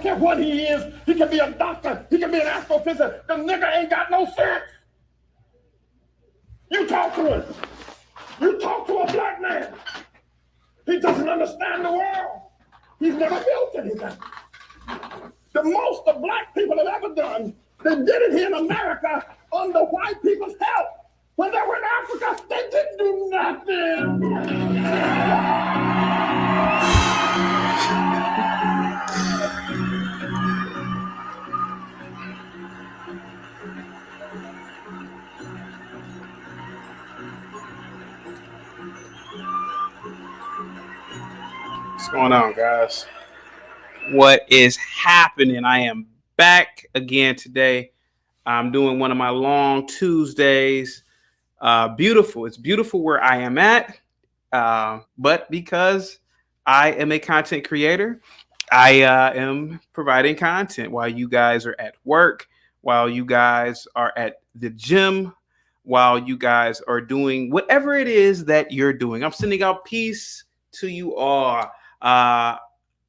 care what he is. He can be a doctor. He can be an astrophysicist. The nigga ain't got no sense. You talk to him. You talk to a black man. He doesn't understand the world. He's never built anything. The most the black people have ever done, they did it here in America under white people's help. When they were in Africa, they didn't do nothing. What's going on, guys? What is happening? I am back again today. I'm doing one of my long Tuesdays. Beautiful. It's beautiful where I am at. But because I am a content creator, I am providing content while you guys are at work, while you guys are at the gym, while you guys are doing whatever it is that you're doing. I'm sending out peace to you all.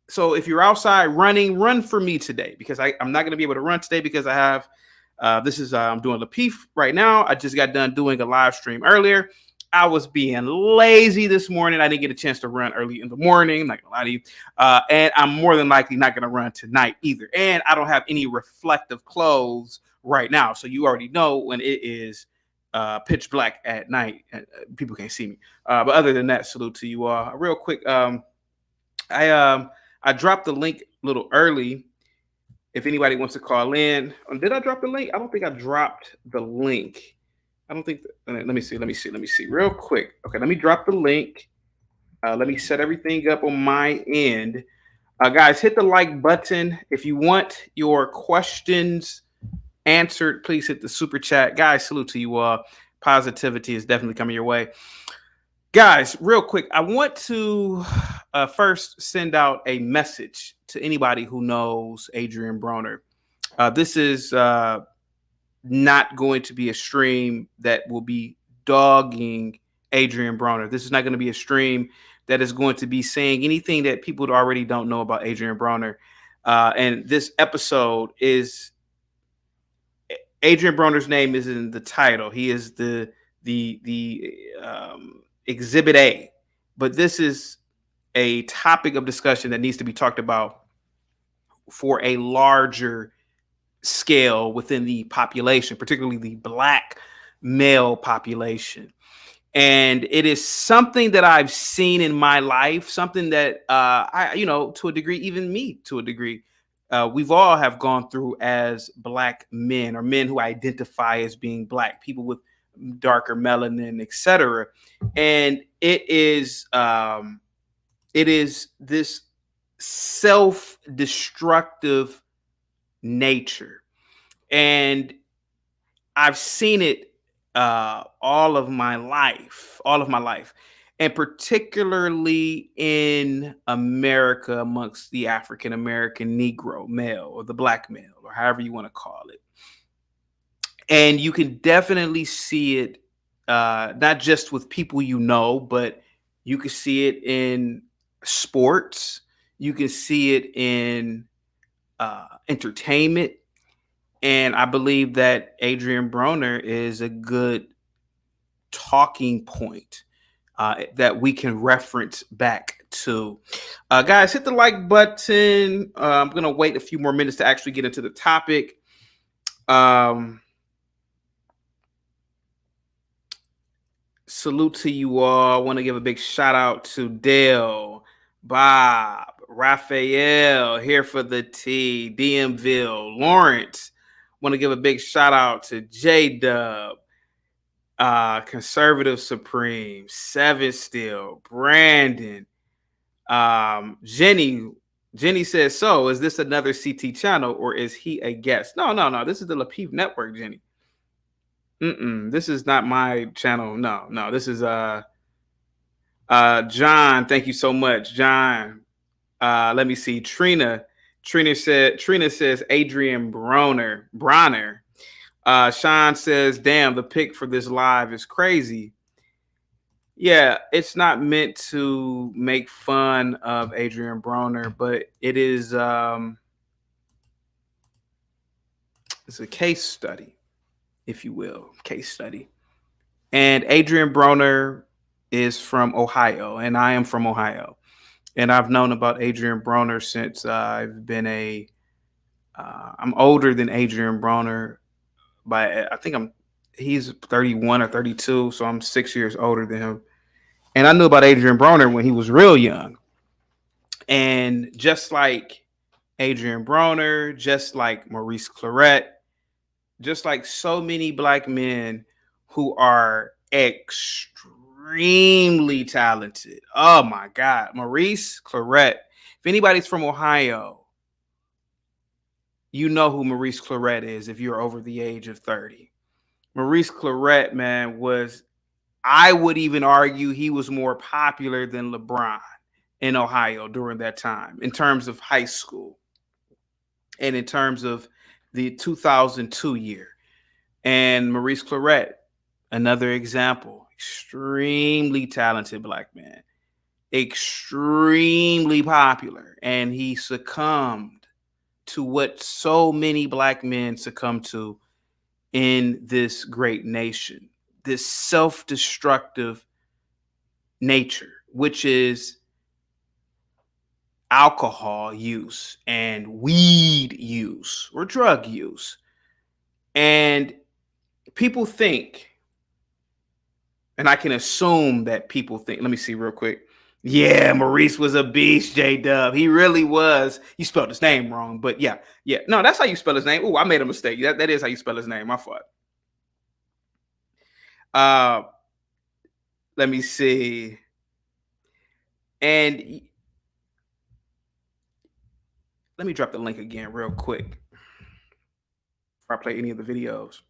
So if you're outside running, run for me today, because I'm not going to be able to run today because I have I'm doing Lapeef right now. I just got done doing a live stream earlier. I was being lazy this morning. I didn't get a chance to run early in the morning. I'm not gonna lie to you. And I'm more than likely not gonna run tonight either. And I don't have any reflective clothes right now. So you already know when it is pitch black at night, people can't see me. But other than that, salute to you all. Real quick, I dropped the link a little early. If anybody wants to call in, did I drop the link? I don't think I dropped the link. I don't think. Let me see real quick. Okay, let me drop the link. Let me set everything up on my end. Guys, hit the like button. If you want your questions answered, please hit the super chat. Guys, salute to you all. Positivity is definitely coming your way. Guys, real quick, I want to first send out a message to anybody who knows Adrian Broner. This is not going to be a stream that will be dogging Adrian Broner. This is not going to be a stream that is going to be saying anything that people already don't know about Adrian Broner. And this episode is Adrian Broner's name is in the title. He is the Exhibit A, but this is a topic of discussion that needs to be talked about for a larger scale within the population, particularly the black male population. And it is something that I've seen in my life, something that to a degree, even me to a degree, we've all have gone through as black men, or men who identify as being black, people with darker melanin, etc. And it is this self-destructive nature, and I've seen it all of my life, and particularly in America amongst the African American Negro male, or the black male, or however you want to call it. And you can definitely see it, not just with people you know, but you can see it in sports. You can see it in entertainment. And I believe that Adrian Broner is a good talking point that we can reference back to. Guys, hit the like button. I'm going to wait a few more minutes to actually get into the topic. Salute to you all. I want to give a big shout out to Dale, Bob, Raphael, here for the tea, DMville, Lawrence. Want to give a big shout out to J-Dub, Conservative Supreme, Seven Still, Brandon, Jenny. Jenny says, so is this another CT channel, or is he a guest? No. This is the Lapeef Network, Jenny. This is not my channel. No. This is John. Thank you so much, John. Let me see. Trina says Adrian Bronner. Sean says, damn, the pick for this live is crazy. Yeah, it's not meant to make fun of Adrian Broner, but it is It's a case study, if you will, case study. And Adrian Broner is from Ohio, and I am from Ohio. And I've known about Adrian Broner since I've been I'm older than Adrian Broner by, he's 31 or 32, so I'm 6 years older than him. And I knew about Adrian Broner when he was real young. And just like Adrian Broner, just like Maurice Claret, just like so many black men who are extremely talented. Oh my God. Maurice Claret. If anybody's from Ohio, you know who Maurice Claret is if you're over the age of 30. Maurice Claret, man, I would even argue he was more popular than LeBron in Ohio during that time in terms of high school and in terms of the 2002 year. And Maurice Claret, another example, extremely talented black man, extremely popular. And he succumbed to what so many black men succumb to in this great nation, this self-destructive nature, which is alcohol use and weed use or drug use. And people think, and I can assume that people think, let me see real quick. Yeah, Maurice was a beast, J-Dub. He really was. You spelled his name wrong, but yeah. No, that's how you spell his name. Oh, I made a mistake. That is how you spell his name. My fault. Let me see. And let me drop the link again real quick before I play any of the videos.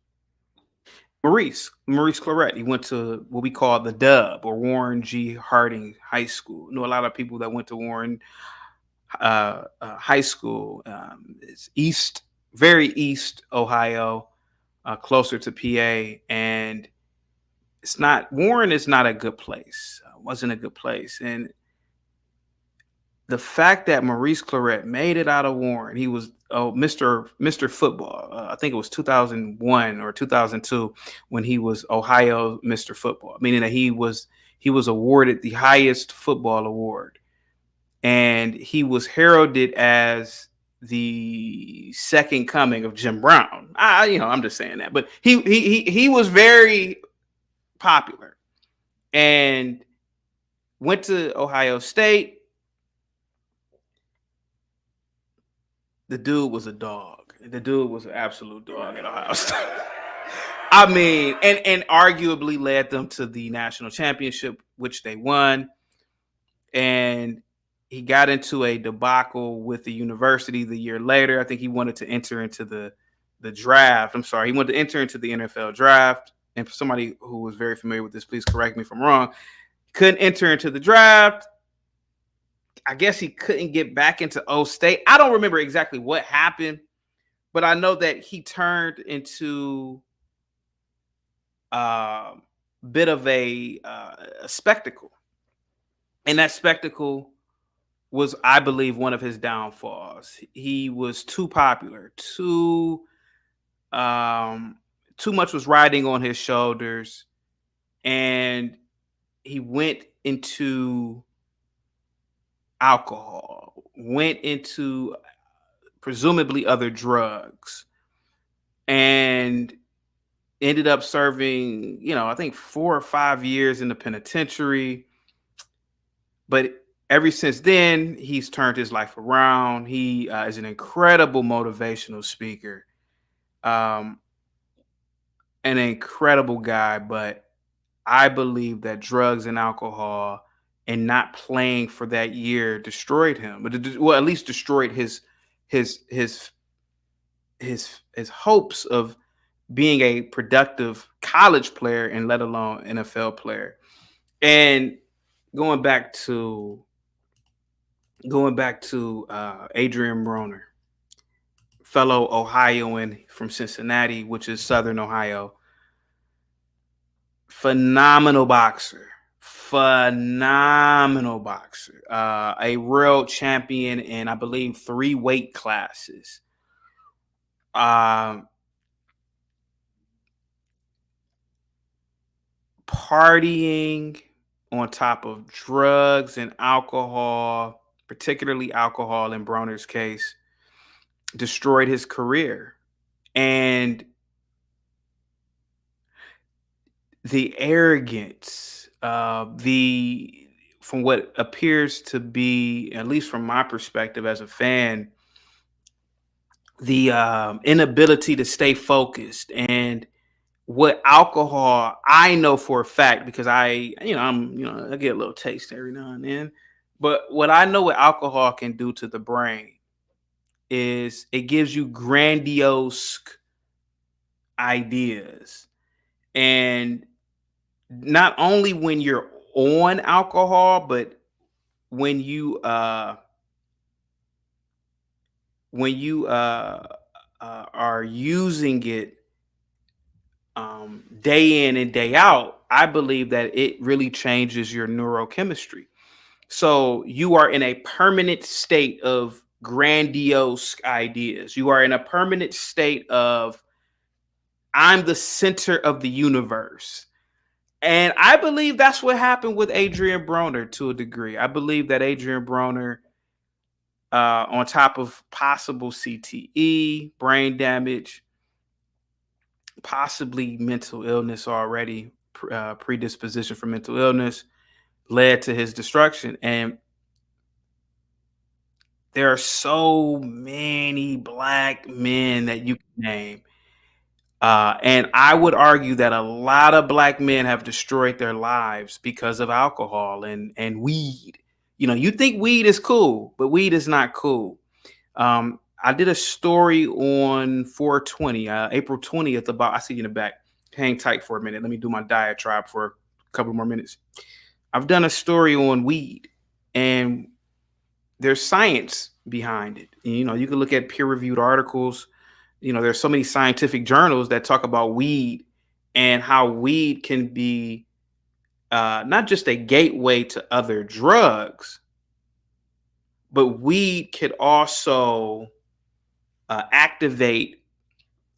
Maurice Claret, he went to what we call the Dub or Warren G. Harding High School. I know a lot of people that went to Warren High School. It's very east Ohio, closer to PA, and Warren is not a good place. Wasn't a good place, and the fact that Maurice Claret made it out of Warren, he was Mr. Football. I think it was 2001 or 2002 when he was Ohio Mr. Football, meaning that he was awarded the highest football award, and he was heralded as the second coming of Jim Brown. I'm just saying that, but he was very popular and went to Ohio State. The dude was a dog. The dude was an absolute dog at Ohio State. I mean, and arguably led them to the national championship, which they won. And he got into a debacle with the university the year later. I think he wanted to enter into the draft. I'm sorry. He wanted to enter into the NFL draft. And for somebody who was very familiar with this, please correct me if I'm wrong. Couldn't enter into the draft. I guess he couldn't get back into O State. I don't remember exactly what happened, but I know that he turned into a bit of a spectacle. And that spectacle was, I believe, one of his downfalls. He was too popular, too much was riding on his shoulders, and he went into alcohol, went into presumably other drugs, and ended up serving, I think 4 or 5 years in the penitentiary. But ever since then, he's turned his life around. He is an incredible motivational speaker, an incredible guy. But I believe that drugs and alcohol and not playing for that year destroyed him, but at least destroyed his hopes of being a productive college player and let alone NFL player. And going back to Adrian Broner, fellow Ohioan from Cincinnati, which is Southern Ohio, phenomenal boxer, a real champion in, I believe, 3 weight classes. partying on top of drugs and alcohol, particularly alcohol in Broner's case, destroyed his career. And the arrogance, the from what appears to be, at least from my perspective as a fan, the inability to stay focused, and what alcohol, I know for a fact, because I get a little taste every now and then, but what I know what alcohol can do to the brain is it gives you grandiose ideas. And not only when you're on alcohol, but when you are using it day in and day out, I believe that it really changes your neurochemistry. So you are in a permanent state of grandiose ideas. You are in a permanent state of, I'm the center of the universe. And I believe that's what happened with Adrian Broner to a degree. I believe that Adrian Broner, on top of possible CTE, brain damage, possibly mental illness already, predisposition for mental illness, led to his destruction. And there are so many black men that you can name. And I would argue that a lot of black men have destroyed their lives because of alcohol and weed. You think weed is cool, but weed is not cool. I did a story on 420, April 20th, about, I see you in the back. Hang tight for a minute. Let me do my diatribe for a couple more minutes. I've done a story on weed, and there's science behind it. And, you can look at peer-reviewed articles. There's so many scientific journals that talk about weed and how weed can be not just a gateway to other drugs, but weed could also activate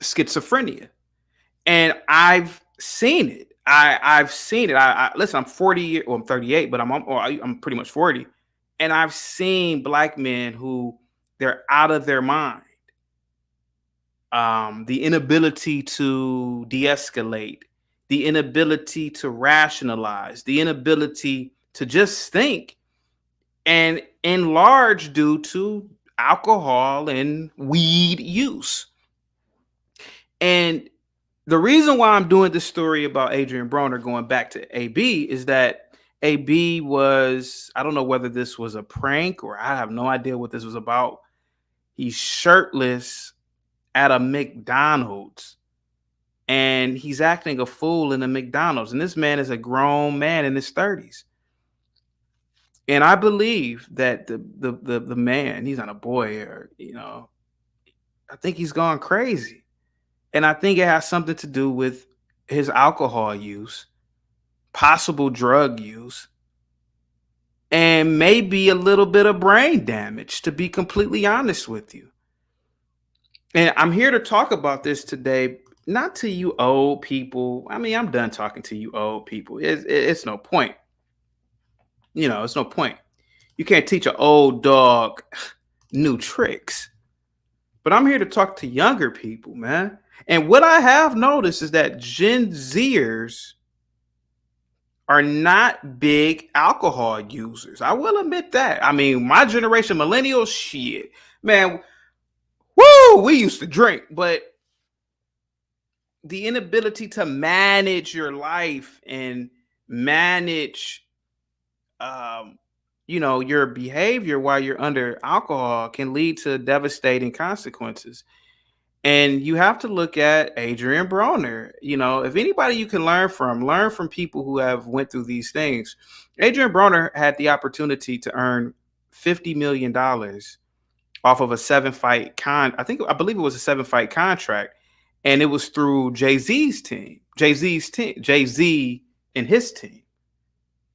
schizophrenia. And I've seen it. I've seen it. Listen, I'm 40, or I'm 38, but I'm pretty much 40. And I've seen black men who, they're out of their mind. The inability to de-escalate, the inability to rationalize, the inability to just think, and in large due to alcohol and weed use. And the reason why I'm doing this story about Adrian Broner, going back to AB, is that AB was, I don't know whether this was a prank or I have no idea what this was about. He's shirtless at a McDonald's and he's acting a fool in a McDonald's. And this man is a grown man in his 30s. And I believe that the man, he's not a boy, or, I think he's gone crazy. And I think it has something to do with his alcohol use, possible drug use, and maybe a little bit of brain damage, to be completely honest with you. And I'm here to talk about this today, not to you old people. I mean, I'm done talking to you old people. It's no point. It's no point. You can't teach an old dog new tricks. But I'm here to talk to younger people, man. And what I have noticed is that Gen Zers are not big alcohol users. I will admit that. I mean, my generation, millennials, shit, man, woo, we used to drink, but the inability to manage your life and manage, your behavior while you're under alcohol can lead to devastating consequences. And you have to look at Adrian Broner. If anybody you can learn from people who have went through these things. Adrian Broner had the opportunity to earn $50 million off of a 7-fight I believe it was a 7-fight contract. And it was through Jay-Z's team. Jay-Z and his team.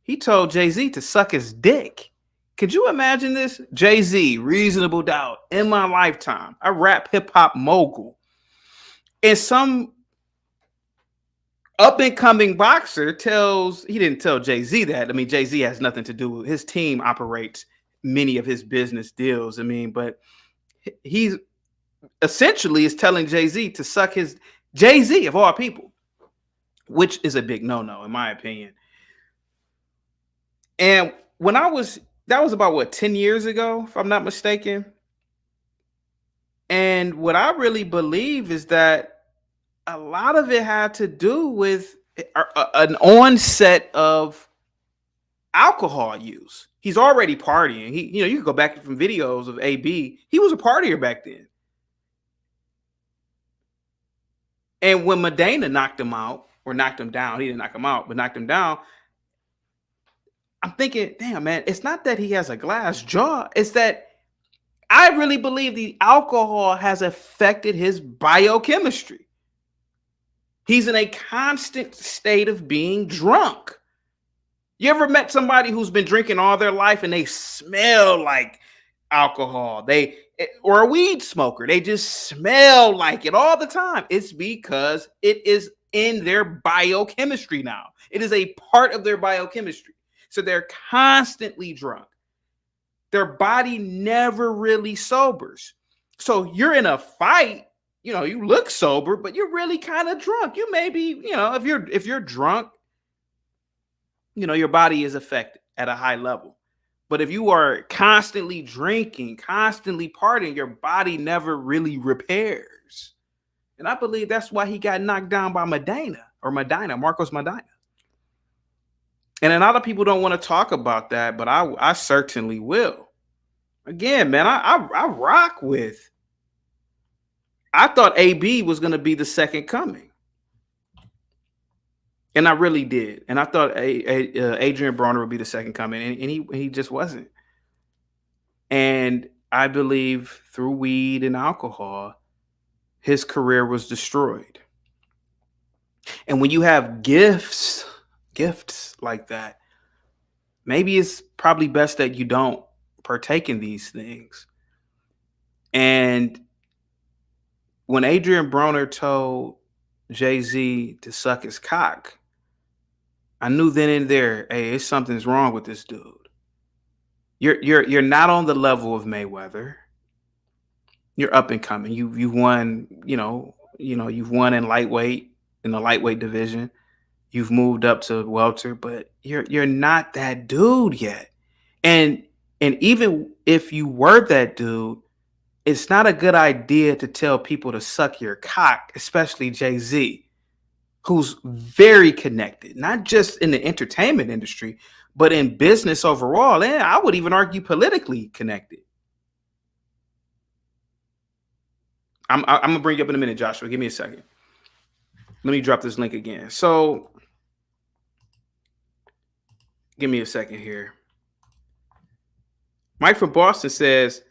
He told Jay-Z to suck his dick. Could you imagine this? Jay-Z, Reasonable Doubt, In My Lifetime, a rap hip hop mogul. And some up and coming boxer he didn't tell Jay-Z that. I mean, Jay-Z has nothing to do with his team operates many of his business deals. I mean, but he's essentially is telling Jay-Z to suck his Jay-Z of all people, which is a big no-no in my opinion. And that was about what, 10 years ago, if I'm not mistaken. And what I really believe is that a lot of it had to do with an onset of alcohol use. He's already partying. You can go back from videos of AB. He was a partier back then. And when Medina knocked him out, or knocked him down, he didn't knock him out, but knocked him down, I'm thinking, damn, man, it's not that he has a glass jaw. It's that I really believe the alcohol has affected his biochemistry. He's in a constant state of being drunk. You ever met somebody who's been drinking all their life and they smell like alcohol? Or a weed smoker, they just smell like it all the time. It's because it is in their biochemistry now. It is a part of their biochemistry. So they're constantly drunk. Their body never really sobers. So you're in a fight, you look sober, but you're really kind of drunk. You may be, if you're drunk, your body is affected at a high level. But if you are constantly drinking, constantly partying, your body never really repairs. And I believe that's why he got knocked down by Marcos Medina. And a lot of people don't want to talk about that, but I certainly will. Again, man, I rock with. I thought AB was going to be the second coming. And I really did. And I thought Adrian Broner would be the second coming. And he just wasn't. And I believe through weed and alcohol, his career was destroyed. And when you have gifts like that, maybe it's probably best that you don't partake in these things. And when Adrian Broner told Jay-Z to suck his cock, I knew then and there, hey, something's wrong with this dude. You're not on the level of Mayweather. You're up and coming. You've won, you've won in the lightweight division. You've moved up to welter, but you're not that dude yet. And even if you were that dude, it's not a good idea to tell people to suck your cock, especially Jay-Z, who's very connected, not just in the entertainment industry, but in business overall. And I would even argue politically connected. I'm going to bring you up in a minute, Joshua. Give me a second. Let me drop this link again. So give me a second here. Mike from Boston says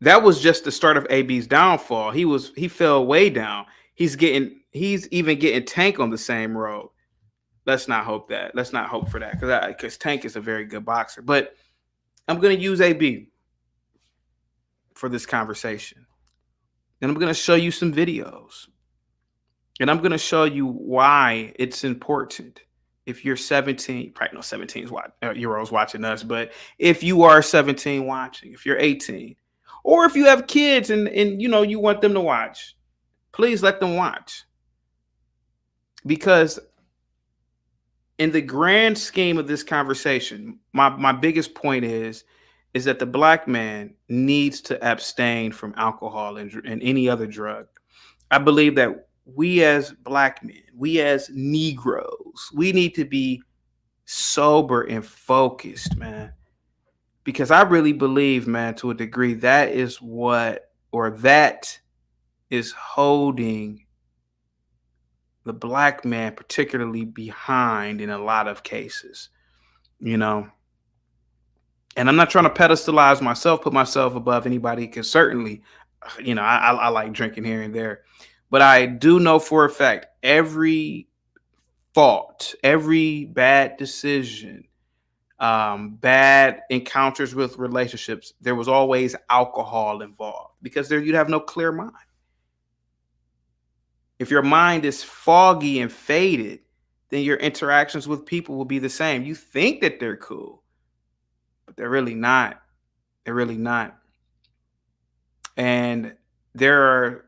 that was just the start of AB's downfall. He fell way down. He's even getting Tank on the same road. Let's not hope that. Let's not hope for that because Tank is a very good boxer. But I'm going to use AB for this conversation. And I'm going to show you some videos. And I'm going to show you why it's important. If you're 17, probably no 17-year-olds watching us, but if you are 17 watching, if you're 18, or if you have kids and you want them to watch, please let them watch. Because in the grand scheme of this conversation, my biggest point is that the black man needs to abstain from alcohol and any other drug. I believe that we as black men, we as Negroes, we need to be sober and focused, man. Because I really believe, man, to a degree, that is holding the black man particularly behind in a lot of cases, And I'm not trying to pedestalize myself, put myself above anybody, because certainly, I like drinking here and there. But I do know for a fact, every fault, every bad decision, bad encounters with relationships, there was always alcohol involved because you'd have no clear mind. If your mind is foggy and faded, then your interactions with people will be the same. You think that they're cool, but they're really not. They're really not. And there are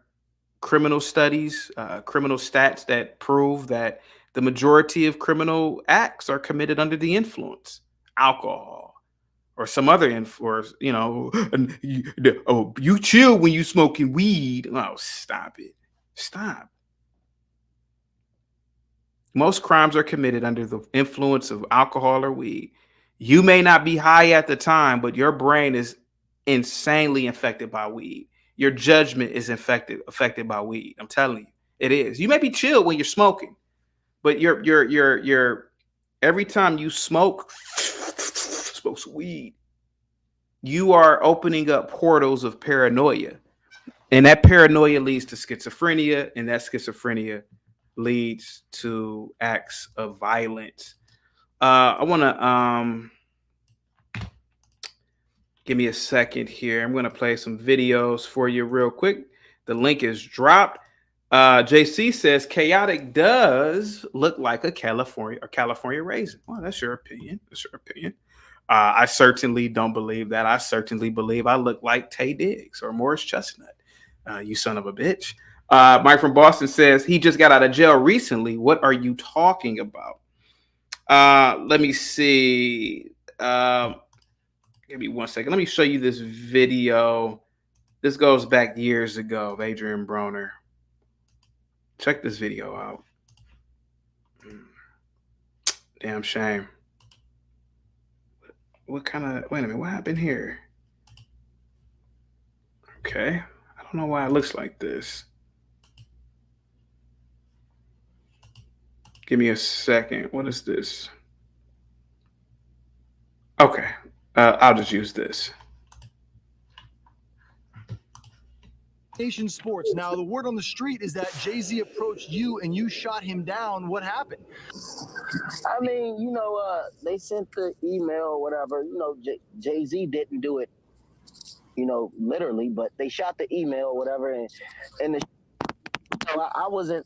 criminal studies, criminal stats that prove that the majority of criminal acts are committed under the influence, alcohol or some other influence. You chill when you smoking weed. Oh, stop it. Stop. Most crimes are committed under the influence of alcohol or weed. You may not be high at the time, but your brain is insanely infected by weed. Your judgment is affected by weed. I'm telling you, it is. You may be chill when you're smoking, but your every time you smoke some weed, you are opening up portals of paranoia, and that paranoia leads to schizophrenia, and that schizophrenia leads to acts of violence. I want to give me a second here. I'm going to play some videos for you real quick. The link is dropped. JC says chaotic does look like a California raisin. Well, that's your opinion. That's your opinion. I certainly don't believe that. I certainly believe I look like Tay Diggs or Morris Chestnut. You son of a bitch. Mike from Boston says he just got out of jail recently. What are you talking about? Let me see. Give me 1 second. Let me show you this video. This goes back years ago of Adrian Broner. Check this video out. Damn shame. What kind of, wait a minute, what happened here? Okay. I don't know why it looks like this. Give me a second. What is this? Okay. I'll just use this. Nation Sports. Now, the word on the street is that Jay-Z approached you and you shot him down. What happened? I mean, they sent the email or whatever. Jay-Z didn't do it, literally, but they shot the email or whatever, and I wasn't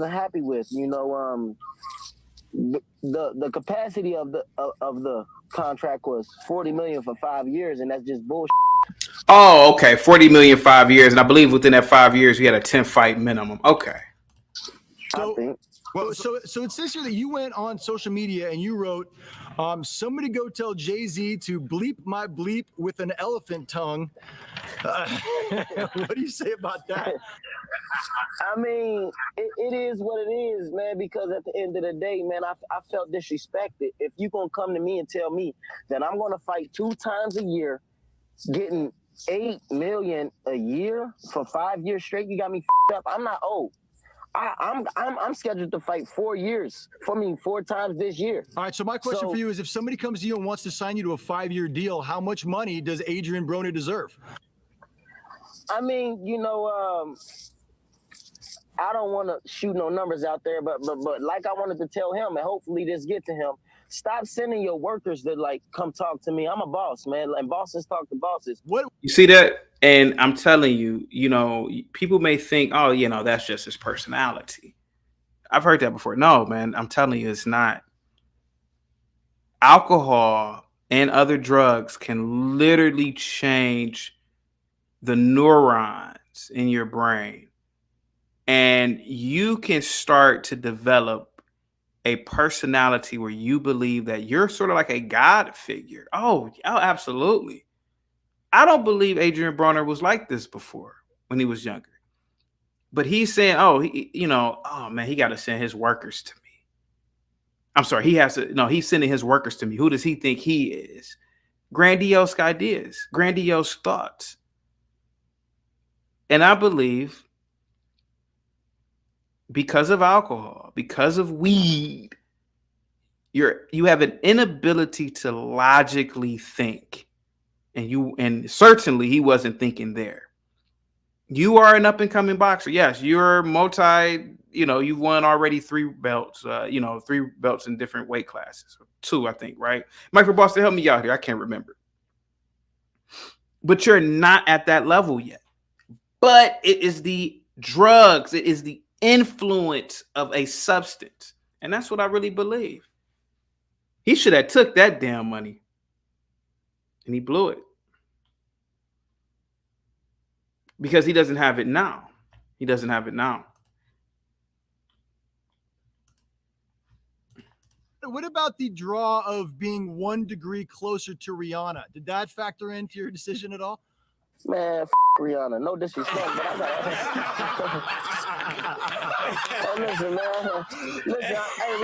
happy with, the capacity of the contract was $40 million for 5 years, and that's just bullshit. Oh, okay. 40 million 5 years. And I believe within that 5 years, you had a 10 fight minimum. Okay. So it says here that you went on social media and you wrote, somebody go tell Jay-Z to bleep my bleep with an elephant tongue. What do you say about that? I mean, it is what it is, man, because at the end of the day, man, I felt disrespected. If you going to come to me and tell me that I'm going to fight 2 times a year, getting $8 million a year for 5 years straight, you got me up. I'm not old. I'm scheduled to fight 4 years. 4 times this year. All right. So my question for you is, if somebody comes to you and wants to sign you to a 5-year deal, how much money does Adrian Broner deserve? I mean, I don't want to shoot no numbers out there, but like I wanted to tell him, and hopefully this get to him. Stop sending your workers to come talk to me. I'm a boss, man, and bosses talk to bosses. What you see that? And I'm telling you, people may think, oh, that's just his personality. I've heard that before. No, man, I'm telling you, it's not. Alcohol and other drugs can literally change the neurons in your brain, and you can start to develop a personality where you believe that you're sort of like a God figure. Oh, absolutely. I don't believe Adrian Broner was like this before when he was younger. But he's saying, oh, oh man, he got to send his workers to me. I'm sorry, he's sending his workers to me. Who does he think he is? Grandiose ideas, grandiose thoughts. And I believe because of alcohol, because of weed, you have an inability to logically think. And certainly he wasn't thinking there. You are an up and coming boxer. Yes, you're you've won already 3 belts, 3 belts in different weight classes. 2, I think, right? Mike from Boston, help me out here. I can't remember. But you're not at that level yet. But it is the drugs. It is the influence of a substance. And that's what I really believe. He should have took that damn money. And he blew it. Because he doesn't have it now. He doesn't have it now. What about the draw of being 1 degree closer to Rihanna? Did that factor into your decision at all? Man, Rihanna, no disrespect, but I got. Hey, listen, man. Listen, hey,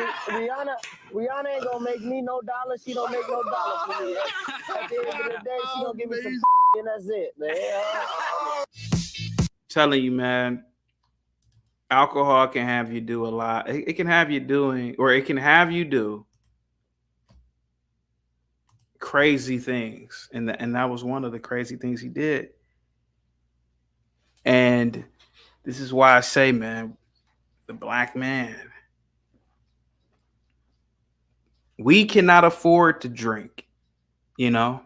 Rihanna ain't gonna make me no dollar. She don't make no dollar for me. At the end of the day, she gonna give me some and that's it, man. Telling you, man, alcohol can have you do a lot. It can have you doing, or it can have you do crazy things. And that was one of the crazy things he did. And this is why I say, man, the black man, we cannot afford to drink, you know?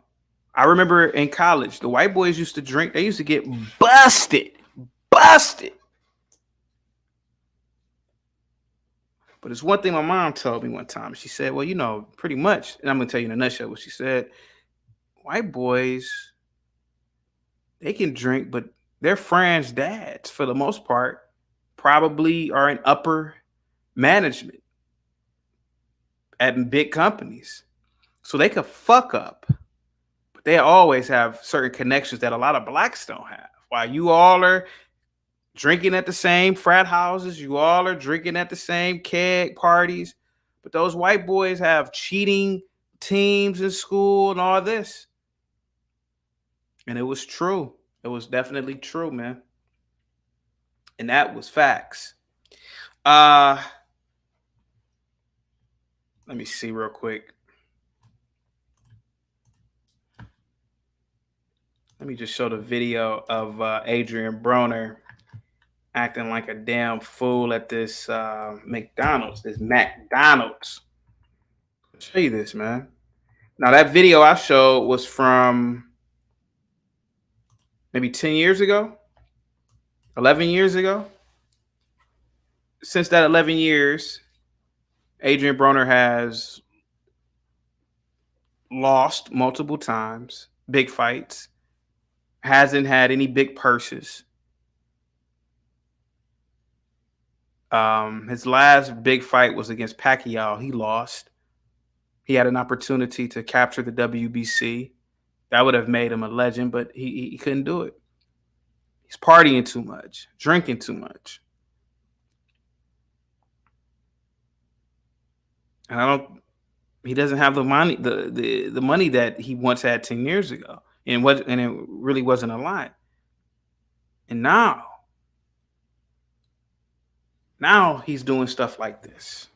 I remember in college, the white boys used to drink. They used to get busted. But it's one thing my mom told me one time. She said, well, you know, pretty much, and I'm going to tell you in a nutshell what she said. White boys, they can drink, but their friends' dads, for the most part, probably are in upper management at big companies. So they could fuck up. But they always have certain connections that a lot of blacks don't have. While you all are drinking at the same frat houses, you all are drinking at the same keg parties, but those white boys have cheating teams in school and all this. And it was true. It was definitely true, man. And that was facts. Let me see real quick. Let me just show the video of Adrian Broner acting like a damn fool at this McDonald's. I'll show you this, man. Now, that video I showed was from maybe 10 years ago, 11 years ago. Since that 11 years, Adrian Broner has lost multiple times, big fights, hasn't had any big purses. His last big fight was against Pacquiao. He lost. He had an opportunity to capture the WBC. That would have made him a legend, but he couldn't do it. He's partying too much, drinking too much. And he doesn't have the money, the money that he once had 10 years ago. And it really wasn't a lot. And now he's doing stuff like this.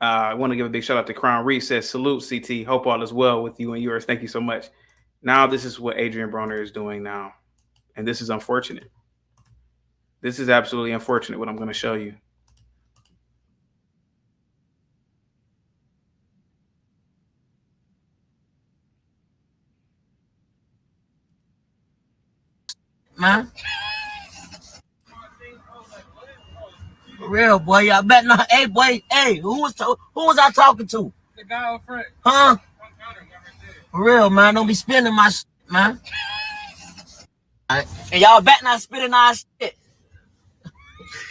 I want to give a big shout out to Crown Reese. Says, salute, CT. Hope all is well with you and yours. Thank you so much. Now this is what Adrian Broner is doing now. And this is unfortunate. This is absolutely unfortunate what I'm going to show you. Man. For real, boy. Y'all bet not. Hey, boy. Hey, who was I talking to? The guy up front. Huh? For real, man. Don't be spending my shit, man. Right. And y'all bet not spending our shit.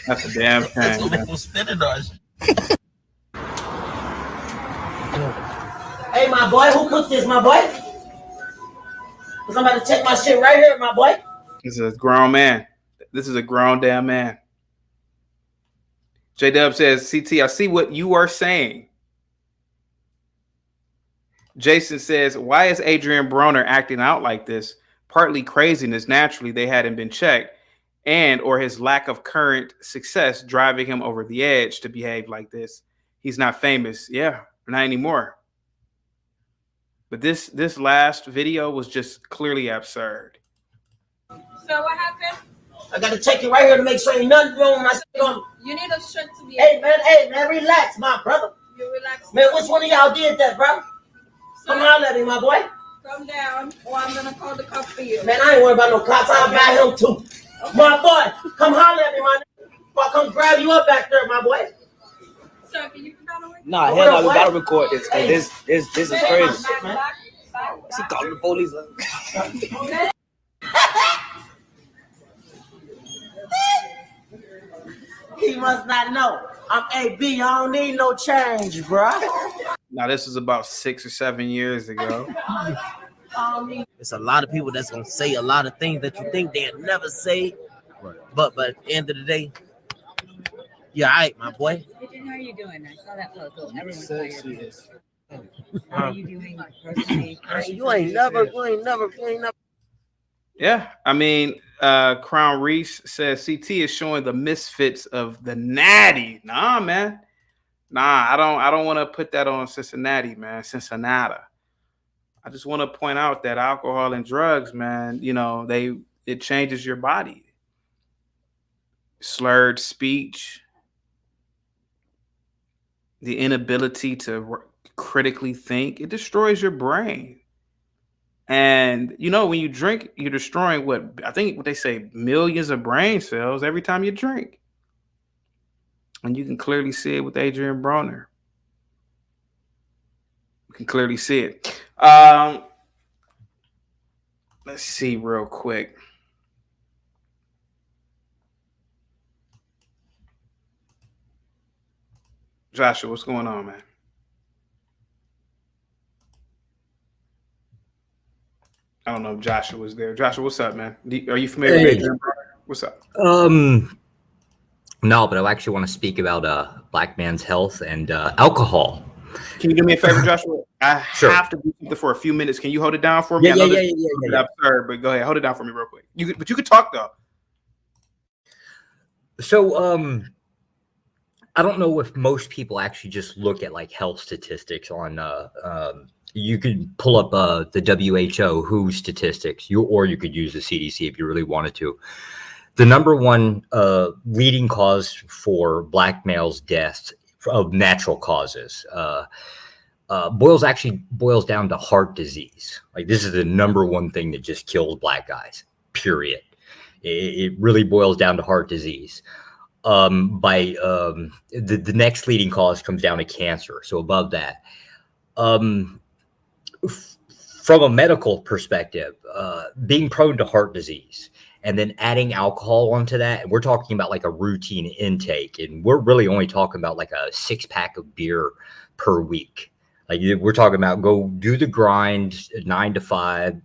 That's a damn shame. Spending our shit. Hey, my boy. Who cooked this, my boy? Because I'm about to check my shit right here, my boy. This is a grown man. This is a grown damn man. J-Dub says, CT, I see what you are saying. Jason says, why is Adrian Broner acting out like this? Partly craziness. Naturally, they hadn't been checked. And or his lack of current success driving him over the edge to behave like this. He's not famous. Yeah, not anymore. But this last video was just clearly absurd. So what happened? I got to check it right here to make sure ain't nothing wrong with my shit. You need a shirt to be. Hey, man, relax, my brother. You relax. Man, which one of y'all did that, bro? Come holler at me, my boy. Come down, or I'm going to call the cops for you. Man, I ain't worried about no cops. I'll buy him too. Okay. My boy, come holler at me, my nigga. I'll come grab you up back there, my boy. Sir, can you put that on? Nah, hell no, we gotta record this. This is crazy. She calling the police. He must not know. I'm AB. I don't need no change, bro. Now this is about 6 or 7 years ago. It's a lot of people that's gonna say a lot of things that you think they'll never say. Right. But at the end of the day, you're all right, my boy. How are you doing? I saw that photo. Everyone's tired. How are you doing personally? You ain't never. Yeah, I mean, Crown Reese says CT is showing the misfits of the natty. Nah, man. Nah, I don't want to put that on Cincinnati, man. Cincinnati. I just want to point out that alcohol and drugs, man, you know, it changes your body. Slurred speech, the inability to critically think, it destroys your brain. And, you know, when you drink, you're destroying what they say, millions of brain cells every time you drink. And you can clearly see it with Adrian Broner. You can clearly see it. Let's see real quick. Joshua, what's going on, man? I don't know if Joshua was there. Joshua, what's up, man? Are you familiar with Adrian Broner? What's up? No, but I actually want to speak about black man's health and alcohol. Can you do me a favor, Joshua? I have to do something for a few minutes. Can you hold it down for me? Yeah, I know this is absurd, but go ahead, hold it down for me real quick. But you could talk though. So, I don't know if most people actually just look at like health statistics on. You could pull up the WHO statistics, or you could use the CDC if you really wanted to. The number one leading cause for black males' deaths of natural causes boils down to heart disease. Like, this is the number one thing that just kills black guys, period. It really boils down to heart disease. The next leading cause comes down to cancer. So above that, from a medical perspective, being prone to heart disease, and then adding alcohol onto that, and we're talking about like a routine intake, and we're really only talking about like a 6-pack of beer per week. Like, we're talking about go do the grind 9 to 5,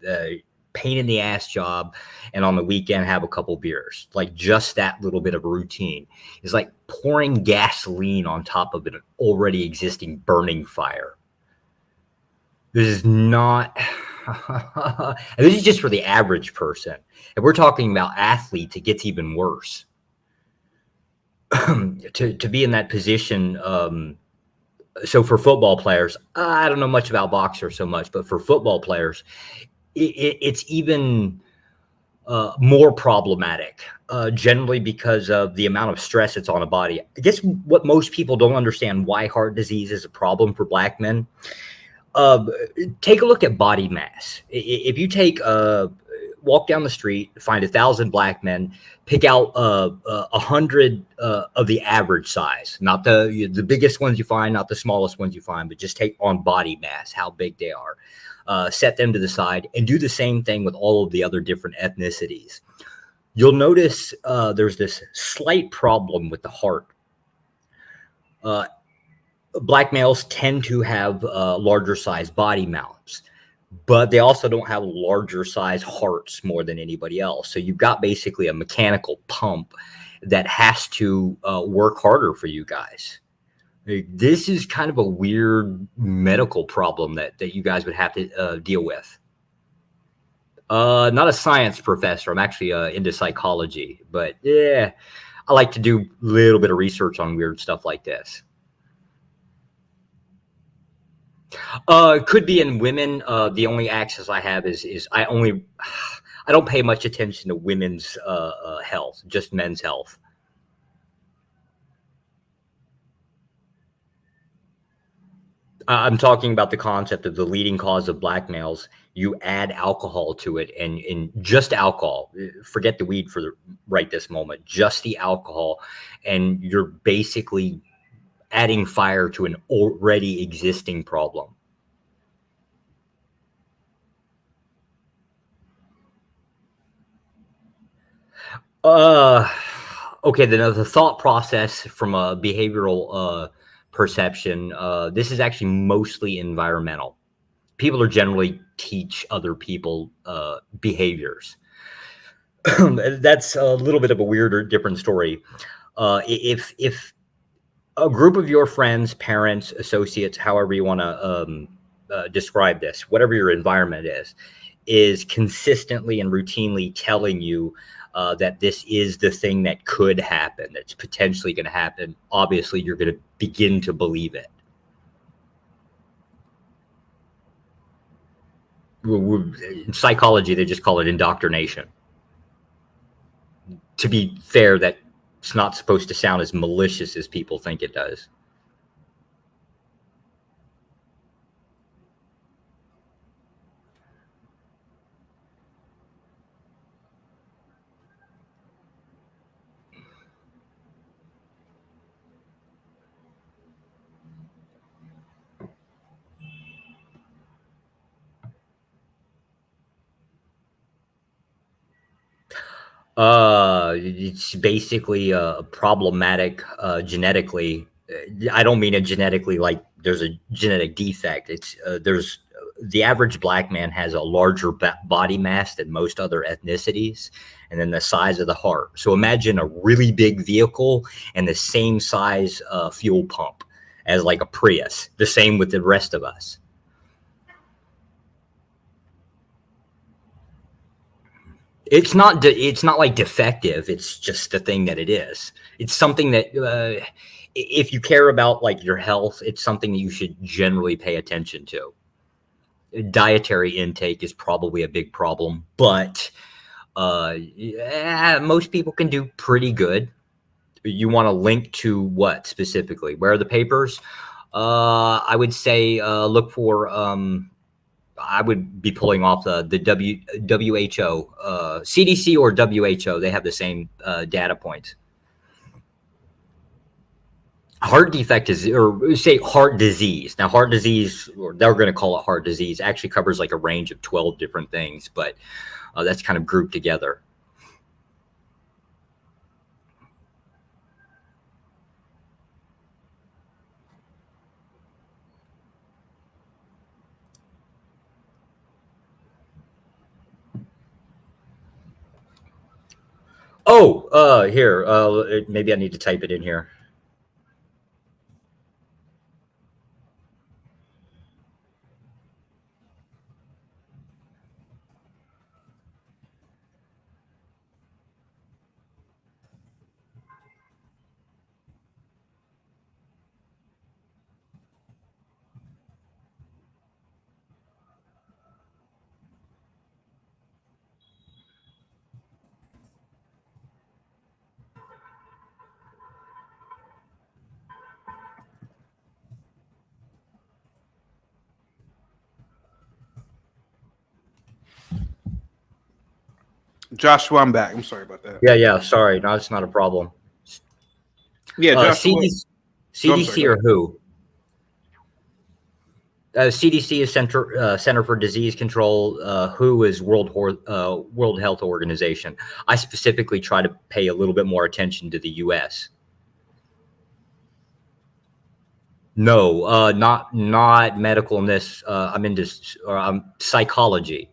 pain in the ass job, and on the weekend have a couple beers. Like, just that little bit of a routine is like pouring gasoline on top of an already existing burning fire. This is not, and this is just for the average person. If we're talking about athletes, it gets even worse. to be in that position. So for football players, I don't know much about boxers so much, but for football players, it's even more problematic, generally because of the amount of stress that's on a body. I guess what most people don't understand why heart disease is a problem for black men. Take a look at body mass. If you walk down the street, find 1,000 black men, pick out 100 of the average size, not the biggest ones you find, not the smallest ones you find, but just take on body mass, how big they are, set them to the side, and do the same thing with all of the other different ethnicities. You'll notice there's this slight problem with the heart. Black males tend to have larger size body mounts, but they also don't have larger size hearts more than anybody else. So you've got basically a mechanical pump that has to work harder for you guys. This is kind of a weird medical problem that you guys would have to deal with. Not a science professor. I'm actually into psychology, but yeah, I like to do a little bit of research on weird stuff like this. Could be in women. The only access I have is I don't pay much attention to women's health, just men's health. I'm talking about the concept of the leading cause of black males. You add alcohol to it, and just alcohol. Forget the weed for right this moment. Just the alcohol, and you're basically adding fire to an already existing problem. Okay, the thought process from a behavioral perception, this is actually mostly environmental. People are generally teach other people behaviors. That's a little bit of a weirder, different story. If a group of your friends, parents, associates, however you want to describe this, whatever your environment is consistently and routinely telling you that this is the thing that could happen, that's potentially going to happen, obviously you're going to begin to believe it. In psychology, they just call it indoctrination. To be fair, that it's not supposed to sound as malicious as people think it does. It's basically problematic genetically. I don't mean it genetically like there's a genetic defect. It's there's the average black man has a larger body mass than most other ethnicities, and then the size of the heart. So imagine a really big vehicle and the same size fuel pump as like a Prius. The same with the rest of us. It's not like defective. It's just the thing that it is. It's something that if you care about like your health, it's something that you should generally pay attention to. Dietary intake is probably a big problem, but most people can do pretty good. You want to link to what specifically? Where are the papers? I would say look for I would be pulling off the WHO, CDC or WHO. They have the same data points. Heart defect is, or say heart disease. Now, heart disease, or they're going to call it heart disease, actually covers like a range of 12 different things, but that's kind of grouped together. Oh, here, maybe I need to type it in here. Joshua, I'm back. I'm sorry about that. Yeah. Sorry, no, it's not a problem. Yeah, Joshua. CDC or who? CDC is Center for Disease Control. WHO is World Health Organization. I specifically try to pay a little bit more attention to the U.S. No, not medical in this. I'm into psychology.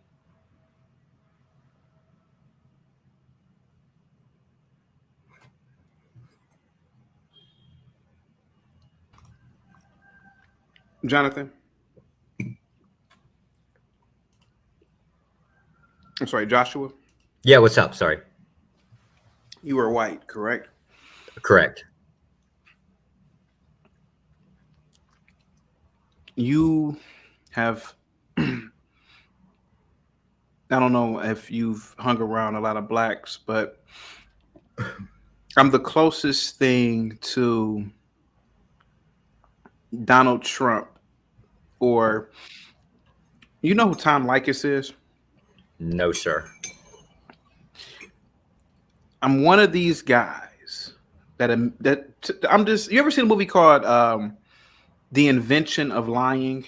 Jonathan. I'm sorry, Joshua. Yeah, what's up? Sorry. You are white, correct? Correct. You have, I don't know if you've hung around a lot of blacks, but I'm the closest thing to Donald Trump, or you know who Tom Likas is? No, sir. I'm one of these guys You ever seen a movie called The Invention of Lying?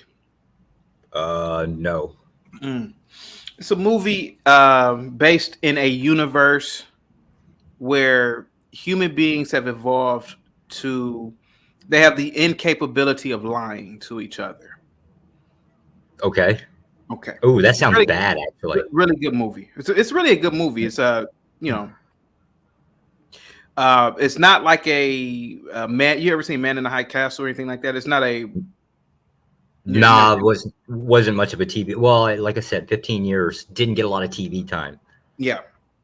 No. It's a movie based in a universe where human beings have evolved they have the incapability of lying to each other. Okay. Okay. Oh, that sounds really, bad, actually. Really good movie. It's really a good movie. It's it's not like a man. You ever seen Man in the High Castle or anything like that? It's not a. Nah, wasn't much of a TV. Well, like I said, 15 years, didn't get a lot of TV time. Yeah.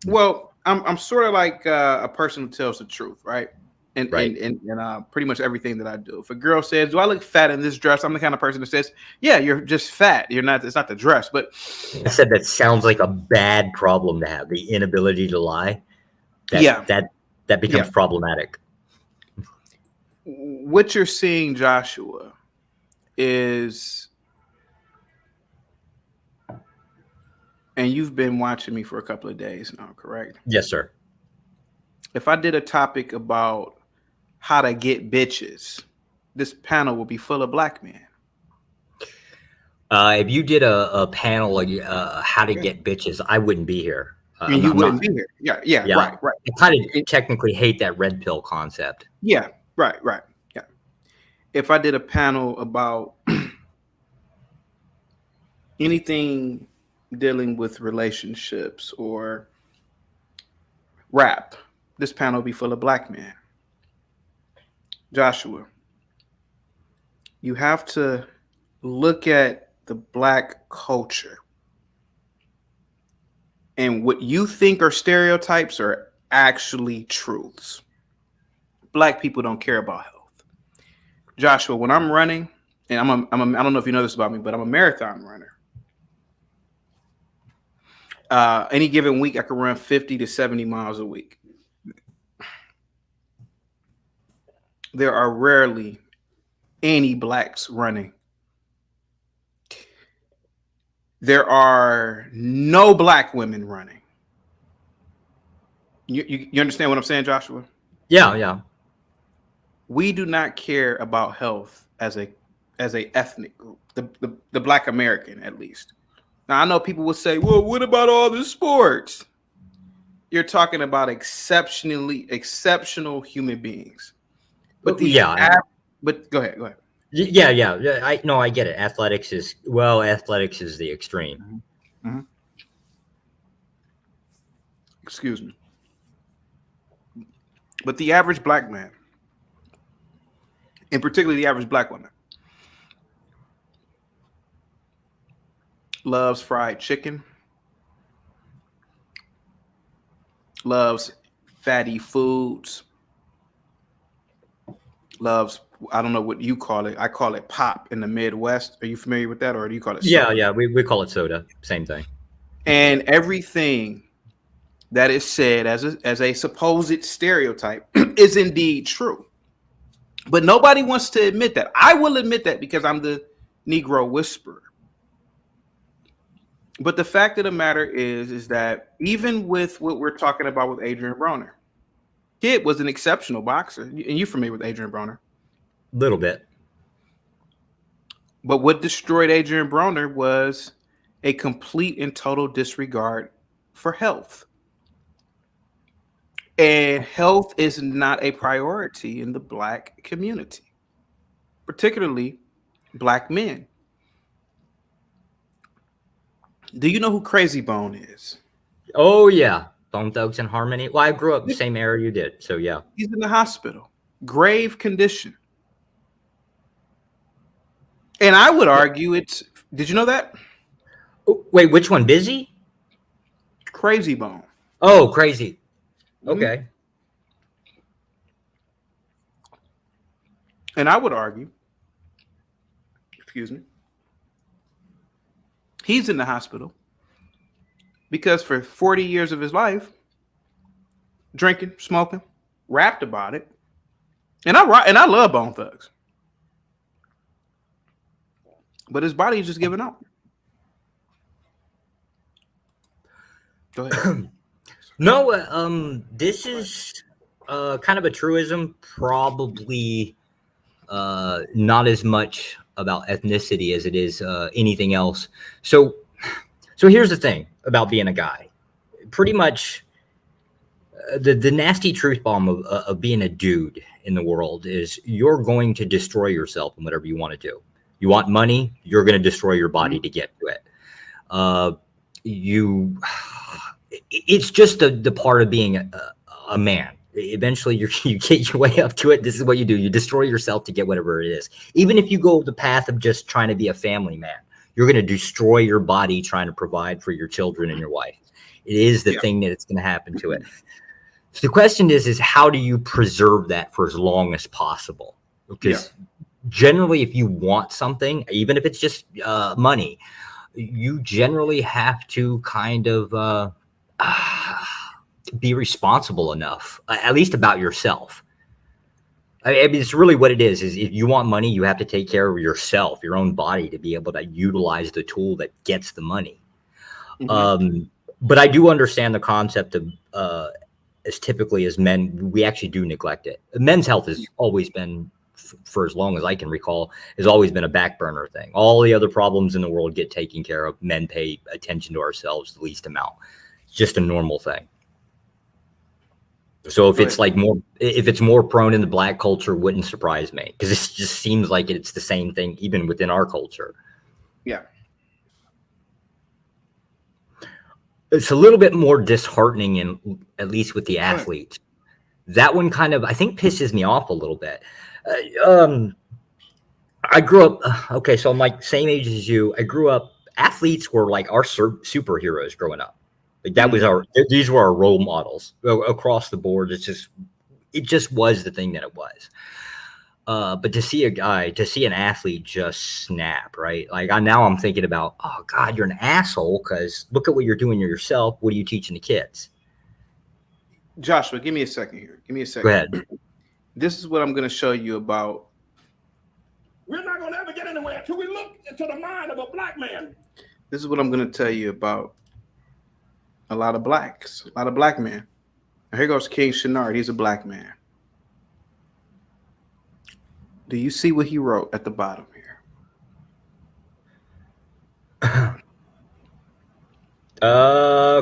Well, I'm sort of like a person who tells the truth, right? And Right. and pretty much everything that I do. If a girl says, "Do I look fat in this dress?" I'm the kind of person that says, "Yeah, you're just fat. You're not. It's not the dress." But I said that sounds like a bad problem to have, the inability to lie. That becomes problematic. What you're seeing, Joshua, is, and you've been watching me for a couple of days now, correct? Yes, sir. If I did a topic about how to get bitches, this panel will be full of black men. If you did a panel like how to get bitches, I wouldn't be here. You wouldn't be here. Yeah. Right. I kind of technically hate that red pill concept. Yeah, right. Yeah. If I did a panel about anything dealing with relationships or rap, this panel will be full of black men. Joshua, you have to look at the black culture, and what you think are stereotypes are actually truths. Black people don't care about health. Joshua, when I'm running, and I don't know if you know this about me, but I'm a marathon runner. Any given week, I can run 50 to 70 miles a week. There are rarely any blacks running. There are no black women running. You understand what I'm saying, Joshua? Yeah. We do not care about health as a ethnic group, the Black American at least. Now I know people will say, "Well, what about all the sports?" You're talking about exceptional human beings. But but go ahead. Yeah. I get it. Athletics is the extreme. Mm-hmm. Excuse me. But the average black man, and particularly the average black woman, loves fried chicken, loves fatty foods, loves, I don't know what you call it. I call it pop in the Midwest. Are you familiar with that, or do you call it soda? Yeah. We call it soda. Same thing. And everything that is said as a supposed stereotype is indeed true. But nobody wants to admit that. I will admit that because I'm the Negro whisperer. But the fact of the matter is that even with what we're talking about with Adrian Broner, kid was an exceptional boxer. And you're familiar with Adrian Broner? Little bit. But what destroyed Adrian Broner was a complete and total disregard for health. And health is not a priority in the black community, particularly black men. Do you know who Crazy Bone is? Oh, yeah. Bone Thugs and Harmony. Well, I grew up the same era you did. So, yeah. He's in the hospital. Grave condition. And I would argue did you know that? Oh, wait, which one? Busy? Crazy Bone. Oh, Crazy. Okay. And I would argue, he's in the hospital because for 40 years of his life, drinking, smoking, rapped about it. And I love Bone Thugs. But his body is just giving up. Go ahead. No, this is kind of a truism, probably not as much about ethnicity as it is anything else. So here's the thing about being a guy. Pretty much the nasty truth bomb of being a dude in the world is you're going to destroy yourself in whatever you want to do. You want money, you're going to destroy your body to get to it. It's just the part of being a man. Eventually you get your way up to it. This is what you do. You destroy yourself to get whatever it is. Even if you go the path of just trying to be a family man, you're going to destroy your body trying to provide for your children and your wife. It is the thing that it's going to happen to it. So the question is how do you preserve that for as long as possible? Because generally, if you want something, even if it's just money, you generally have to kind of be responsible enough, at least about yourself. I mean, it's really what it is if you want money, you have to take care of yourself, your own body, to be able to utilize the tool that gets the money. But I do understand the concept of, as typically as men, we actually do neglect it. Men's health has always been, for as long as I can recall, has always been a back burner thing. All the other problems in the world get taken care of. Men pay attention to ourselves the least amount. It's just a normal thing. So if it's like if it's more prone in the black culture, wouldn't surprise me, because it just seems like it's the same thing even within our culture. Yeah. It's a little bit more disheartening, in at least with the athletes. That one kind of, I think, pisses me off a little bit. I grew up, okay, so I'm like same age as you. I grew up, athletes were like our superheroes growing up. Like that was these were our role models across the board. It just was the thing that it was. But to see an athlete just snap, right? Like now I'm thinking about, oh God, you're an asshole, because look at what you're doing to yourself. What are you teaching the kids? Joshua, give me a second here. Give me a second. Go ahead. This is what I'm going to show you about. We're not going to ever get anywhere until we look into the mind of a black man. This is what I'm going to tell you about a lot of blacks, a lot of black men. Now, here goes King Shenard. He's a black man. Do you see what he wrote at the bottom here?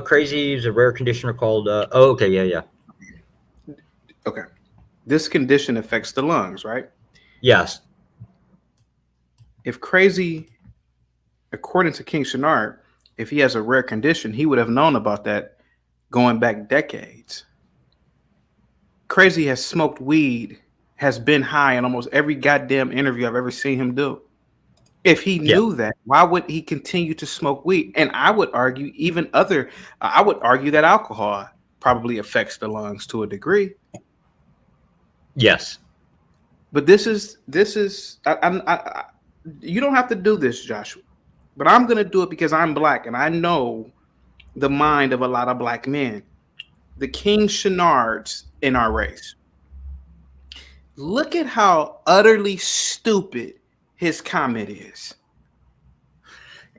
Crazy is a rare conditioner called. Okay, yeah. Okay, this condition affects the lungs, right? Yes. If Crazy, according to King Shenard, if he has a rare condition, he would have known about that going back decades. Crazy has smoked weed, has been high in almost every goddamn interview I've ever seen him do. If he knew that, why would he continue to smoke weed? And I would argue I would argue that alcohol probably affects the lungs to a degree. Yes. But this is you don't have to do this, Joshua. But I'm going to do it because I'm black and I know the mind of a lot of black men. The King Shenards in our race. Look at how utterly stupid his comment is.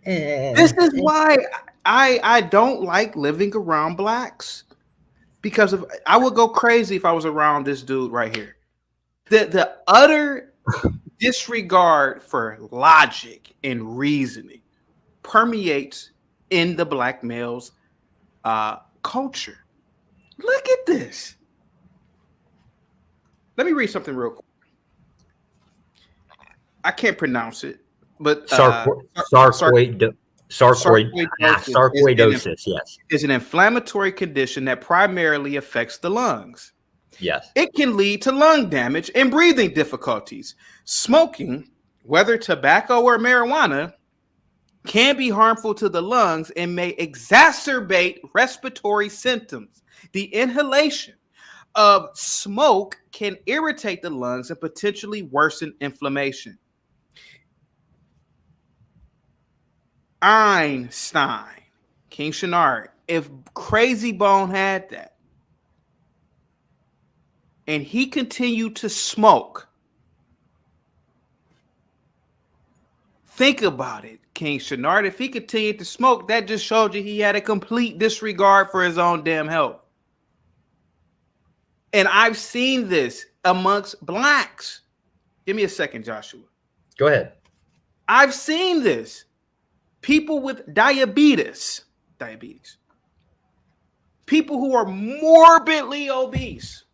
This is why I don't like living around blacks. Because I would go crazy if I was around this dude right here. The utter disregard for logic and reasoning permeates in the black male's culture. Look at this. Let me read something real quick. I can't pronounce it, but sarcoidosis, yes, is an inflammatory condition that primarily affects the lungs. Yes. It can lead to lung damage and breathing difficulties. Smoking, whether tobacco or marijuana, can be harmful to the lungs and may exacerbate respiratory symptoms. The inhalation of smoke can irritate the lungs and potentially worsen inflammation. Einstein, King Shenard, if Crazy Bone had that and he continued to smoke, think about it, King Shenard. If he continued to smoke, that just showed you he had a complete disregard for his own damn health. And I've seen this amongst blacks. Give me a second, Joshua. Go ahead. I've seen this. People with diabetes. People who are morbidly obese,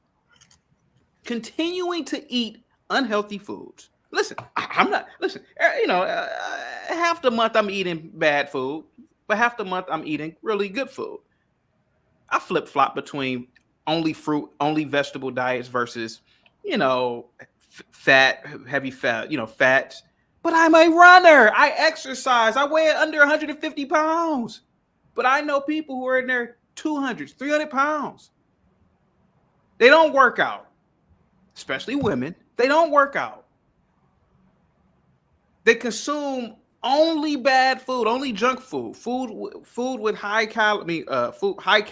continuing to eat unhealthy foods. Listen, I'm not, listen, half the month I'm eating bad food, but half the month I'm eating really good food. I flip-flop between only fruit, only vegetable diets versus, fat, heavy fat, fats. But I'm a runner. I exercise. I weigh under 150 pounds. But I know people who are in their 200, 300 pounds. They don't work out, especially women. They don't work out. They consume only bad food, only junk food, food with high calories, high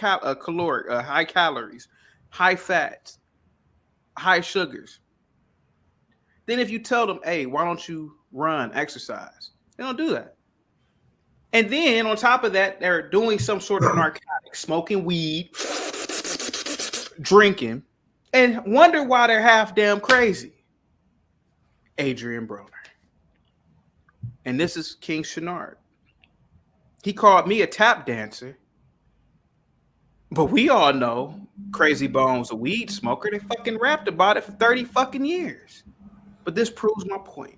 calories, high fats, high sugars. Then if you tell them, hey, why don't you run, exercise? They don't do that. And then on top of that, they're doing some sort of narcotic, smoking weed, drinking, and wonder why they're half damn crazy. Adrian Broner. And this is King Shenard. He called me a tap dancer. But we all know Crazy Bones, a weed smoker. They fucking rapped about it for 30 fucking years. But this proves my point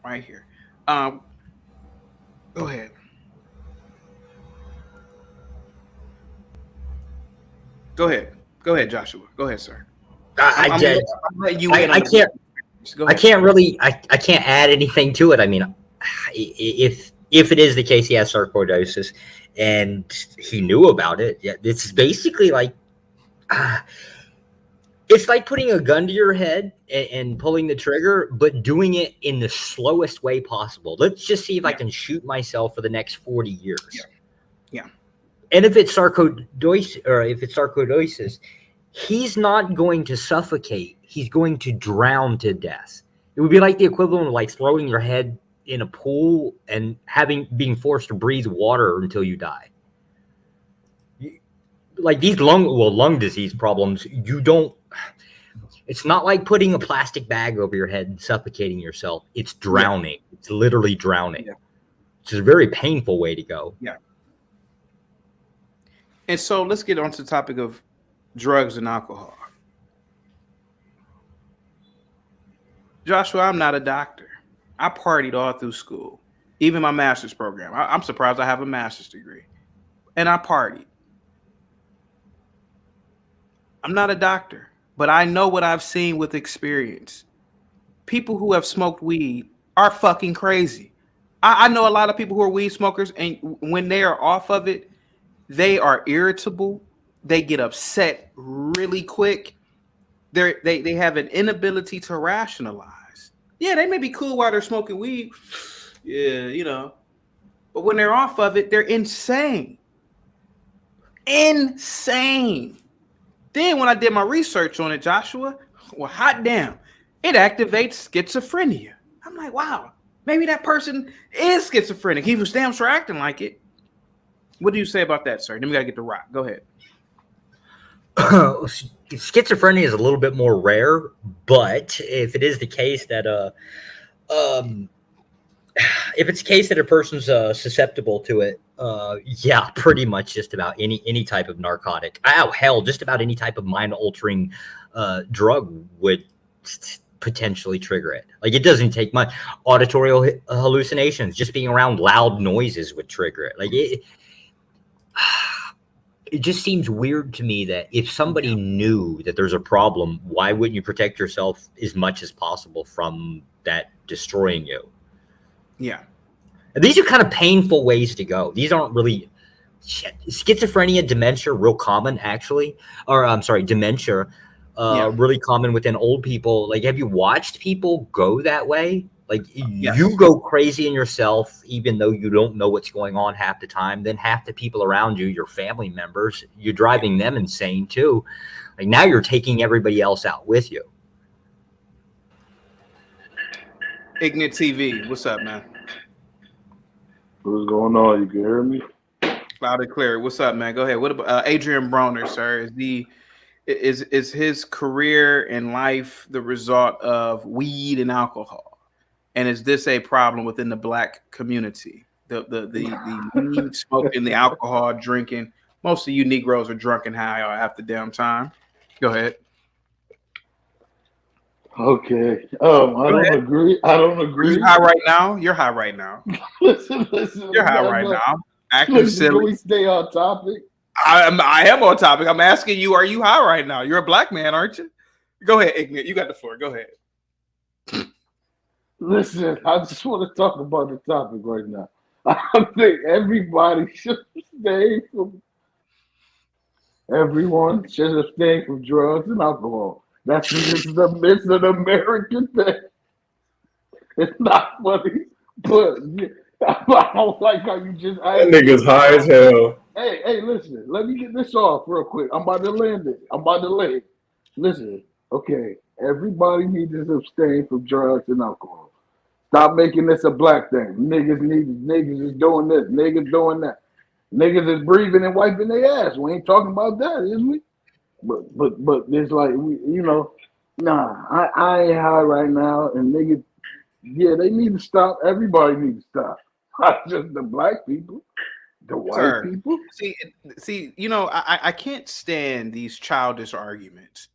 right here. Go ahead. Go ahead, Joshua. Go ahead, sir. I can't add anything to it. I mean, if it is the case he has sarcoidosis and he knew about it, yeah, it's basically like it's like putting a gun to your head and pulling the trigger, but doing it in the slowest way possible. Let's just see if I can shoot myself for the next 40 years. Yeah. And if it's sarcoidosis, he's not going to suffocate. He's going to drown to death. It would be like the equivalent of like throwing your head in a pool and being forced to breathe water until you die. Like these lung disease problems, it's not like putting a plastic bag over your head and suffocating yourself. It's drowning. Yeah. It's literally drowning. Yeah. It's a very painful way to go. Yeah. And so let's get on to the topic of drugs and alcohol. Joshua, I'm not a doctor. I partied all through school, even my master's program. I'm surprised I have a master's degree. And I partied. I'm not a doctor, but I know what I've seen with experience. People who have smoked weed are fucking crazy. I know a lot of people who are weed smokers, and when they are off of it, they are irritable. They get upset really quick. They have an inability to rationalize. Yeah, they may be cool while they're smoking weed. Yeah, But when they're off of it, they're insane. Insane. Then when I did my research on it, Joshua, well, hot damn, it activates schizophrenia. I'm like, wow, maybe that person is schizophrenic. He was damn sure acting like it. What do you say about that, sir? Then we got to get to rock. Go ahead. Schizophrenia is a little bit more rare, but if it is the case that if it's the case that a person's susceptible to it, yeah, pretty much just about any type of narcotic. Oh, hell, just about any type of mind-altering drug would potentially trigger it. Like, it doesn't take much. Auditory hallucinations, just being around loud noises would trigger it. Like, it just seems weird to me that if somebody knew that there's a problem, why wouldn't you protect yourself as much as possible from that destroying you? Yeah. And these are kind of painful ways to go. These aren't really schizophrenia, dementia, real common actually. Or I'm sorry, dementia, really common within old people. Like, have you watched people go that way? Like, yes. You go crazy in yourself, even though you don't know what's going on half the time. Then half the people around you, your family members, you're driving them insane too. Like, now you're taking everybody else out with you. Ignite TV, what's up, man? What's going on? You can hear me? Loud and clear. What's up, man? Go ahead. What about Adrian Broner, sir? Is the is his career in life the result of weed and alcohol? And is this a problem within the black community? The weed smoking, the alcohol drinking. Most of you Negroes are drunk and high half the damn time. Go ahead. Okay. I Go don't ahead. agree. I don't Are agree. you high right now? You're high right now. Listen. You're high right now. Acting Listen, can silly. we stay on topic? I am on topic. I'm asking you, are you high right now? You're a black man, aren't you? Go ahead, Ignorant. You got the floor. Go ahead. Listen, I just want to talk about the topic right now. I think everybody should stay from. Everyone should abstain from drugs and alcohol. It's an American thing. It's not funny, but I don't like how you just. That nigga's high as hell. Hey, listen. Let me get this off real quick. I'm about to land it. Listen, okay. Everybody needs to abstain from drugs and alcohol. Stop making this a black thing. Niggas is doing this. Niggas doing that. Niggas is breathing and wiping their ass. We ain't talking about that, is we? But it's like I ain't high right now, and niggas, yeah, they need to stop. Everybody needs to stop. Not just the black people, the white people. See, I can't stand these childish arguments.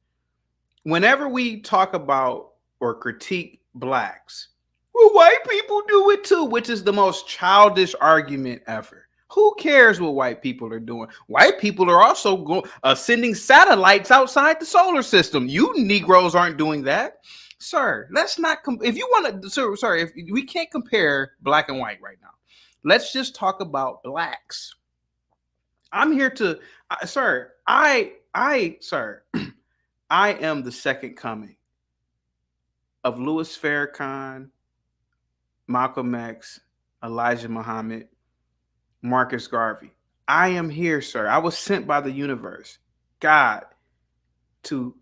Whenever we talk about or critique blacks, well, white people do it too, which is the most childish argument ever. Who cares what white people are doing? White people are also sending satellites outside the solar system. You Negroes aren't doing that, sir. Let's not. If you want to, sir, if we can't compare black and white right now, let's just talk about blacks. I'm here to, sir. Sir, I am the second coming of Louis Farrakhan, Malcolm X, Elijah Muhammad, Marcus Garvey. I am here, sir. I was sent by the universe, God, to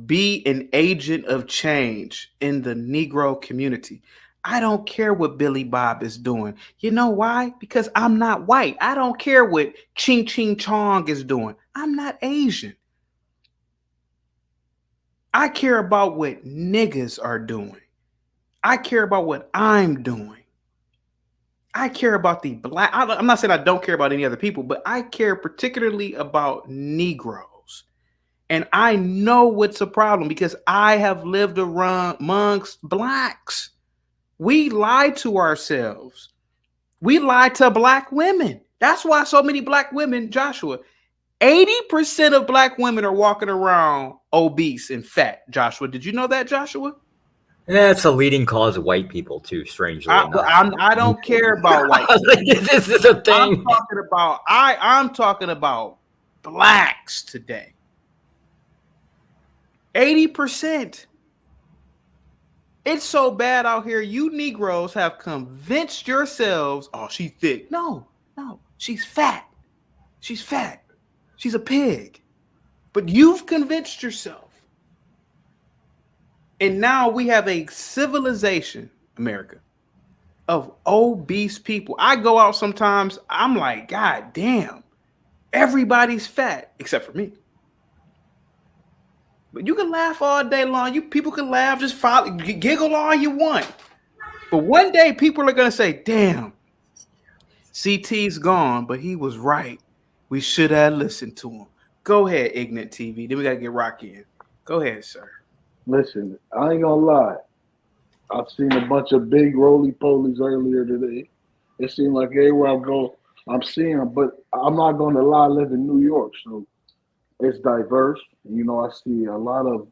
be an agent of change in the Negro community. I don't care what Billy Bob is doing. You know why? Because I'm not white. I don't care what Ching Ching Chong is doing. I'm not Asian. I care about what niggas are doing. I care about what I'm doing. I care about the black. I'm not saying I don't care about any other people, but I care particularly about Negroes. And I know what's a problem because I have lived amongst blacks. We lie to ourselves. We lie to black women. That's why so many black women, Joshua, 80% of black women are walking around obese and fat. Joshua, did you know that, Joshua? Yeah, it's a leading cause of white people too. Strangely enough, I don't care about white people. This is a thing. I'm talking about blacks today. 80%. It's so bad out here. You Negroes have convinced yourselves, oh, she's thick. No, she's fat. She's fat. She's a pig. But you've convinced yourself. And now we have a civilization, America, of obese people. I go out sometimes, I'm like, God damn, everybody's fat except for me. But you can laugh all day long. You people can laugh, just giggle all you want. But one day people are gonna say, damn, CT's gone, but he was right. We should have listened to him. Go ahead, Ignorant TV. Then we gotta get Rocky in. Go ahead, sir. Listen, I ain't gonna lie. I've seen a bunch of big roly-polies earlier today. It seemed like everywhere I go, I'm seeing them. But I'm not gonna lie, I live in New York, so it's diverse. You know, I see a lot of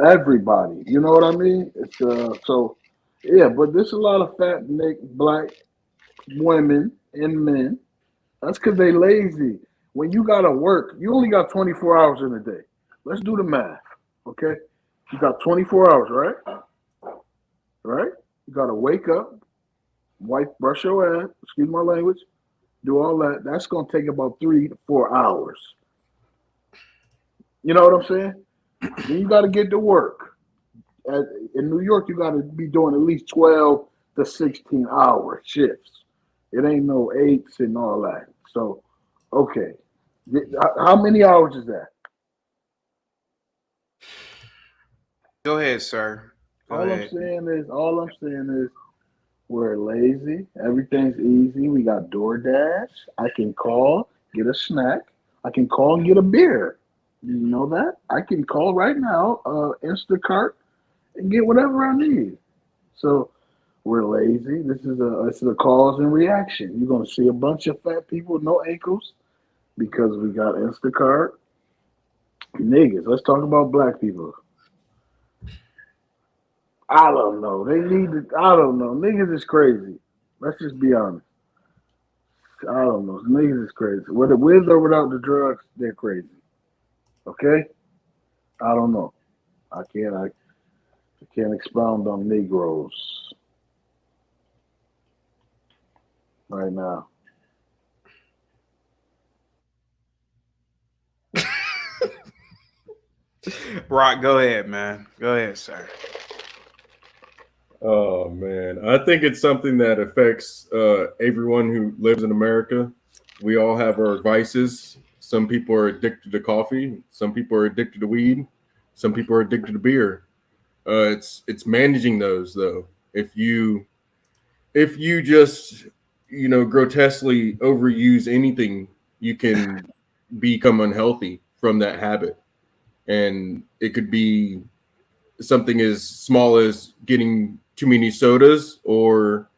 everybody. You know what I mean? It's so yeah. But there's a lot of fat black women and men. That's because they lazy. When you gotta work, you only got 24 hours in a day. Let's do the math, okay? You got 24 hours, right? Right? You got to wake up, brush your ass, excuse my language, do all that. That's going to take about 3 to 4 hours. You know what I'm saying? Then you got to get to work. In New York, you got to be doing at least 12 to 16-hour shifts. It ain't no 8s and all that. So, okay. How many hours is that? Go ahead, sir. Go All I'm ahead. saying is, we're lazy. Everything's easy. We got DoorDash. I can call, get a snack. I can call and get a beer. You know that? I can call right now, Instacart, and get whatever I need. So we're lazy. This is a cause and reaction. You're gonna see a bunch of fat people with no ankles because we got Instacart. Niggas. Let's talk about black people. I don't know. They need to. I don't know. Niggas is crazy. Let's just be honest. I don't know. Niggas is crazy. Whether with or without the drugs, they're crazy. Okay? I don't know. I can't expound on Negroes right now. Rock, go ahead, man. Go ahead, sir. Oh man, I think it's something that affects everyone who lives in America. We all have our vices. Some people are addicted to coffee. Some people are addicted to weed. Some people are addicted to beer. It's managing those though. If you just grotesquely overuse anything, you can become unhealthy from that habit, and it could be something as small as getting too many sodas or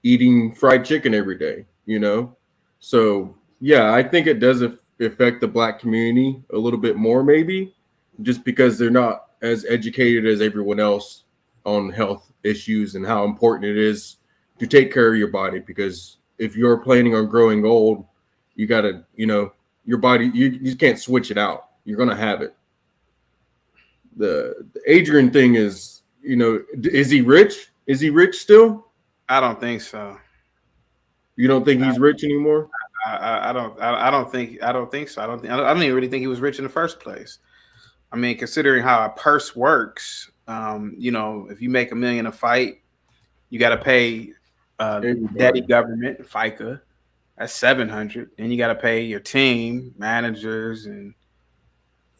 eating fried chicken every day, So, yeah, I think it does affect the black community a little bit more, maybe, just because they're not as educated as everyone else on health issues and how important it is to take care of your body. Because if you're planning on growing old, you got to, your body, you can't switch it out. You're going to have it. The Adrian thing is, is he rich? Is he rich still? I don't think so. You don't think he's rich anymore? I don't think so. I don't even really think he was rich in the first place. I mean, considering how a purse works, if you make $1 million a fight, you got to pay daddy government, FICA, that's $700. Then you got to pay your team, managers, and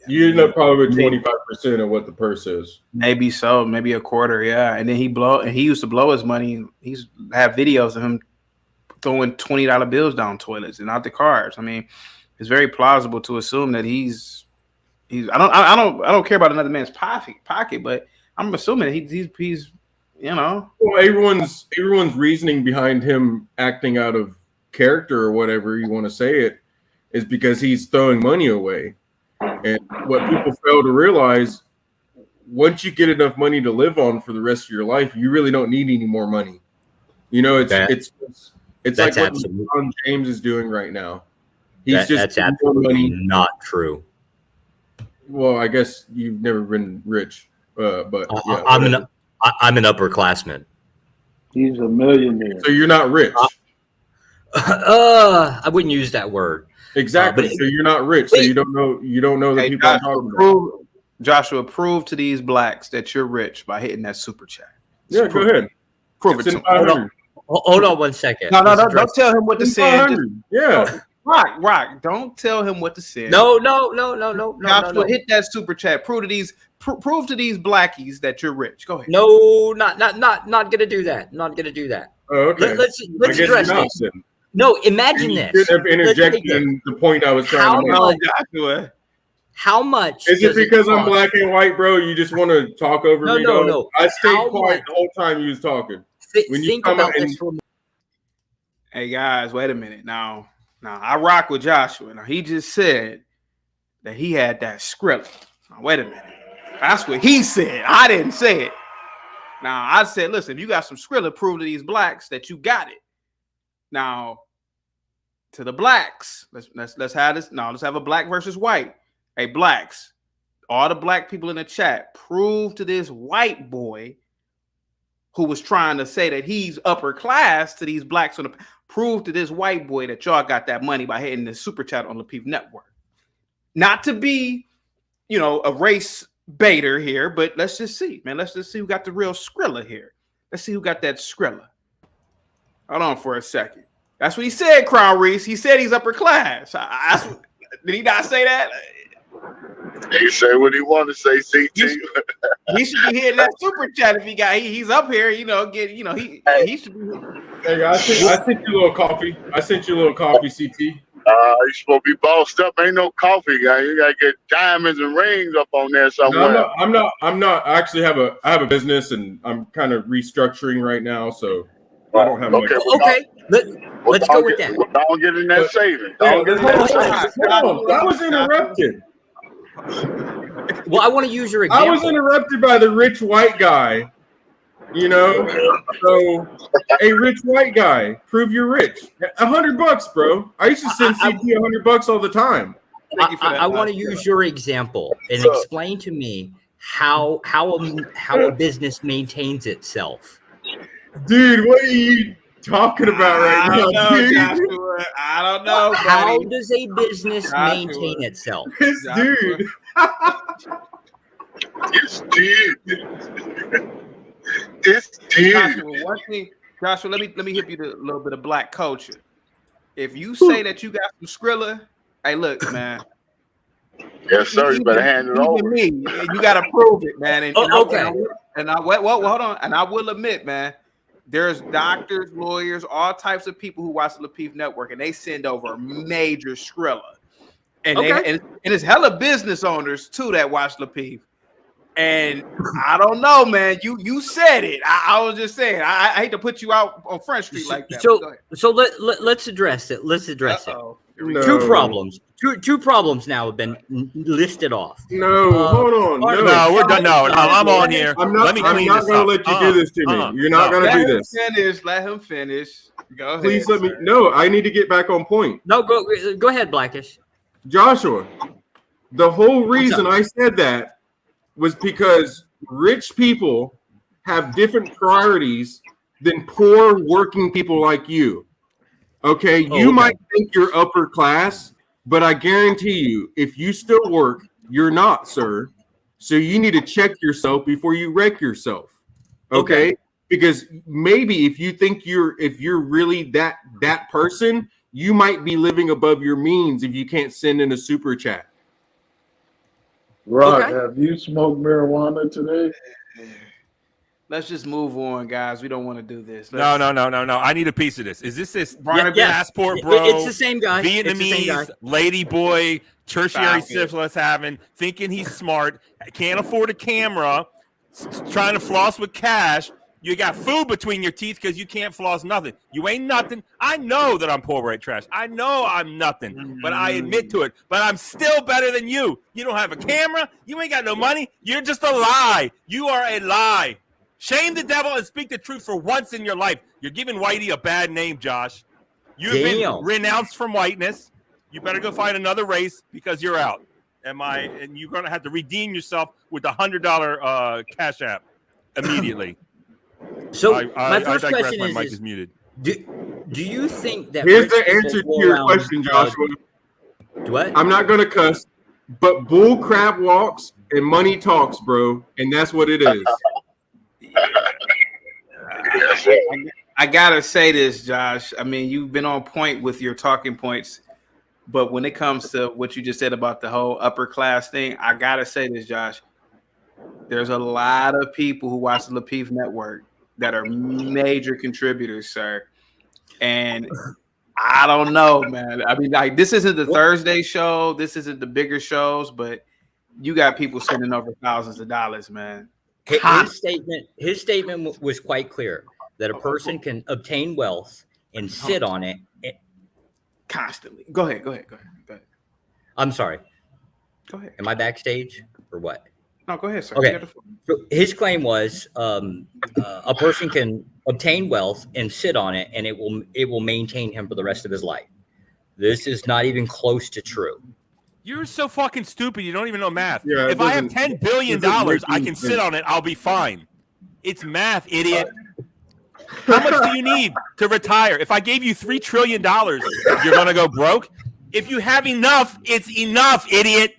you end up probably with 25% of what the purse is. Maybe so, maybe a quarter, yeah. And then he used to blow his money. He's have videos of him throwing $20 bills down toilets and out the cars. I mean, it's very plausible to assume that he's. I don't care about another man's pocket, but I'm assuming he's. Well, everyone's reasoning behind him acting out of character or whatever you want to say it is because he's throwing money away. And what people fail to realize, once you get enough money to live on for the rest of your life, you really don't need any more money. It's like what LeBron James is doing right now. That's absolutely not true. Well, I guess you've never been rich, but yeah, I'm an upperclassman. He's a millionaire. So you're not rich. I wouldn't use that word. Exactly. So you're not rich. So you don't know the people I'm talking about. Joshua, prove to these blacks that you're rich by hitting that super chat. Yeah, go ahead. Prove it to him. Hold on 1 second. No, don't tell him what to send. Yeah. Rock. Don't tell him what to send. No. Joshua, hit that super chat. Prove to these blackies that you're rich. Go ahead. No, not gonna do that. Not gonna do that. Oh, okay. Let's address this. No, imagine this. You should have interjected in the point I was trying to make. How much? Is it because I'm black and white, bro? You just want to talk over me? No. I stayed quiet the whole time you was talking. Think about this for a minute. Hey guys, wait a minute. Now I rock with Joshua. Now he just said that he had that Skrilla. Now wait a minute. That's what he said. I didn't say it. Now I said, listen, if you got some Skrilla, prove to these blacks that you got it. Now, to the blacks, let's have this. Now let's have a black versus white. Hey, blacks, all the black people in the chat, prove to this white boy who was trying to say that he's upper class to these blacks on the prove to this white boy that y'all got that money by hitting the super chat on Lapeef Network. Not to be, a race baiter here, but let's just see, man. Let's just see who got the real Skrilla here. Let's see who got that Skrilla. Hold on for a second. That's what he said, Crown Reese. He said he's upper class. Did he not say that? He say what he want to say, CT. He should be hitting that super chat if he's up here. You know, he should be. Hey guys, I sent you a little coffee. CT. You supposed to be bossed up. Ain't no coffee, guy. You gotta get diamonds and rings up on there somewhere. No, I'm not. I actually have a business, and I'm kind of restructuring right now, so I don't have much. Okay, let's go with that. Don't get in that saving. Hold on. I was interrupted. Well, I want to use your example. I was interrupted by the rich white guy. You know, so a rich white guy, prove you're rich. $100, bro. I used to send CT $100 all the time. I want to use your example and explain to me how a business maintains itself. Dude, what are you talking about right now, dude? Joshua, I don't know. Buddy. How does a business maintain itself? This dude. It's dude. It's dude. Joshua, let me hit you a little bit of black culture. If you say that you got some Skrilla, hey, look, man. Yes, sir. You better hand it over. Me, you got to prove it, man. And, okay. Hold on. And I will admit, man, there's doctors, lawyers, all types of people who watch the Lapeef Network, and they send over major Skrilla. And and it's hella business owners too that watch Lapeef. And I don't know, man. You said it. I was just saying. I hate to put you out on Front Street like that. So let's address it. Two problems. Two problems now have been listed off. No, hold on. No, we're done. No, I'm on here. I'm not going to let you do this to me. You're not going to do this. Let him finish. Go ahead. Please let me. No, I need to get back on point. No, go ahead, Blackish. Joshua, the whole reason I said that was because rich people have different priorities than poor working people like you. Okay, you might think you're upper class, but I guarantee you, if you still work, you're not, sir. So you need to check yourself before you wreck yourself. Okay? Because maybe if you think if you're really that person, you might be living above your means if you can't send in a super chat. Rock, have you smoked marijuana today? Let's just move on, guys. We don't want to do this. No. I need a piece of this. Is this passport, bro? It's the same guy. Vietnamese lady boy, tertiary syphilis having, thinking he's smart, can't afford a camera, trying to floss with cash. You got food between your teeth because you can't floss nothing. You ain't nothing. I know that I'm poor white trash. I know I'm nothing, but I admit to it. But I'm still better than you. You don't have a camera. You ain't got no money. You're just a lie. You are a lie. Shame the devil and speak the truth for once in your life. You're giving Whitey a bad name, Josh. You've been renounced from whiteness. You better go find another race because you're out. And you're going to have to redeem yourself with a $100 Cash App immediately. So my first question my mic is muted. Do you think that here's the answer to your question, Joshua? What? I'm not gonna cuss, but bull crap walks and money talks, bro, and that's what it is. I gotta say this, Josh. I mean, you've been on point with your talking points, but when it comes to what you just said about the whole upper class thing, I gotta say this, Josh. There's a lot of people who watch the Lapeef Network that are major contributors, sir. And I don't know, man. I mean, like, this isn't the Thursday show. This isn't the bigger shows, but you got people sending over thousands of dollars, man. His statement was quite clear that a person can obtain wealth and sit on it constantly. Go ahead. I'm sorry. Go ahead. Am I backstage or what? No, go ahead, sir. Okay. So his claim was a person can obtain wealth and sit on it, and it will maintain him for the rest of his life. This is not even close to true. You're so fucking stupid. You don't even know math. Yeah, if I have $10 billion, I can sit on it. I'll be fine. It's math, idiot. How much do you need to retire? If I gave you $3 trillion, you're going to go broke? If you have enough, it's enough, idiot.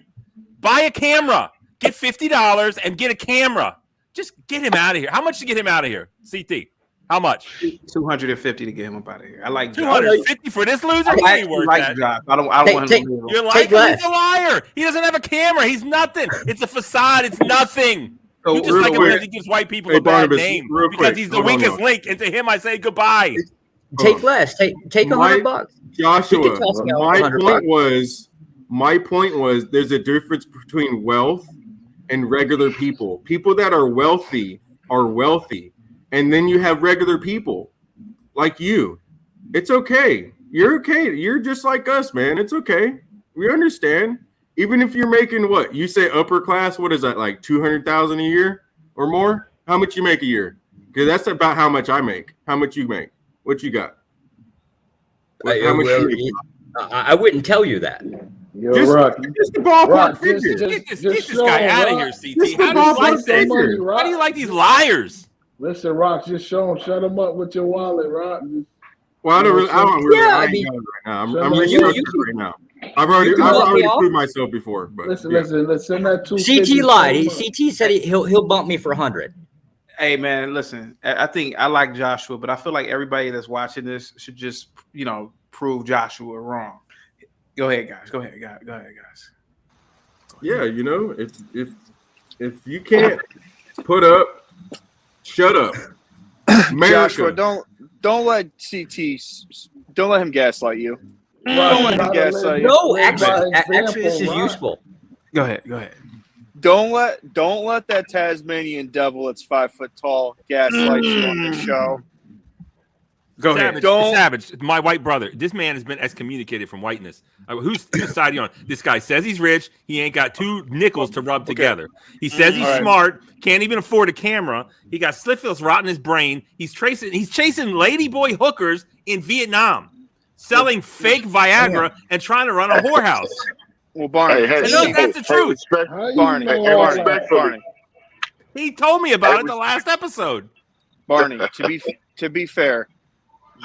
Buy a camera. Get $50 and get a camera. Just get him out of here. How much to get him out of here? CT. How much? 250 to get him up out of here. I like Josh. 250 for this loser. I He ain't actually worth like that. Josh. I don't want him to leave. You're like he's a liar. He doesn't have a camera. He's nothing. It's a facade. It's nothing. So You just like him because he gives white people a bad name because he's the weakest link. And to him, I say goodbye. Take less. Take $100. Joshua, my point was there's a difference between wealth and regular people. People that are wealthy, and then you have regular people like you. It's okay. You're okay. You're just like us, man. It's okay. We understand. Even if you're making what you say upper class, what is that, like 200,000 a year or more? How much you make a year? Because that's about how much I make. How much you make? What you got? How much you make? I wouldn't tell you that. Just the ballpark figure. Get this guy out of here, CT. How do you like these liars? Listen, Rock, just shut him up with your wallet, Rock. Well, I don't really I ain't got it right now. I'm restructured right now. I've already proved myself before. But listen, let's send that CT lied. CT said he'll bump me for 100. Hey man, listen. I think I like Joshua, but I feel like everybody that's watching this should just, prove Joshua wrong. Go ahead, guys. Go ahead, guys. Yeah, if you can't put up, shut up. Joshua, don't let him gaslight you. Don't let him gaslight you. No, actually, this is useful. Go ahead. Don't let that Tasmanian devil that's 5 foot tall gaslight you on the show. Go ahead. Savage, my white brother. This man has been excommunicated from whiteness. Whose side are you on? This guy says he's rich. He ain't got 2 nickels to rub together. He says he's smart. Can't even afford a camera. He got syphilis rot in his brain. He's chasing ladyboy hookers in Vietnam, selling fake Viagra and trying to run a whorehouse. Well, Barney, that's the truth. Barney. He told me about it the last episode. Barney, to be fair,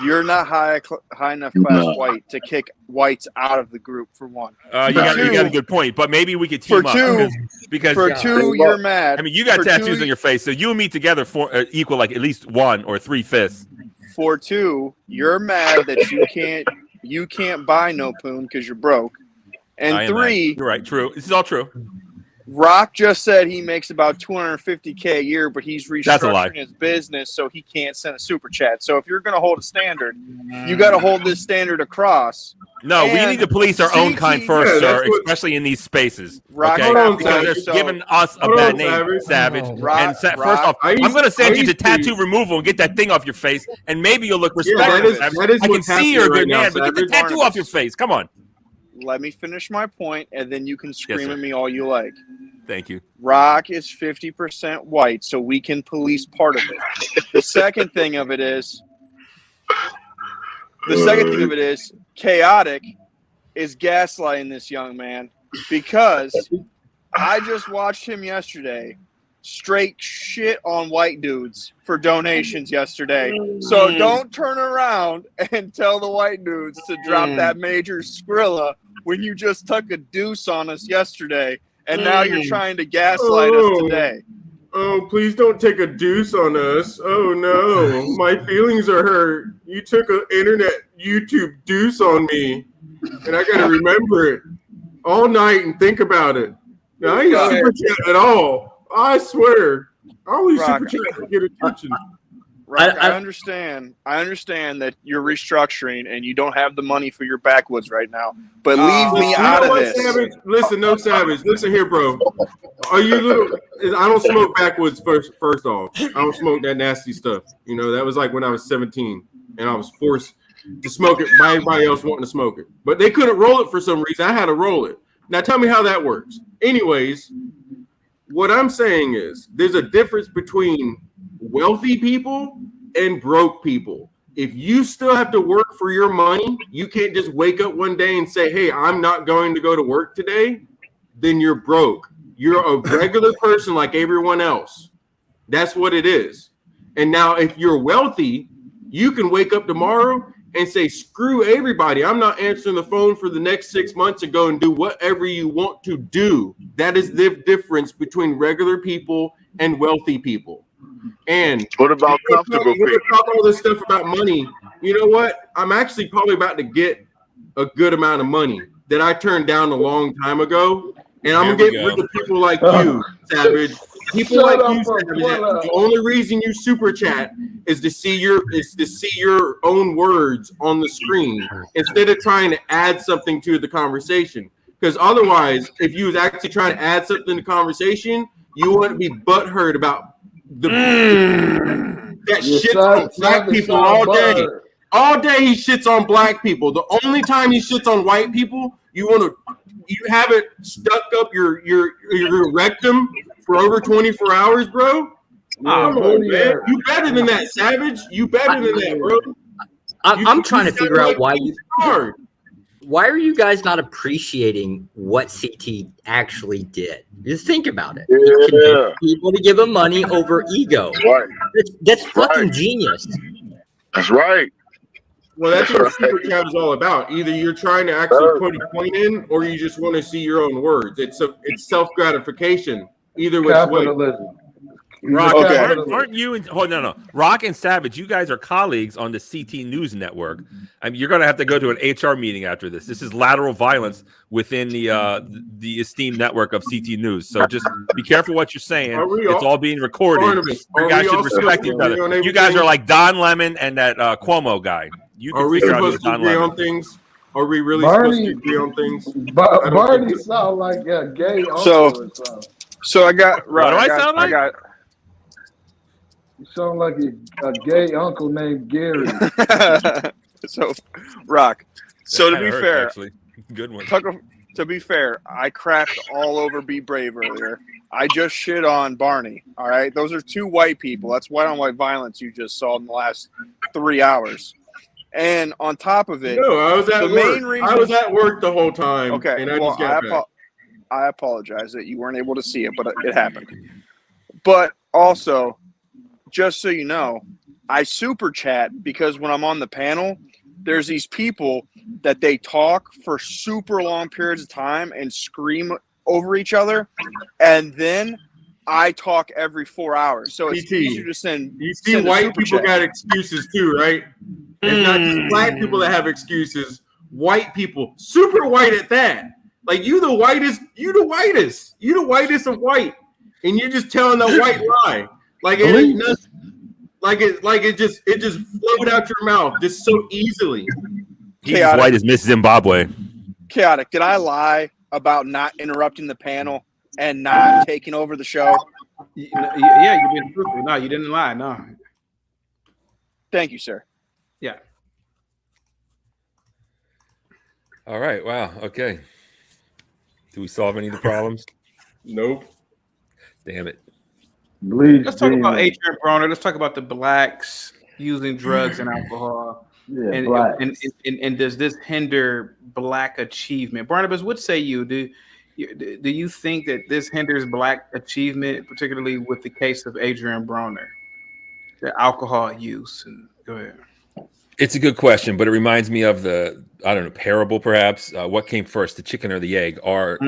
you're not high enough class white to kick whites out of the group, for one. You got a good point, but maybe we could team up. Because for two, you're mad. I mean, you got tattoos on your face, so you and me together equal like at least 1 or 3 fifths. For 2, you're mad that you can't buy no poon because you're broke. And 3, you're right. True. This is all true. Rock just said he makes about $250K a year, but he's restructuring his business, so he can't send a super chat. So if you're going to hold a standard, you got to hold this standard across. No, we need to police our own kind first, sir, especially in these spaces. Rock, because they're giving us a bad name, Savage. First off, I'm going to send you to tattoo removal and get that thing off your face, and maybe you'll look respectable. I can see you're a good man, but get the tattoo off your face. Come on. Let me finish my point, and then you can scream at me all you like. Thank you. Rock is 50% white, so we can police part of it. The second thing of it is, Chaotic is gaslighting this young man because I just watched him yesterday straight shit on white dudes for donations yesterday. So don't turn around and tell the white dudes to drop that major Skrilla when you just took a deuce on us yesterday, and now you're trying to gaslight us today. Oh, please don't take a deuce on us. Oh, no. My feelings are hurt. You took an internet YouTube deuce on me, and I got to remember it all night and think about it. Now, I ain't super chat at all. I swear. I only super chat to get attention. Rock, I understand that you're restructuring and you don't have the money for your backwoods right now. But leave me out of this. Savage? Listen, Savage. Listen here, bro. Are you little? I don't smoke backwoods. First off, I don't smoke that nasty stuff. That was like when I was 17 and I was forced to smoke it by everybody else wanting to smoke it. But they couldn't roll it for some reason. I had to roll it. Now tell me how that works. Anyways, what I'm saying is there's a difference between wealthy people and broke people. If you still have to work for your money, you can't just wake up one day and say, hey, I'm not going to go to work today. Then you're broke. You're a regular person like everyone else. That's what it is. And now if you're wealthy, you can wake up tomorrow and say, screw everybody. I'm not answering the phone for the next 6 months and go and do whatever you want to do. That is the difference between regular people and wealthy people. And what about comfortable people? people? Talk all this stuff about money. You know what? I'm actually probably about to get a good amount of money that I turned down a long time ago, and I'm gonna get rid of people like you, Savage. People like you, Savage. The only reason you super chat is to see your own words on the screen instead of trying to add something to the conversation. Because otherwise, if you was actually trying to add something to the conversation, you wouldn't be butthurt about that shit on black people all day. All day he shits on black people. The only time he shits on white people, you have it stuck up your rectum for over 24 hours, bro. Come on, man. You better than that, Savage. You better than that, bro. I'm trying to figure out why are you guys not appreciating what CT actually did? Just think about it. He convinced people to give him money over ego. Right. That's fucking genius. That's right. Well, that's what super chat is all about. Either you're trying to actually put a point in, or you just want to see your own words. It's self gratification. Either which way. Rock, aren't you? No. Rock and Savage, you guys are colleagues on the CT News Network. I mean, you're going to have to go to an HR meeting after this. This is lateral violence within the esteemed network of CT News. So just be careful what you're saying. It's all being recorded. You guys should respect each other. You guys are like Don Lemon and that Cuomo guy. You can figure out who's Don Lemon. Things? Are we really supposed to agree on things? Barney sound like a gay uncle or something. So I got right. What do I sound like? You sound like a gay uncle named Gary. So, Rock. So to be fair, actually. Good one. To be fair, I crapped all over Be Brave earlier. I just shit on Barney. All right, those are two white people. That's white on white violence you just saw in the last 3 hours. And on top of it, no, I was at work. I was at work the whole time. Okay, and I just got back. I apologize that you weren't able to see it, but it happened. But also, just so you know, I super chat because when I'm on the panel, there's these people that they talk for super long periods of time and scream over each other, and then I talk every 4 hours. So it's easier to send. You see, white people got excuses too, right? It's not just black people that have excuses. White people, super white at that. Like you the whitest of white, and you're just telling the white lie. Like it ain't nothing. Like it just flowed out your mouth just so easily. He's as white as Miss Zimbabwe. Chaotic. Did I lie about not interrupting the panel and not taking over the show? Yeah, you didn't. No, you didn't lie. No. Thank you, sir. Yeah. All right. Wow. Okay. Do we solve any of the problems? Nope. Damn it. Let's talk about Adrian Broner. Let's talk about the blacks using drugs and alcohol. Yeah, and does this hinder black achievement? Barnabas, what say you? Do you think that this hinders black achievement, particularly with the case of Adrian Broner, the alcohol use? And go ahead. It's a good question, but it reminds me of the, I don't know, parable perhaps. What came first, the chicken or the egg? Or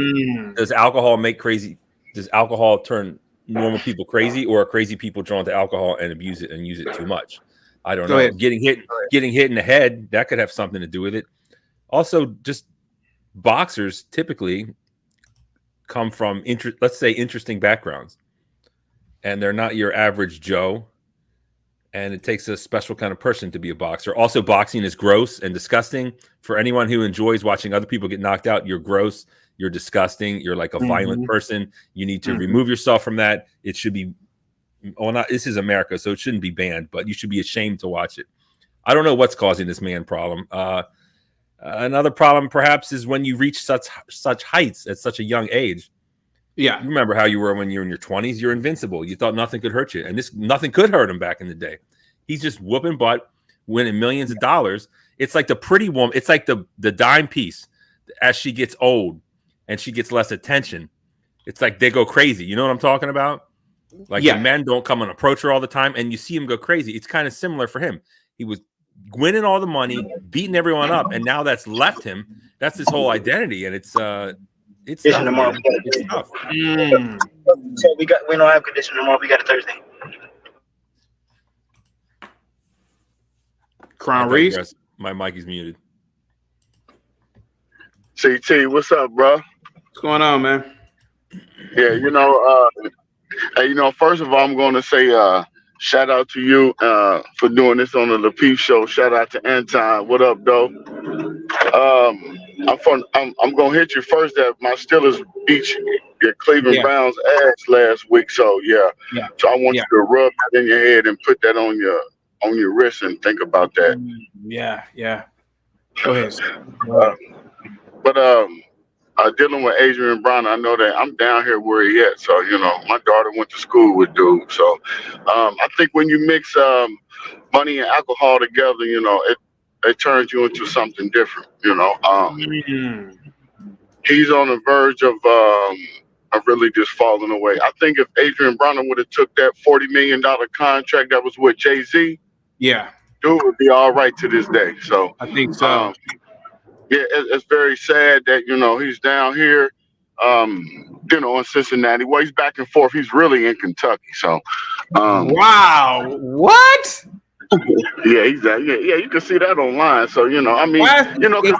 does alcohol make crazy? Does alcohol turn normal people crazy, or are crazy people drawn to alcohol and abuse it and use it too much? I don't know. Ahead. Getting hit in the head, that could have something to do with it. Also, just boxers typically come from let's say interesting backgrounds, and they're not your average Joe. And it takes a special kind of person to be a boxer. Also, boxing is gross and disgusting. For anyone who enjoys watching other people get knocked out, you're gross, you're disgusting, you're like a violent person. You need to remove yourself from that. It should be, this is America, so it shouldn't be banned, but you should be ashamed to watch it. I don't know what's causing this man problem. Another problem perhaps is when you reach such heights at such a young age. Yeah. You remember how you were when you're in your 20s? You're invincible. You thought nothing could hurt you. And nothing could hurt him back in the day. He's just whooping butt, winning millions of dollars. It's like the pretty woman. It's like the dime piece. As she gets old and she gets less attention, it's like they go crazy. You know what I'm talking about? Like the men don't come and approach her all the time, and you see him go crazy. It's kind of similar for him. He was winning all the money, beating everyone up, and now that's left him. That's his whole identity, and it's tough. It's tough. So we don't have condition tomorrow. We got a Thursday. Crown Reese. My mic is muted. CT, what's up, bro? What's going on, man? Yeah, first of all, I'm going to say shout out to you for doing this on the Lapeef show. Shout out to Anton. What up, though? I'm gonna hit you first that my Steelers beat your Cleveland Browns ass last week. So yeah. So I want you to rub that in your head and put that on your wrist and think about that. Yeah. Go ahead. Dealing with Adrian Brown, I know that I'm down here where he at. So my daughter went to school with dude. So I think when you mix money and alcohol together, it turns you into something different. He's on the verge of really just falling away. I think if Adrian Brown would have took that $40 million contract that was with Jay-Z, dude would be all right to this day. So I think so. It's very sad that he's down here, in Cincinnati. Well, he's back and forth. He's really in Kentucky. So, wow, what? Yeah, exactly. Yeah, you can see that online. So,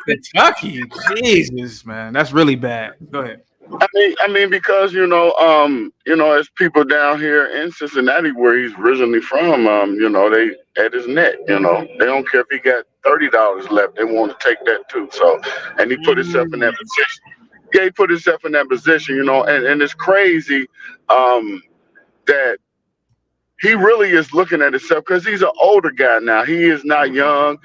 Kentucky. Jesus, man, that's really bad. Go ahead. I mean, because as people down here in Cincinnati, where he's originally from, they at his neck. They don't care if he got $30 left; they want to take that too. So, and he put himself in that position. Yeah, he put himself in that position. And it's crazy that he really is looking at himself because he's an older guy now. He is not young.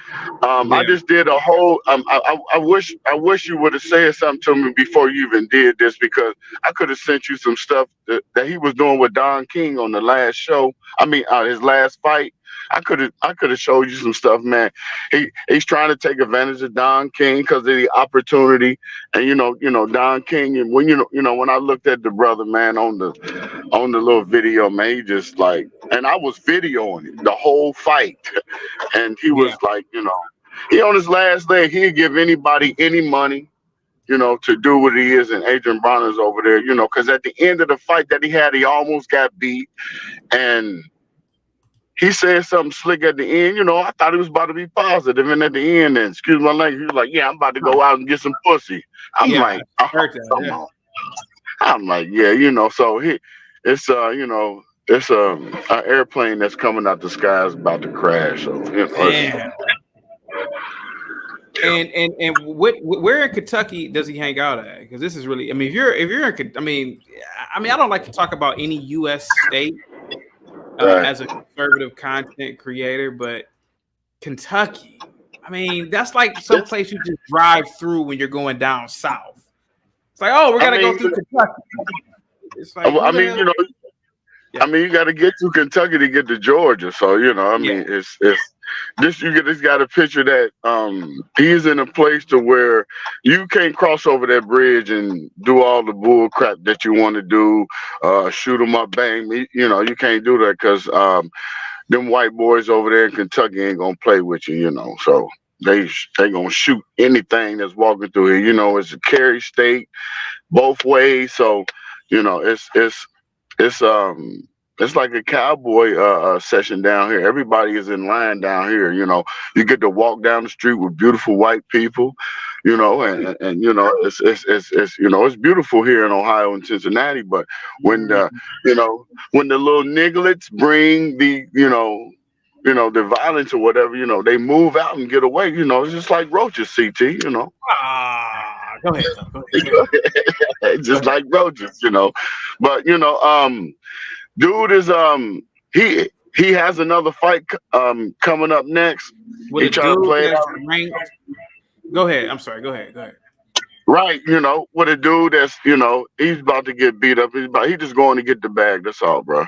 I just did a whole. I wish you would have said something to me before you even did this, because I could have sent you some stuff that he was doing with Don King on the last show. His last fight. I could have showed you some stuff, man. He's trying to take advantage of Don King because of the opportunity, and Don King. And when I looked at the brother, man, on the little video, man, he just like, and I was videoing it the whole fight, and he was like, he on his last leg, he'd give anybody any money, to do what he is, and Adrian Brown is over there, because at the end of the fight that he had, he almost got beat, and he said something slick at the end. I thought he was about to be positive, and at the end, and excuse my language, he was like, "Yeah, I'm about to go out and get some pussy." I'm like, I heard that. I'm like, So it's an airplane that's coming out the sky is about to crash. So And where in Kentucky does he hang out at? Because this is really, if you're in, I don't like to talk about any U.S. state. As a conservative content creator, but Kentucky, that's like some place you just drive through when you're going down south. It's like, oh, we're gonna go through Kentucky. It's like, you got to get to Kentucky to get to Georgia. So it's this. You just got to picture that he's in a place to where you can't cross over that bridge and do all the bull crap that you want to do. Shoot them up, bang. You can't do that because them white boys over there in Kentucky ain't gonna play with you. So they gonna shoot anything that's walking through here. It's a carry state both ways. So it's like a cowboy session down here. Everybody is in line down here. You get to walk down the street with beautiful white people, and it's beautiful here in Ohio and Cincinnati. But when the little nigglets bring the the violence or whatever, they move out and get away. It's just like roaches, CT. Go ahead. It's just like roaches, But dude is he has another fight coming up next. He trying to play it out. Go ahead. I'm sorry. Go ahead. Right, with a dude that's he's about to get beat up. He's just going to get the bag. That's all, bro.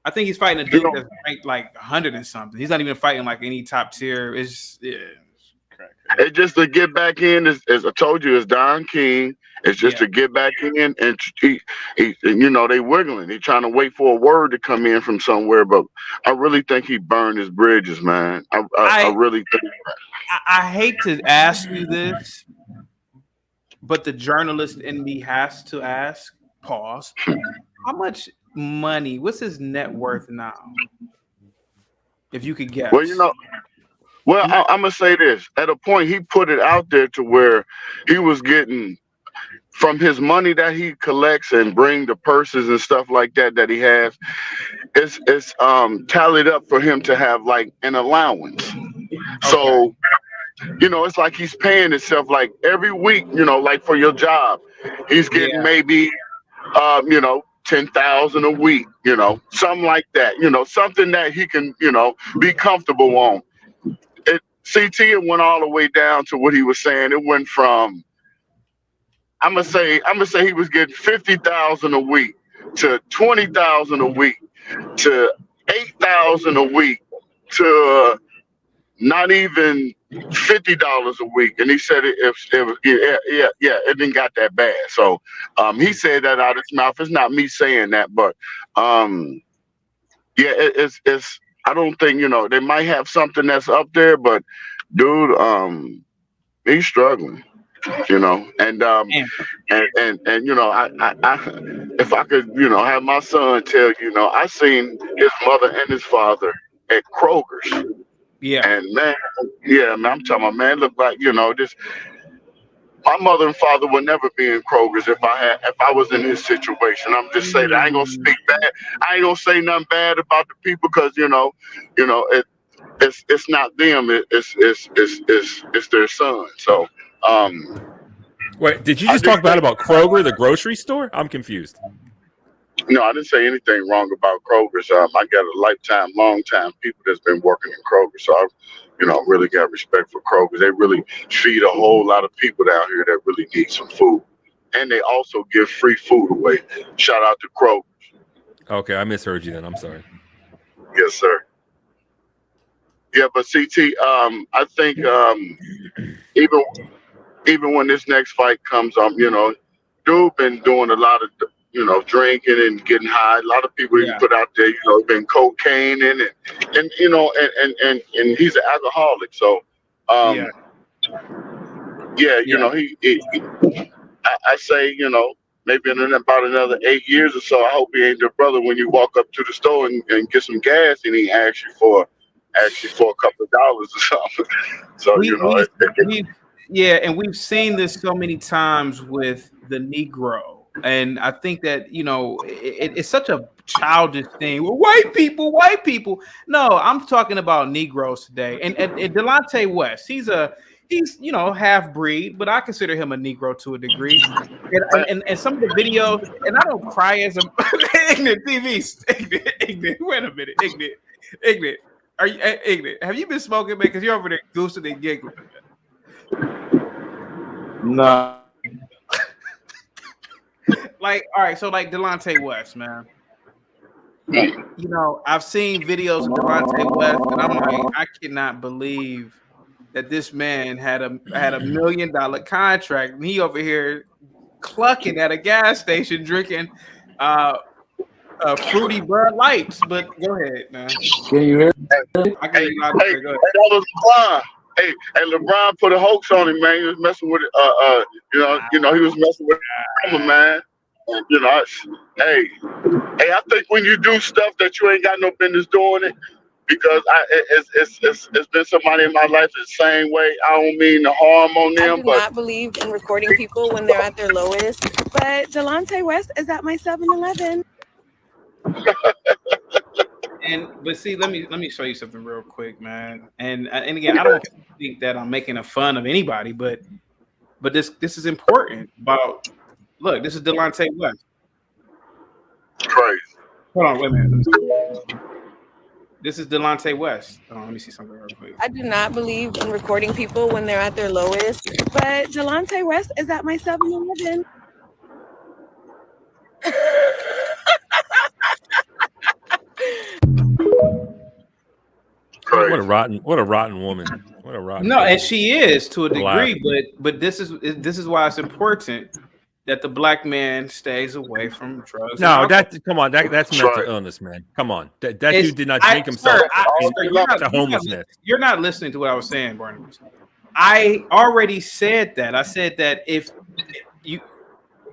I think he's fighting a dude that's ranked like 100 and something. He's not even fighting like any top tier. It's It's just to get back in. As I told you, it's Don King. It's just to get back in, and they wiggling. They trying to wait for a word to come in from somewhere. But I really think he burned his bridges, man. I really think. I hate to ask you this, but the journalist in me has to ask. Pause. How much money? What's his net worth now? If you could guess. Well, Well, I'm gonna say this. At a point, he put it out there to where he was getting from his money that he collects and bring the purses and stuff like that he has. It's tallied up for him to have like an allowance. So it's like he's paying himself like every week. Like for your job, he's getting maybe 10,000 a week. Something like that. Something that he can be comfortable on. CT, it went all the way down to what he was saying. It went from I'm gonna say he was getting 50,000 a week to 20,000 a week to 8,000 a week to not even $50 a week. And he said it didn't got that bad. So he said that out of his mouth. It's not me saying that, but it's I don't think they might have something that's up there, but dude, he's struggling. And I if I could have my son tell I seen his mother and his father at Kroger's. And man, I'm talking about, man, look like this. My mother and father would never be in Kroger's if I was in his situation. I'm just saying, I ain't gonna speak bad. I ain't gonna say nothing bad about the people because it's not them. It's their son. So wait, did you just talk bad about Kroger, the grocery store? I'm confused. No, I didn't say anything wrong about Kroger's. I got a long time people that's been working in Kroger, so I, really got respect for Kroger's. They really feed a whole lot of people down here that really need some food, and they also give free food away. Shout out to Kroger's. Okay, I misheard you then. I'm sorry. Yes, sir. Yeah, but CT, I think even when this next fight comes up, dude been doing a lot of drinking and getting high. A lot of people he put out there, been cocaine in it, and he's an alcoholic. So, I say, maybe in about another 8 years or so, I hope he ain't your brother when you walk up to the store and get some gas and he asks you for a couple of dollars or something. So and we've seen this so many times with the Negro. And I think that, it's such a childish thing. Well, white people. No, I'm talking about Negroes today. And Delonte West, he's half breed, but I consider him a Negro to a degree. And some of the videos, and I don't cry as a ignorant TV. Ignorant. Wait a minute, ignorant. Are you ignorant? Have you been smoking, man? Because you're over there goosing and giggling. No. All right, so Delonte West, man. I've seen videos of Delonte West, and I'm like, I cannot believe that this man had a $1 million contract, and he over here clucking at a gas station drinking fruity Bud Lights. But go ahead, man. Can you hear me? Hey, that was LeBron. Hey, LeBron put a hoax on him, man. He was messing with he was messing with him, man. Hey, I think when you do stuff that you ain't got no business doing it, because it's been somebody in my life the same way. I don't mean to harm on them, I do not believe in recording people when they're at their lowest. But Delonte West is at my 7-Eleven. But see, let me show you something real quick, man. And again, I don't think that I'm making a fun of anybody, but this is important. Look, this is Delonte West. Crazy. Hold on, wait a minute. This is Delonte West. Let me see something real quick. I do not believe in recording people when they're at their lowest. But Delonte West is at my 7-Eleven. What a rotten woman. What a rotten. No, and she is to a degree, but this is why it's important that the black man stays away from drugs. No, that's mental illness, man. Come on, that dude did not drink himself to homelessness. You're not listening to what I was saying, Barnabas. I already said that. I said that if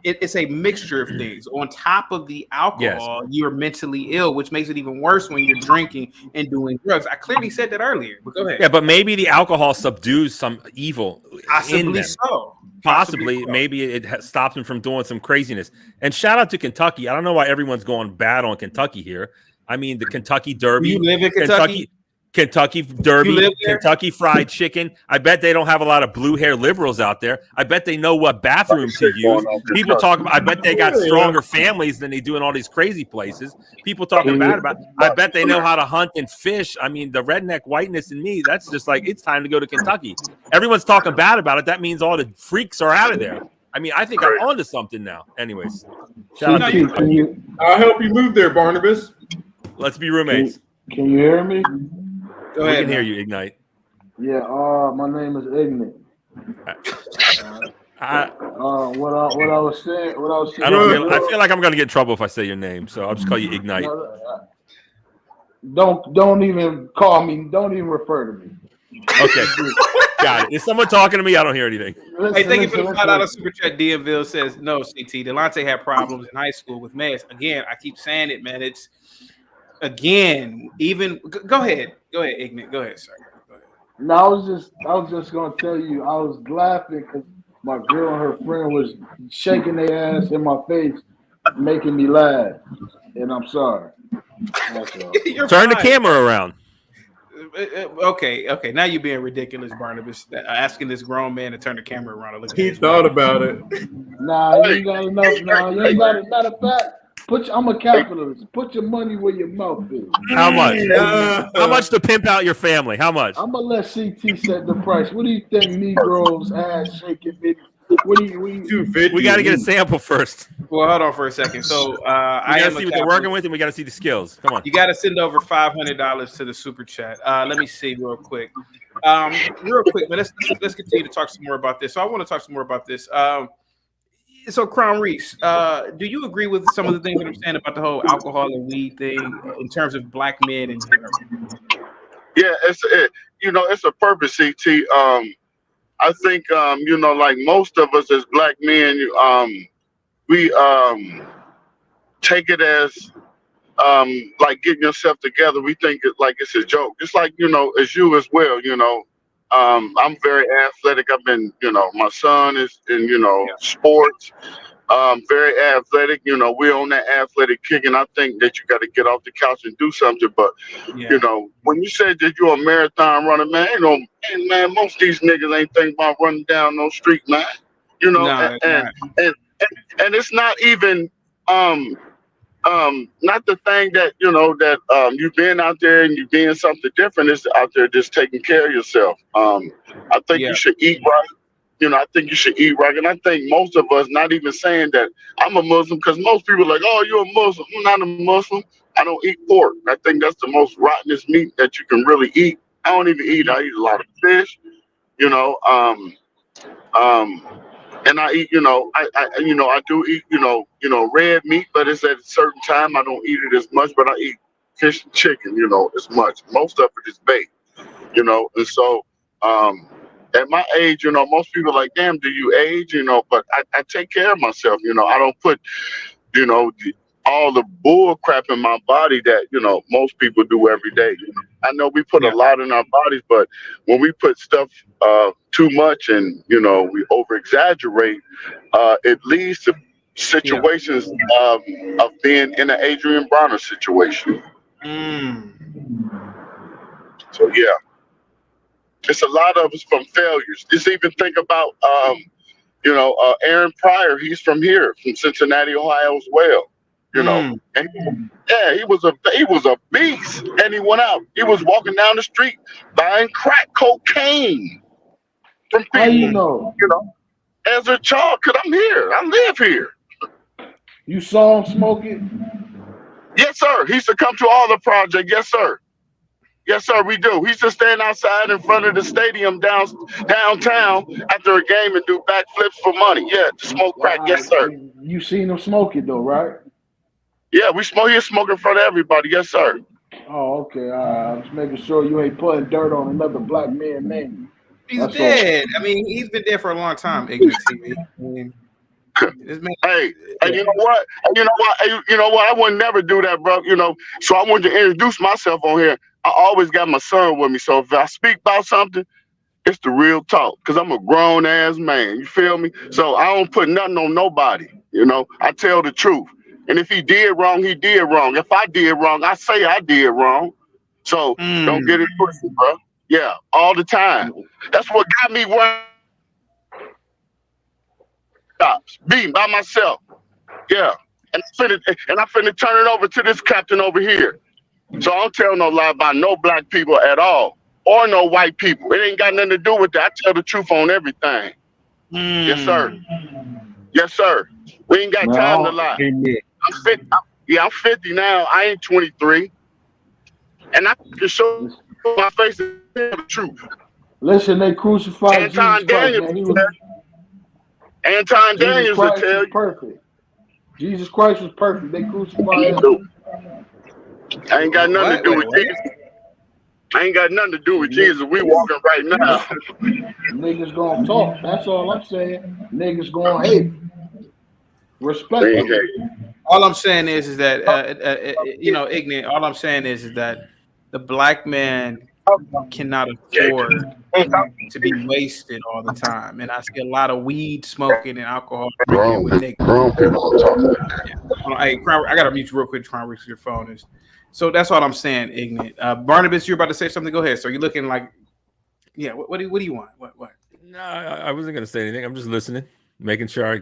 it's a mixture of things. On top of the alcohol, you're mentally ill, which makes it even worse when you're drinking and doing drugs. I clearly said that earlier, but go ahead. Yeah, but maybe the alcohol subdues some evil in them. So. Possibly, maybe it stops them from doing some craziness. And shout out to Kentucky. I don't know why everyone's going bad on Kentucky here. I mean, the Kentucky Derby. You live in Kentucky? Kentucky Derby, Kentucky Fried Chicken. I bet they don't have a lot of blue hair liberals out there. I bet they know what bathroom to use. People talk about, I bet they got stronger families than they do in all these crazy places. People talking bad about, I bet they know how to hunt and fish. I mean, the redneck whiteness in me, that's just like, it's time to go to Kentucky. Everyone's talking bad about it. That means all the freaks are out of there. I mean, I think I'm onto something now. Anyways, shout out to you. I'll help you move there, Barnabas. Let's be roommates. Can you hear me? Go ahead. We can hear you, Ignite. Yeah, my name is Ignite. What I was saying. I feel like I'm gonna get in trouble if I say your name, so I'll just call you Ignite. Don't even call me. Don't even refer to me. Okay, got it. Is someone talking to me? I don't hear anything. Hey, thank you for the $5 super chat. DMville says no. CT Delonte had problems in high school with meds. Again, I keep saying it, man. It's even. Go ahead, Ignite. Go ahead, sir. Go ahead. No, I was just gonna tell you. I was laughing because my girl and her friend was shaking their ass in my face, making me laugh, and I'm sorry. Turn the camera around. Okay. Now you're being ridiculous, Barnabas. Asking this grown man to turn the camera around and look at He thought about it. Nah, you ain't got enough. Nah, you ain't got it. Matter of fact, I'm a capitalist. Put your money where your mouth is. How much? How much to pimp out your family? How much? I'm gonna let CT set the price. What do you think, Negroes ass shaking? What do you? We got to get a sample first. Well, hold on for a second. So I gotta see what they're working with, and we got to see the skills. Come on. You got to send over $500 to the super chat. Let me see real quick. But let's continue to talk some more about this. So I want to talk some more about this. So Crown Reese, do you agree with some of the things that I'm saying about the whole alcohol and weed thing in terms of black men in general? Yeah, it's a purpose, CT. I think like most of us as black men, we take it as like getting yourself together. We think it like it's a joke, just like as you as well. I'm very athletic. I've been, my son is in, sports. Very athletic. We're on that athletic kick, and I think that you got to get off the couch and do something. But when you said that you're a marathon runner, man, man, most of these niggas ain't thinking about running down no street, man. And it's not even not the thing that you've been out there and you've been something different. Is out there just taking care of yourself. I think you should eat right. I think you should eat right. And I think most of us, not even saying that I'm a Muslim, because most people are like, oh, you're a Muslim. I'm not a Muslim. I don't eat pork. I think that's the most rottenest meat that you can really eat. I don't even eat. I eat a lot of fish, and I eat, I do eat, red meat, but it's at a certain time. I don't eat it as much, but I eat fish and chicken, as much. Most of it is baked, and so, at my age, most people are like, damn, do you age? But I take care of myself. I don't put, all the bull crap in my body that, most people do every day. I know we put a lot in our bodies, but when we put stuff too much and, we over exaggerate, it leads to situations of being in an Adrian Bronner situation. So, yeah. It's a lot of us from failures. Just even think about, Aaron Pryor. He's from here, from Cincinnati, Ohio, as well. And he was a beast. And he went out. He was walking down the street buying crack cocaine from people. How you know? As a child, cause I'm here. I live here. You saw him smoking? Yes, sir. He used to come to all the projects. Yes, sir. Yes, sir, we do. He used to stand outside in front of the stadium downtown after a game and do backflips for money. Yeah, to smoke crack. Yes, sir. You seen him smoke it though, right? Yeah, he smoking in front of everybody. Yes, sir. Oh, okay. I'm just making sure you ain't putting dirt on another black man's name. He's dead. I mean, he's been dead for a long time. Ignorant TV. Hey, you know what? You know what? I would never do that, bro. You know, so I wanted to introduce myself on here. I always got my son with me, so if I speak about something, it's the real talk, because I'm a grown ass man. You feel me? So I don't put nothing on nobody. You know, I tell the truth. And if he did wrong, he did wrong. If I did wrong, I say I did wrong. So don't get it twisted, bro. Yeah, all the time. That's what got me where being by myself. Yeah. And I finna turn it over to this captain over here. So I don't tell no lie about no black people at all. Or no white people. It ain't got nothing to do with that. I tell the truth on everything. Yes, sir. Yes, sir. We ain't got time to lie. I'm 50. I'm 50 now. I ain't 23. And I can show my face and tell the truth. Listen, they crucified Jesus Christ, man. Anton Daniels will tell you. Perfect. Jesus Christ was perfect. They crucified him. I ain't got nothing to do with Jesus. I ain't got nothing to do with Jesus. We walking right now. Niggas gonna talk. That's all I'm saying. Niggas gonna hate. Respect. All I'm saying is that you know, ignorant. All I'm saying is that the black man cannot afford to be wasted all the time, and I see a lot of weed smoking and alcohol drinking with niggas. Hey, I gotta mute you real quick. Trying to reach your phone. So that's all I'm saying, ignorant. Barnabas, you're about to say something. Go ahead. So you're looking like, yeah. What do you want? What? No, I wasn't gonna say anything. I'm just listening, making sure I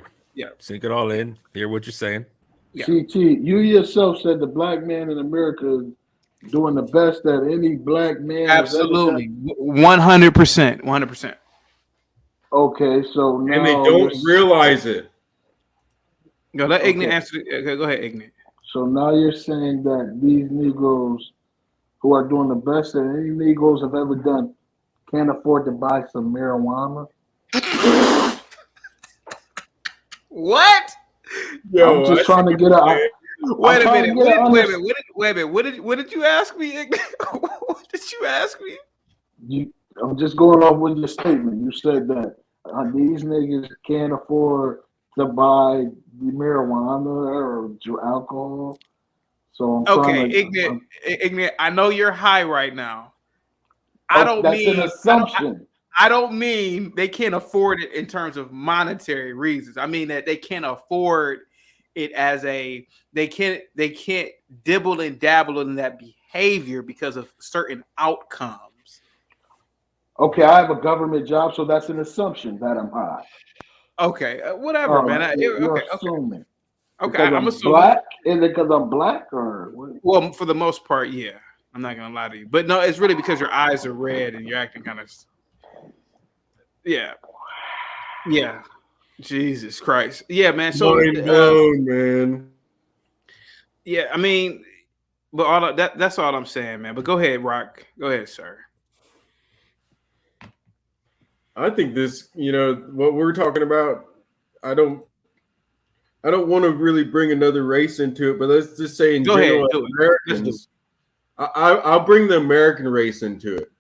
sink it all in, hear what you're saying. Yeah. CT, you yourself said the black man in America is doing the best that any black man. Absolutely, 100%, 100%. Okay, so now and they don't realize it. No, let ignorant answer. Okay, go ahead, ignorant. So now you're saying that these Negroes who are doing the best that any Negroes have ever done can't afford to buy some marijuana? What? Yo, I'm just trying to get a. Wait a minute. Wait a minute. What did you ask me? What did you ask me? I'm just going off with your statement. You said that these niggas can't afford to buy marijuana or alcohol. So I'm ignorant. I know you're high right now. That's an assumption. I don't mean they can't afford it in terms of monetary reasons. I mean that they can't afford it as they can't dibble and dabble in that behavior because of certain outcomes. Okay, I have a government job, so that's an assumption that I'm high. Okay, whatever, man. You're assuming. Okay, I'm assuming. Black? Is it because I'm black or what? Well, for the most part, yeah. I'm not gonna lie to you, but no, it's really because your eyes are red and you're acting kind of. Yeah. Jesus Christ. Yeah, man. So man. Yeah, I mean, but all that's all I'm saying, man. But go ahead, Rock. Go ahead, sir. I think this, what we're talking about, I don't want to really bring another race into it, but let's just say in general, Americans, I'll bring the American race into it.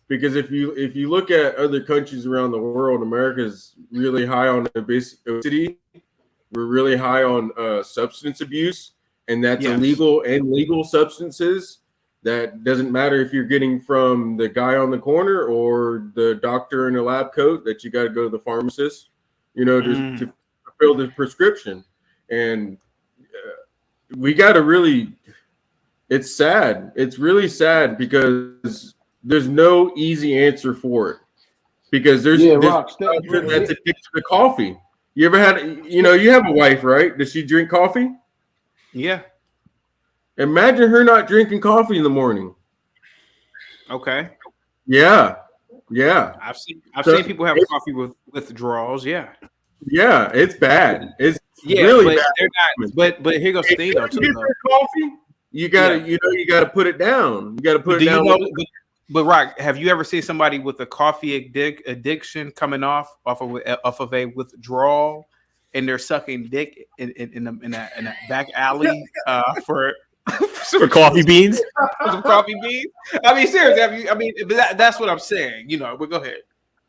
Because if you look at other countries around the world, America's really high on obesity. We're really high on substance abuse, and that's illegal and legal substances. That doesn't matter if you're getting from the guy on the corner or the doctor in a lab coat. That you got to go to the pharmacist, to fulfill the prescription. And we got to really. It's sad. It's really sad because there's no easy answer for it, because there's that's addicted to coffee. You ever had, you have a wife, right? Does she drink coffee? Yeah. Imagine her not drinking coffee in the morning. Okay. Yeah. I've seen people have coffee with withdrawals. Yeah. Yeah, it's bad. It's really bad. They're not, but here goes the thing though. Coffee, you gotta, you gotta put it down. You gotta put it down. But Rock, have you ever seen somebody with a coffee addiction coming off of a withdrawal, and they're sucking dick in a back alley for coffee beans? For coffee beans? I mean, seriously. That's what I'm saying. But go ahead.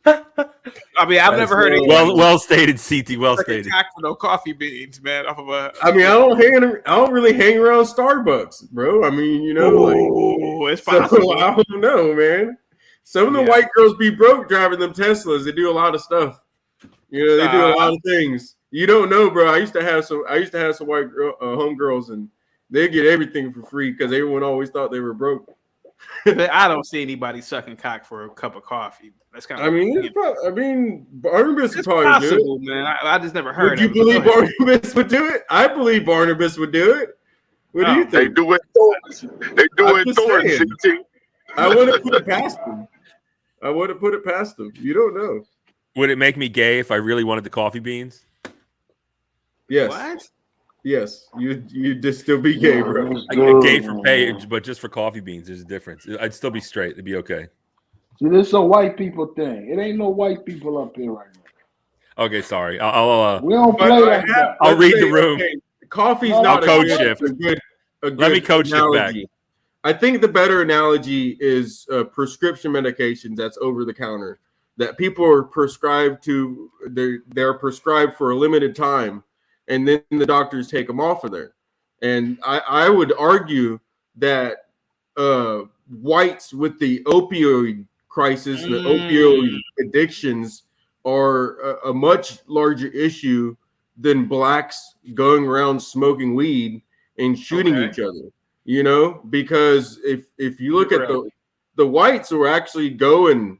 I mean, I've never heard it. Well stated, CT. Well stated. Attack for no coffee beans, man. Off of a. I mean, I don't really hang around Starbucks, bro. I mean, you know, it's possible. So I don't know, man. Some of the white girls be broke driving them Teslas. They do a lot of stuff. You know, they do a lot of things. You don't know, bro. I used to have some white girl, homegirls, and they get everything for free because everyone always thought they were broke. I don't see anybody sucking cock for a cup of coffee. That's kind of. I mean, Barnabas would probably possible, do it. man. I just never heard. Would you believe Barnabas would do it? I believe Barnabas would do it. What do you think? They do it. They do it. CT. I wouldn't put it past them. I wouldn't put it past them. You don't know. Would it make me gay if I really wanted the coffee beans? Yes. What? Yes. You'd just still be gay, bro. I get gay for page, but just for coffee beans, there's a difference. I'd still be straight. It'd be okay. See, this is a white people thing. It ain't no white people up here right now. Okay, sorry. I'll we don't play like that. I'll read the room. Okay, coffee's I'll not code a shift. good Let me coach shift back. I think the better analogy is prescription medications that's over the counter that people are prescribed to. They're prescribed for a limited time, and then the doctors take them off of there. And I would argue that whites with the opioid crisis, the opioid addictions, are a much larger issue than blacks going around smoking weed and shooting each other. You know, because if you look at the whites who actually go to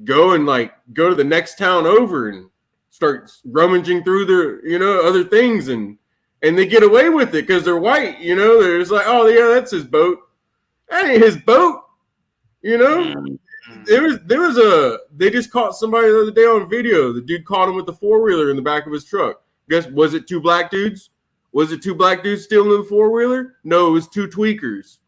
the next town over and start rummaging through their other things and they get away with it because they're white. You know, they're just like, oh yeah, that's his boat. That ain't his boat. You know, they just caught somebody the other day on video. The dude caught him with the 4-wheeler in the back of his truck. Guess was it 2 black dudes? Was it 2 black dudes stealing the 4-wheeler? No, it was 2 tweakers.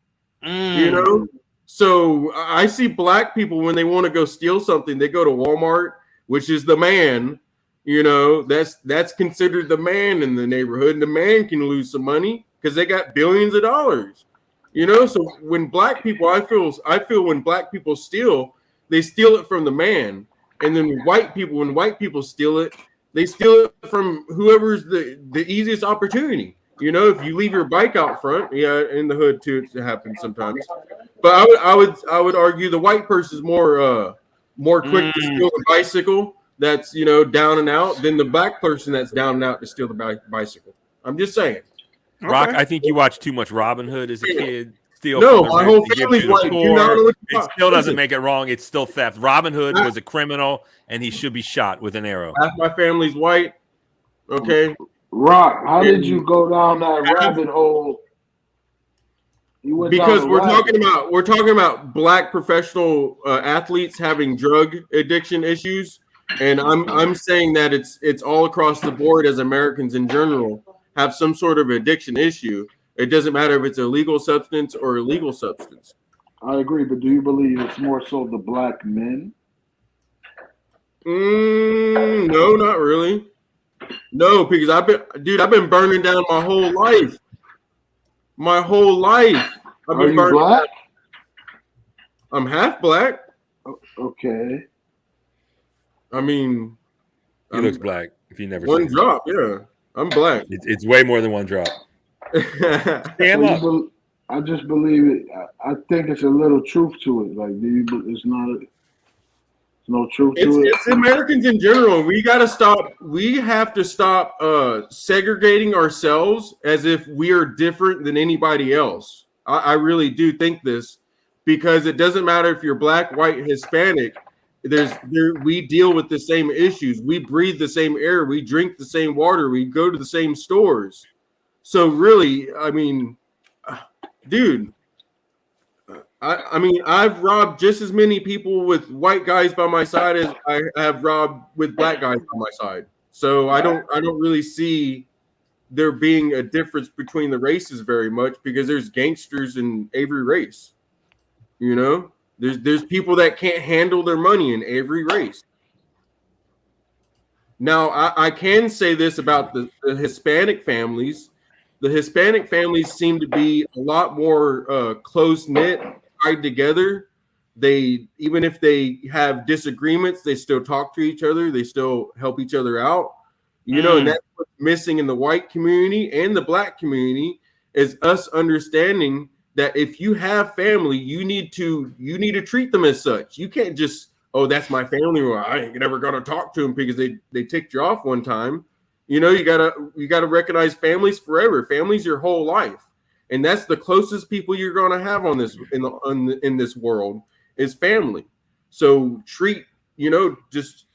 You know? So I see black people when they want to go steal something, they go to Walmart, which is the man. You know, that's considered the man in the neighborhood. And the man can lose some money because they got billions of dollars. You know, so when black people, I feel when black people steal, they steal it from the man. And then when white people steal it, they steal it from whoever's the easiest opportunity. You know, if you leave your bike out front, yeah, in the hood too, it happens sometimes. But I would argue the white person is more quick to steal the bicycle that's down and out than the black person that's down and out to steal the bicycle. I'm just saying. Rock, I think you watched too much Robin Hood as a kid. No, my whole family's white. It still doesn't make it wrong. It's still theft. Robin Hood was a criminal, and he should be shot with an arrow. Half my family's white. Okay. Rock, how did you go down that rabbit hole? Because we're talking about black professional athletes having drug addiction issues, and I'm saying that it's all across the board as Americans in general have some sort of addiction issue. It doesn't matter if it's a legal substance or illegal substance. I agree, but do you believe it's more so the black men? No, not really. No, because I've been burning down my whole life. My whole life. Are you black? I'm half black. Okay. I mean, he looks black. If you never one drop, yeah, I'm black. It's way more than one drop. Stand up. I just believe it. I think it's a little truth to it. Like, it's not. There's no truth to it. It's Americans in general. We got to stop. We have to stop segregating ourselves as if we are different than anybody else. I really do think this, because it doesn't matter if you're black, white, Hispanic. We deal with the same issues. We breathe the same air. We drink the same water. We go to the same stores. So really, I mean, dude, I mean, I've robbed just as many people with white guys by my side as I have robbed with black guys by my side. So I don't really see there being a difference between the races very much, because there's gangsters in every race. You know, there's people that can't handle their money in every race. Now, I can say this about the Hispanic families. The Hispanic families seem to be a lot more close-knit, tied together even if they have disagreements, they still talk to each other. They still help each other out. You know, and that's what's missing in the white community and the black community is us understanding that if you have family, you need to treat them as such. You can't just, oh, that's my family. Well, I ain't never gonna talk to them because they ticked you off one time. You know, you gotta recognize families forever. Families your whole life, and that's the closest people you're gonna have on this in this world is family. So treat, you know, just.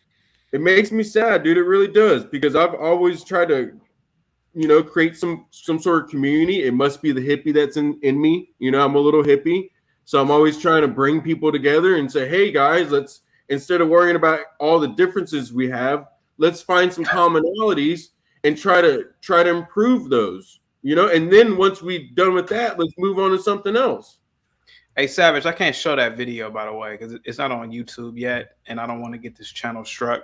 It makes me sad, dude. It really does, because I've always tried to, you know, create some sort of community. It must be the hippie that's in me. You know, I'm a little hippie. So I'm always trying to bring people together and say, hey, guys, let's, instead of worrying about all the differences we have, let's find some commonalities and try to improve those, you know. And then once we're done with that, let's move on to something else. Hey, Savage, I can't show that video, by the way, because it's not on YouTube yet, and I don't want to get this channel struck.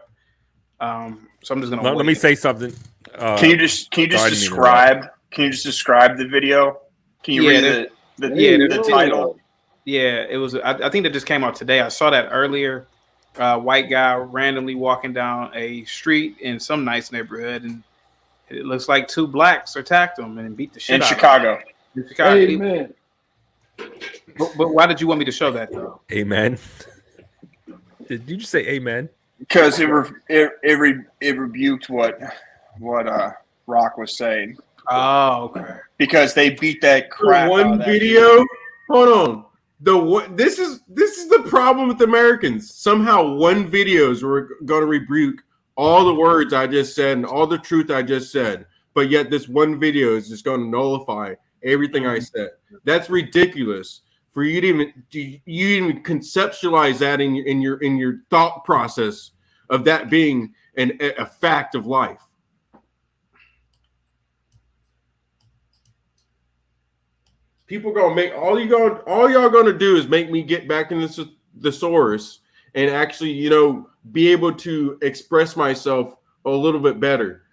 So I'm just gonna let me say something. Can you just describe? Can you just describe the video? Can you read the title? Yeah, it was. I think that just came out today. I saw that earlier. White guy randomly walking down a street in some nice neighborhood, and it looks like two blacks attacked him and beat the shit in out Chicago. of him. In Chicago. Amen. But why did you want me to show that though? Amen. Did you just say amen? Because it rebuked what Rock was saying. Oh, okay. Because they beat that crap. One out of that video. Hold on. This is the problem with Americans. Somehow one videos were going to rebuke all the words I just said and all the truth I just said, but yet this one video is just going to nullify everything I said. That's ridiculous. For you to even conceptualize that in your thought process of that being a fact of life. People gonna make all y'all gonna do is make me get back in the thesaurus and actually, you know, be able to express myself a little bit better.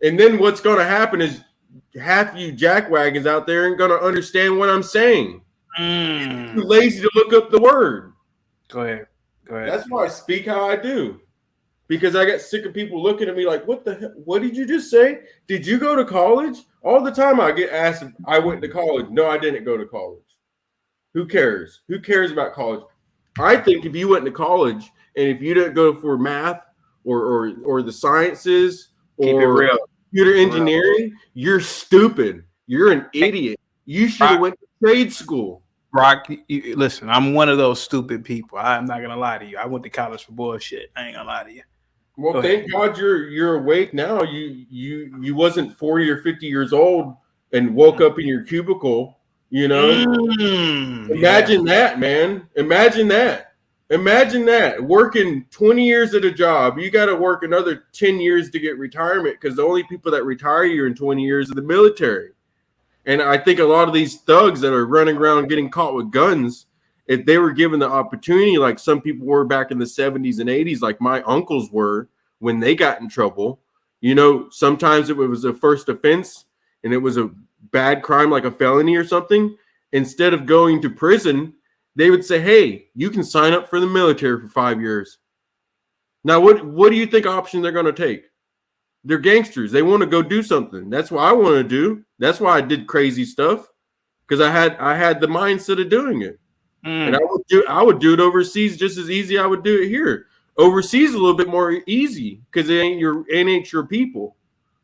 And then what's gonna happen is half you jackwagons out there ain't gonna understand what I'm saying. Too lazy to look up the word. Go ahead. That's why I speak how I do, because I get sick of people looking at me like, "What the hell? What did you just say? Did you go to college?" All the time I get asked if I went to college. No, I didn't go to college. Who cares? Who cares about college? I think if you went to college and if you didn't go for math or the sciences or computer engineering, you're stupid. You're an idiot. You should have went to trade school. Brock, listen, I'm one of those stupid people. I'm not gonna lie to you. I went to college for bullshit. I ain't gonna lie to you. Well, thank God you're awake now. You wasn't 40 or 50 years old and woke up in your cubicle. You know, imagine that, man. Imagine that working 20 years at a job. You got to work another 10 years to get retirement, because the only people that retire you in 20 years are the military. And I think a lot of these thugs that are running around getting caught with guns, if they were given the opportunity, like some people were back in the 70s and 80s, like my uncles were when they got in trouble, you know, sometimes it was a first offense and it was a bad crime, like a felony or something. Instead of going to prison, they would say, hey, you can sign up for the military for 5 years. Now, what do you think option they're going to take? They're gangsters. They want to go do something. That's what I want to do. That's why I did crazy stuff, because I had the mindset of doing it. And I would do it overseas just as easy I would do it here. Overseas is a little bit more easy because it ain't your people,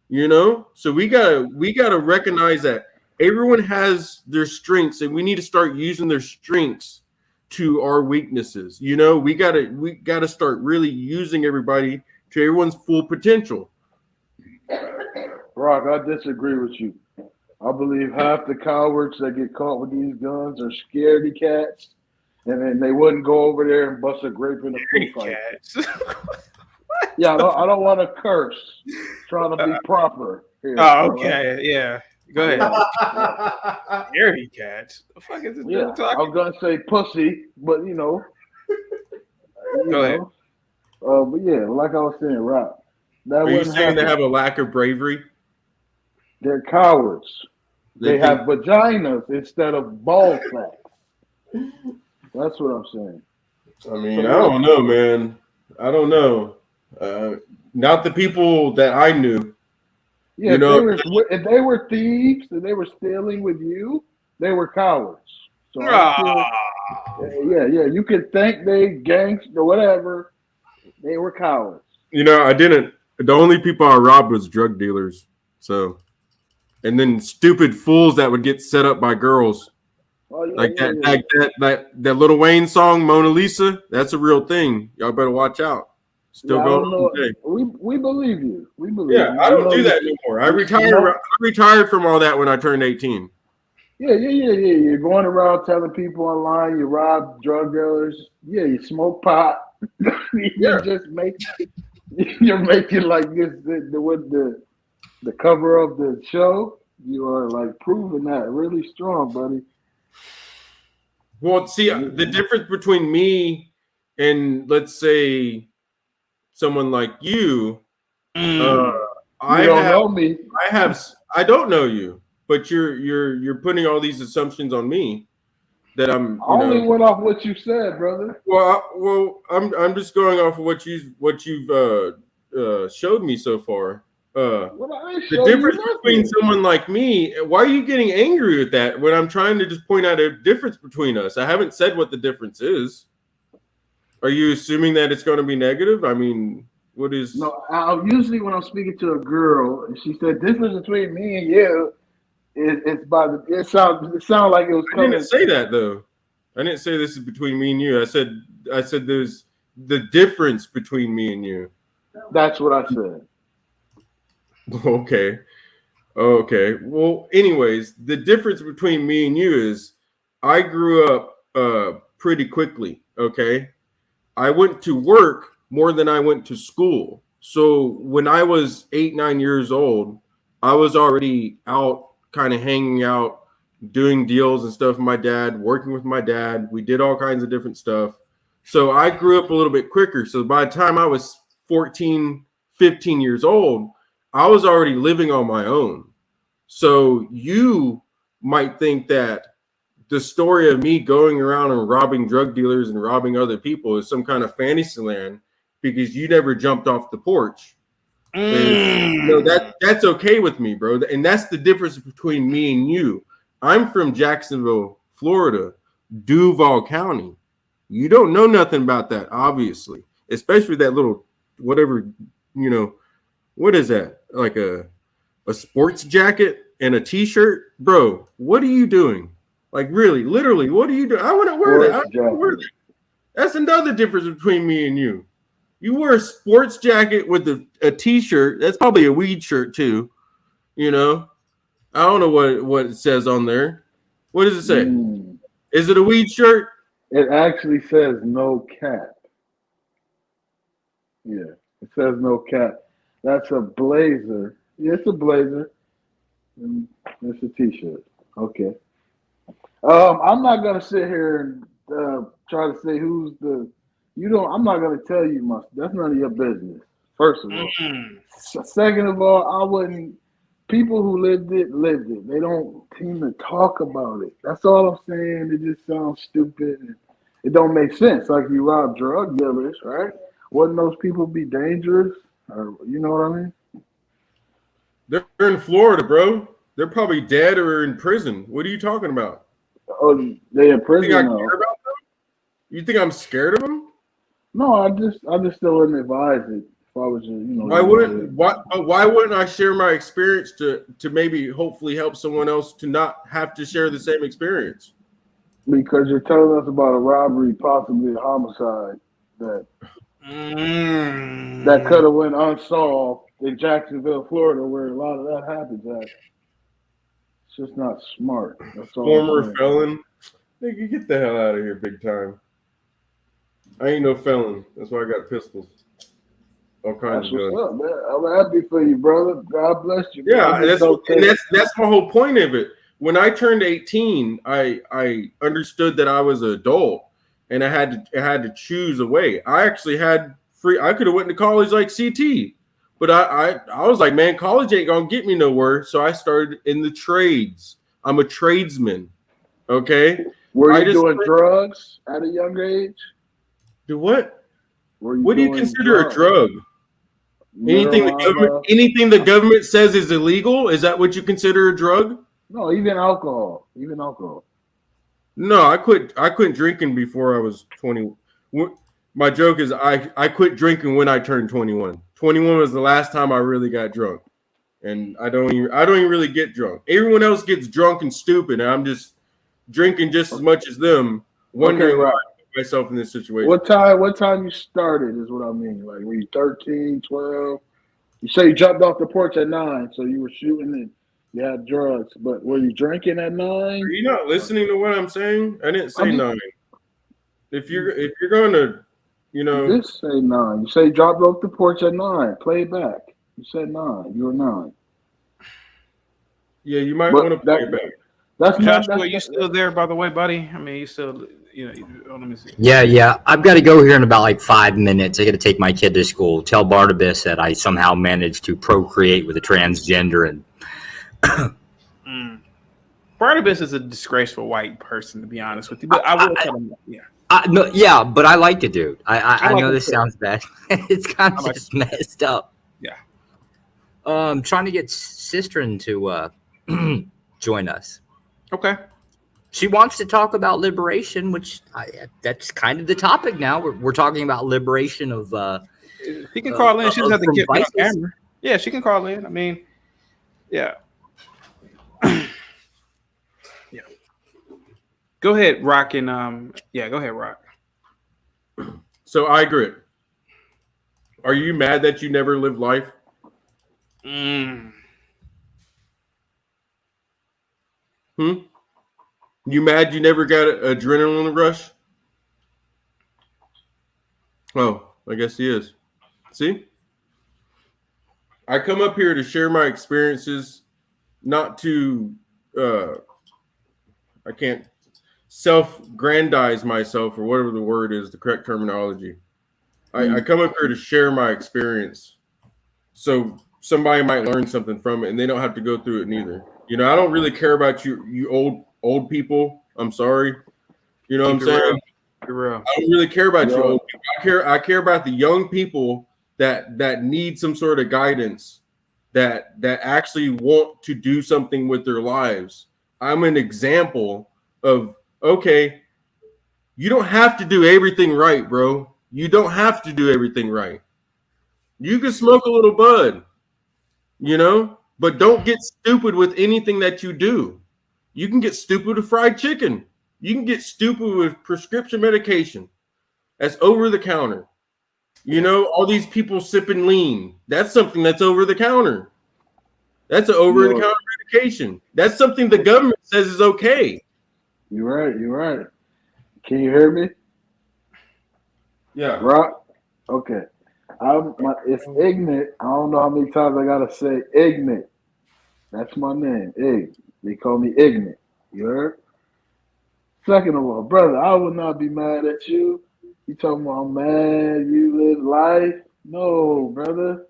you know. So we gotta recognize that everyone has their strengths, and we need to start using their strengths to our weaknesses. You know, we gotta start really using everybody to everyone's full potential. Rock, I disagree with you. I believe half the cowards that get caught with these guns are scaredy cats, and then they wouldn't go over there and bust a grape in a food fight. Yeah, I don't want to curse. Trying to be proper here. Oh, okay, yeah. Go ahead. Scaredy cats. The fuck is this dude talking? I was gonna say pussy, but you know. Go ahead. But yeah, like I was saying, Rock. Are you saying they have a lack of bravery? They're cowards. They have vaginas instead of ball sacks. That's what I'm saying. I mean, I don't know, man. I don't know. Not the people that I knew. Yeah, you know, if they were thieves and they were stealing with you, they were cowards. So yeah, you could think they gangster or whatever. They were cowards. I didn't. The only people I robbed was drug dealers. So, and then stupid fools that would get set up by girls. Oh, yeah, Like that Lil Wayne song, Mona Lisa. That's a real thing. Y'all better watch out. Still going on today. We believe you. We believe you. I don't do that anymore. I retired from all that when I turned 18. Yeah. You're going around telling people online you rob drug dealers. Yeah, you smoke pot. You're making like this with the cover of the show. You are like proving that really strong, buddy. Well, see, the difference between me and let's say someone like you, I don't know me. I don't know you, but you're putting all these assumptions on me that I'm. I only went off what you said, brother. Well, I'm just going off of what you've showed me so far. The difference between someone like me, why are you getting angry with that when I'm trying to just point out a difference between us? I haven't said what the difference is. Are you assuming that it's going to be negative? I mean, what is? No, usually when I'm speaking to a girl, and she said difference between me and you it's by the. It sounds like it was. I didn't say that though. I didn't say this is between me and you. I said there's the difference between me and you. That's what I said. Okay. Well, anyways, the difference between me and you is I grew up pretty quickly. Okay. I went to work more than I went to school. So when I was 8-9 years old, I was already out kind of hanging out, doing deals and stuff with my dad, working with my dad. We did all kinds of different stuff. So I grew up a little bit quicker. So by the time I was 14, 15 years old, I was already living on my own. So you might think that the story of me going around and robbing drug dealers and robbing other people is some kind of fantasy land because you never jumped off the porch. And, that's okay with me, bro. And that's the difference between me and you. I'm from Jacksonville, Florida, Duval County. You don't know nothing about that, obviously, especially that little whatever, what is that? Like a sports jacket and a t-shirt? Bro, what are you doing? Like really, literally, what are you doing? I wouldn't wear that. That's another difference between me and you. You wear a sports jacket with a t-shirt. That's probably a weed shirt too. I don't know what it says on there. What does it say? Is it a weed shirt? It actually says no cap. Yeah, it says no cap. That's a blazer. Yeah, it's a blazer. And it's a t-shirt. Okay. I'm not gonna sit here and try to say who's the. I'm not gonna tell you that's none of your business. First of all. Second of all, I wouldn't. People who lived it. They don't seem to talk about it. That's all I'm saying. It just sounds stupid. It don't make sense. Like you rob drug dealers, right? Wouldn't those people be dangerous? Or, you know what I mean? They're in Florida, bro. They're probably dead or in prison. What are you talking about? Oh, they in prison now. You think I'm scared of them? No, I just still wouldn't advise it if I was Why wouldn't I share my experience to maybe hopefully help someone else to not have to share the same experience? Because you're telling us about a robbery, possibly a homicide that could have went unsolved in Jacksonville, Florida, where a lot of that happens at. It's just not smart. That's all. Former felon. Nigga, get the hell out of here, big time. I ain't no felon. That's why I got pistols. All kinds of guns. What's up, man. I'm happy for you, brother. God bless you. Yeah, that's my whole point of it. When I turned 18, I understood that I was an adult and I had to choose a way. I actually had free. I could have went to college like CT, but I was like, man, college ain't gonna get me nowhere. So I started in the trades. I'm a tradesman. Okay. Were you doing drugs at a young age? Do what? What do you consider a drug? Anything the government says is illegal? Is that what you consider a drug? No, even alcohol. Even alcohol. No, I quit drinking before I was 20. My joke is I quit drinking when I turned 21. 21 was the last time I really got drunk. And I don't even really get drunk. Everyone else gets drunk and stupid, and I'm just drinking just as much as them, wondering why I put myself in this situation. What time you started is what I mean. Like, were you 13, 12? You say you jumped off the porch at 9, so you were shooting and you had drugs. But were you drinking at 9? Are you not listening to what I'm saying? I didn't say 9. If you're going to, You did say 9. You say you dropped off the porch at 9. Play it back. You said 9. You were 9. Yeah, you might want to play it back. That's Joshua, not. you still there, by the way, buddy? I mean, you still, let me see. Yeah. I've got to go here in about like 5 minutes. I got to take my kid to school. Tell Barnabas that I somehow managed to procreate with a transgender. And Barnabas is a disgraceful white person, to be honest with you. But I will tell him that. Yeah. But I like the dude. I like know him this too. sounds bad. It's kind of just messed up. Yeah. I'm trying to get Sistren to join us. Okay. She wants to talk about liberation, which that's kind of the topic now. We're talking about liberation of. She can call in. She doesn't have to get on camera. Yeah, she can call in. I mean, yeah. Yeah. Go ahead, Rock, and go ahead, Rock. So I agree. Are you mad that you never lived life? You mad you never got an adrenaline rush? Oh, I guess he is. See? I come up here to share my experiences, not to I can't self-grandize myself, or whatever the word is, the correct terminology. I come up here to share my experience, so somebody might learn something from it, and they don't have to go through it neither. You know, I don't really care about you old people. I'm sorry. You know what I'm saying? I don't really care about you old people. I care about the young people that need some sort of guidance, that actually want to do something with their lives. I'm an example of, okay, you don't have to do everything right, bro. You don't have to do everything right. You can smoke a little bud, you know, but don't get stupid with anything that you do. You can get stupid with fried chicken. You can get stupid with prescription medication. That's over the counter. You know, all these people sipping lean. That's something that's over the counter. That's an over the counter medication. That's something the government says is okay. You're right. Can you hear me? Yeah. Rock? Okay. It's ignorant. I don't know how many times I gotta say ignorant. That's my name. Ig. They call me ignorant. You heard? Second of all, brother, I would not be mad at you. You talking about, man, you live life? No, brother.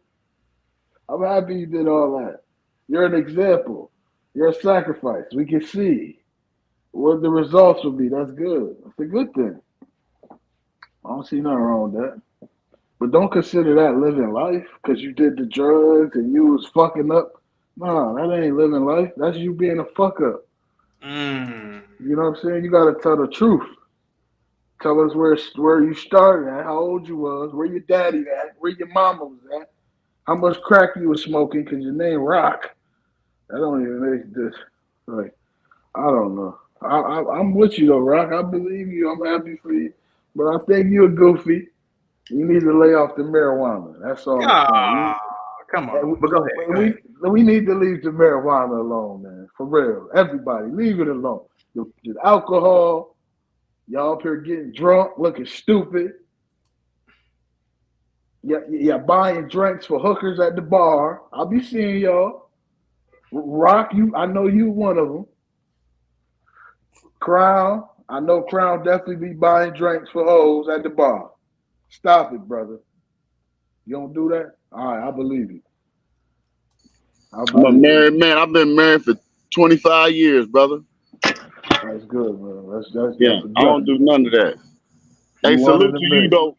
I'm happy you did all that. You're an example. You're a sacrifice. We can see what the results will be. That's good. That's a good thing. I don't see nothing wrong with that. But don't consider that living life because you did the drugs and you was fucking up. Nah, that ain't living life. That's you being a fuck up. You know what I'm saying? You got to tell the truth. Tell us where you started at, how old you was, where your daddy at, where your mama was at, how much crack you was smoking because your name Rock. That don't even make this. Like, I don't know. I'm with you though, Rock. I believe you. I'm happy for you. But I think you're goofy. You need to lay off the marijuana. That's all. Come on. But go ahead. We need to leave the marijuana alone, man. For real. Everybody, leave it alone. The alcohol, y'all up here getting drunk, looking stupid. Yeah, buying drinks for hookers at the bar. I'll be seeing y'all. Rock, I know you one of them. Crown, I know Crown definitely be buying drinks for hoes at the bar. Stop it, brother. You don't do that? All right, I believe you. I'm a married man. I've been married for 25 years, brother. That's good, man. That's Yeah, I don't do none of that. Hey, You one of salute the to you best. though.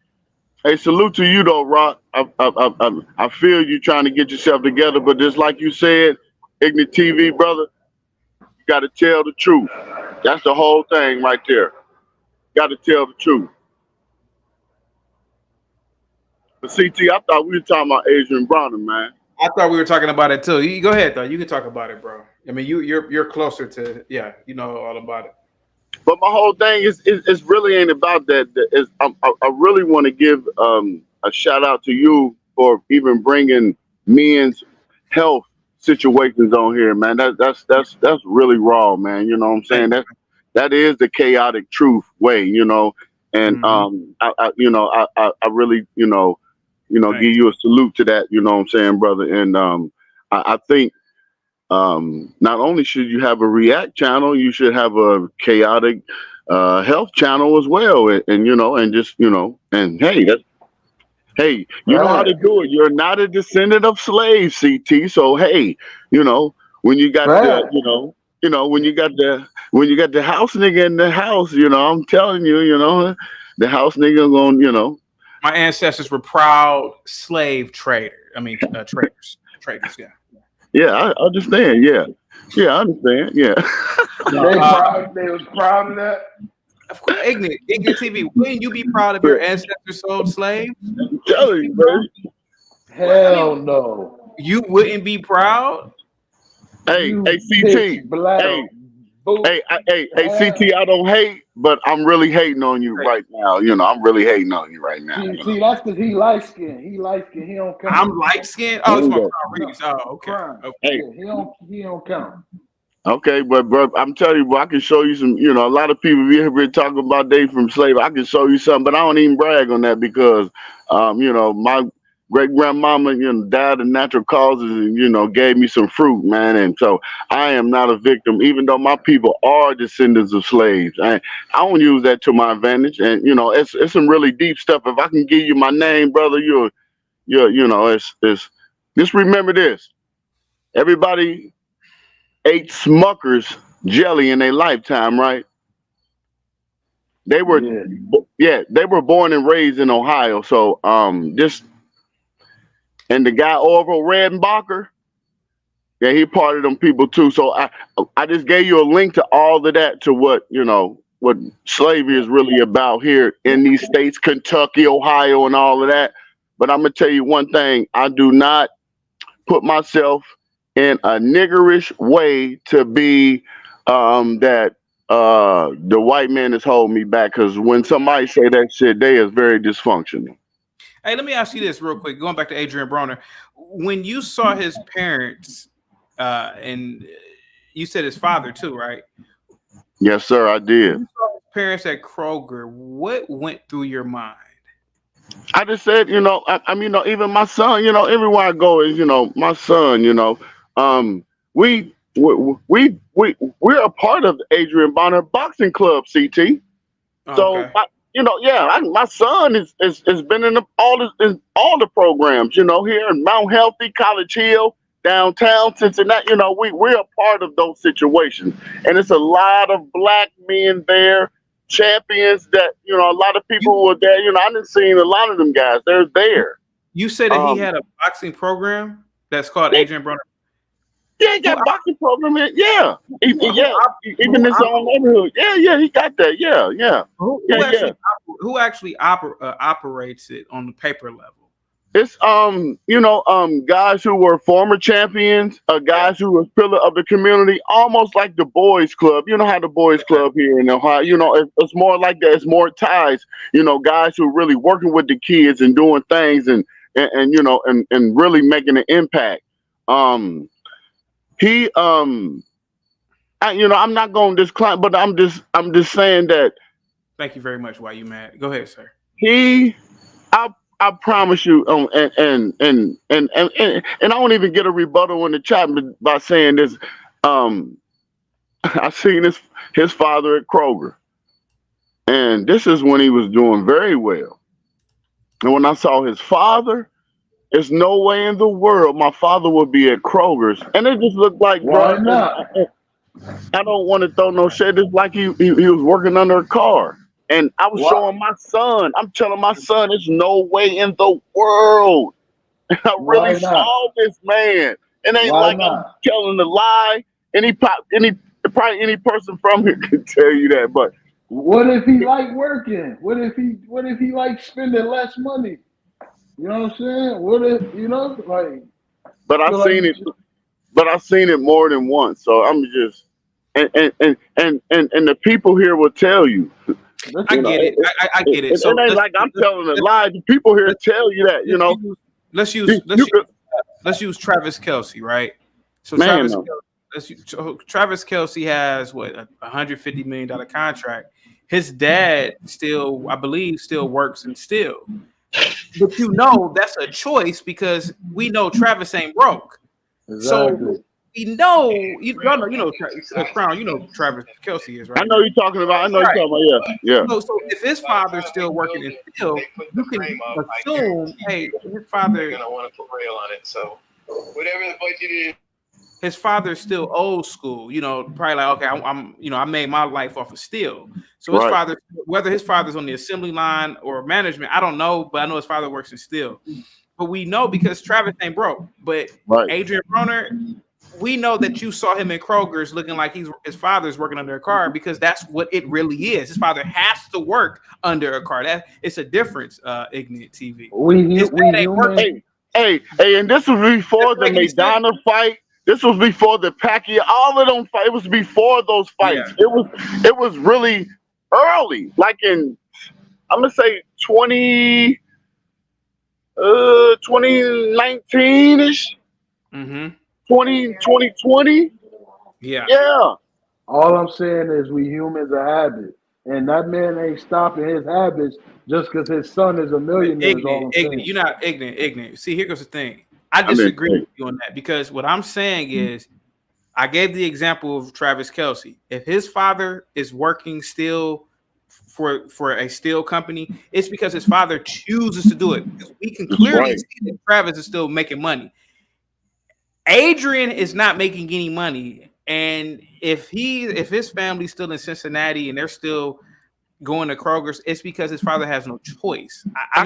Hey, salute to you though, Rock. I feel you trying to get yourself together, but just like you said, Ignorant TV, brother, you got to tell the truth. That's the whole thing right there. Got to tell the truth. But CT, I thought we were talking about Adrian Bronner, man. I thought we were talking about it too. You go ahead though. You can talk about it, bro. I mean, you're closer to you know all about it. But my whole thing is really ain't about that. I really want to give a shout out to you for even bringing men's health situations on here, man. That's really raw, man. You know what I'm saying? That is the chaotic truth way, you know. And I really give you a salute to that. You know what I'm saying, brother? And I think. Not only should you have a React channel, you should have a chaotic health channel as well. And just and hey, you know how to do it. You're not a descendant of slaves, CT. So hey, when you got when you got the house nigga in the house, I'm telling you, the house nigga gonna, My ancestors were proud slave traders. Traders. Yeah. Yeah, I understand. Yeah, I understand. Yeah. They was proud of that. Of course, ignorant TV. Wouldn't you be proud of your ancestors sold slaves? I'm telling you, man. Hell no. You wouldn't be proud. Hey, CT. Hey, CT. I don't hate, but I'm really hating on you right now. I'm really hating on you right now. See, that's because he light skinned. He don't count. I'm light skinned. Oh, it's my Reeves. Oh, okay. Hey, he don't count. Okay, but bro, I'm telling you, bro, I can show you some. A lot of people we have been talking about they from slave. I can show you something, but I don't even brag on that because, my great grandmama, died of natural causes, and gave me some fruit, man. And so I am not a victim, even though my people are descendants of slaves. I don't use that to my advantage, and it's some really deep stuff. If I can give you my name, brother, it's just remember this. Everybody ate Smucker's jelly in their lifetime, right? They were, they were born and raised in Ohio. So, and the guy Orville Redenbacher, he part of them people too. So I just gave you a link to all of that, to what slavery is really about here in these states, Kentucky, Ohio, and all of that. But I'm gonna tell you one thing: I do not put myself in a niggerish way to be that the white man is holding me back. Because when somebody say that shit, they is very dysfunctional. Hey, let me ask you this real quick. Going back to Adrian Bronner, when you saw his parents, and you said his father too, right? Yes, sir, I did. When you saw his parents at Kroger, what went through your mind? I just said, even my son, everywhere I go is, my son, we're a part of the Adrian Bronner Boxing Club, CT. So, my son has been in all the programs, here in Mount Healthy, College Hill, downtown Cincinnati. We're a part of those situations, and it's a lot of black men there, champions that a lot of people were there. I didn't see a lot of them guys. They're there. You said that he had a boxing program that's called Adrian Bronner. Yeah, he got boxing program. Yeah, even his own neighborhood. Yeah, he got that. Yeah. Who actually operates it on the paper level? It's guys who were former champions, guys who were pillar of the community, almost like the boys club. You know how the boys club here in Ohio. It's more like that. It's more ties. Guys who are really working with the kids and doing things and really making an impact. I'm not going to disclaim, but I'm just saying that. Thank you very much. Why you mad? Go ahead, sir. I promise you, and I don't even get a rebuttal in the chat by saying this. I seen his father at Kroger, and this is when he was doing very well. And when I saw his father, there's no way in the world my father would be at Kroger's, and it just looked like, why not? I don't want to throw no shade. It's like he was working under a car. And I was Why? showing my son. I'm telling my son, there's no way in the world. I really Why not? saw this man. It ain't Why like I'm not? telling a lie. Probably any person from here could tell you that. But What if he like working? What if he like spending less money? You know what I'm saying? What if like? but I Feel like seen it. But I seen it more than once. So I'm just and the people here will tell you. I get it. I get it. So It ain't like I'm telling a lie. The people here tell you that. You know. Let's use Travis Kelce, right? So Man, Travis Kelce has what $150 million contract. His dad still, I believe, still works and still. But that's a choice because we know Travis ain't broke. Exactly. So we know Crown. You know Travis Kelce is, right? I know you're talking about. I know you're talking about. Yeah. So if his father's still working and still, you can assume, hey, his father gonna want to put rail on it. So whatever the budget is, his father's still old school. Probably like, okay, I made my life off of steel. So his father, whether his father's on the assembly line or management, I don't know, but I know his father works in steel. But we know because Travis ain't broke. But Adrian Broner, we know that you saw him in Kroger's looking like his father's working under a car because that's what it really is. His father has to work under a car. It's a difference, Ignorant TV. Hey, and this was before the Madonna fight. This was before the Pacquiao. All of them fights. It was before those fights. Yeah. It was really early, like in I'm gonna say 2019-ish. 2020. Yeah. All I'm saying is we humans are habit, and that man ain't stopping his habits just because his son is a millionaire. Ignorant. You're not ignorant. See, here goes the thing. I disagree with you on that because what I'm saying is, I gave the example of Travis Kelce. If his father is working still for a steel company, it's because his father chooses to do it. We can clearly see that Travis is still making money. Adrian is not making any money, and if his family's still in Cincinnati and they're still going to Kroger's, it's because his father has no choice. I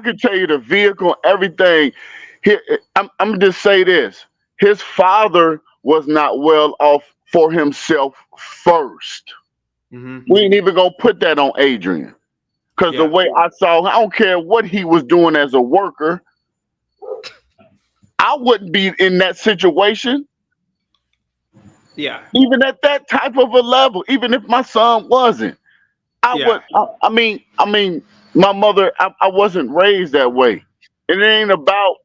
can tell you the vehicle, everything. I'm gonna just say this: his father was not well off for himself first. We ain't even gonna put that on Adrian, because the way I saw, I don't care what he was doing as a worker. I wouldn't be in that situation. Yeah. Even at that type of a level, even if my son wasn't, I mean, my mother, I wasn't raised that way. And it ain't about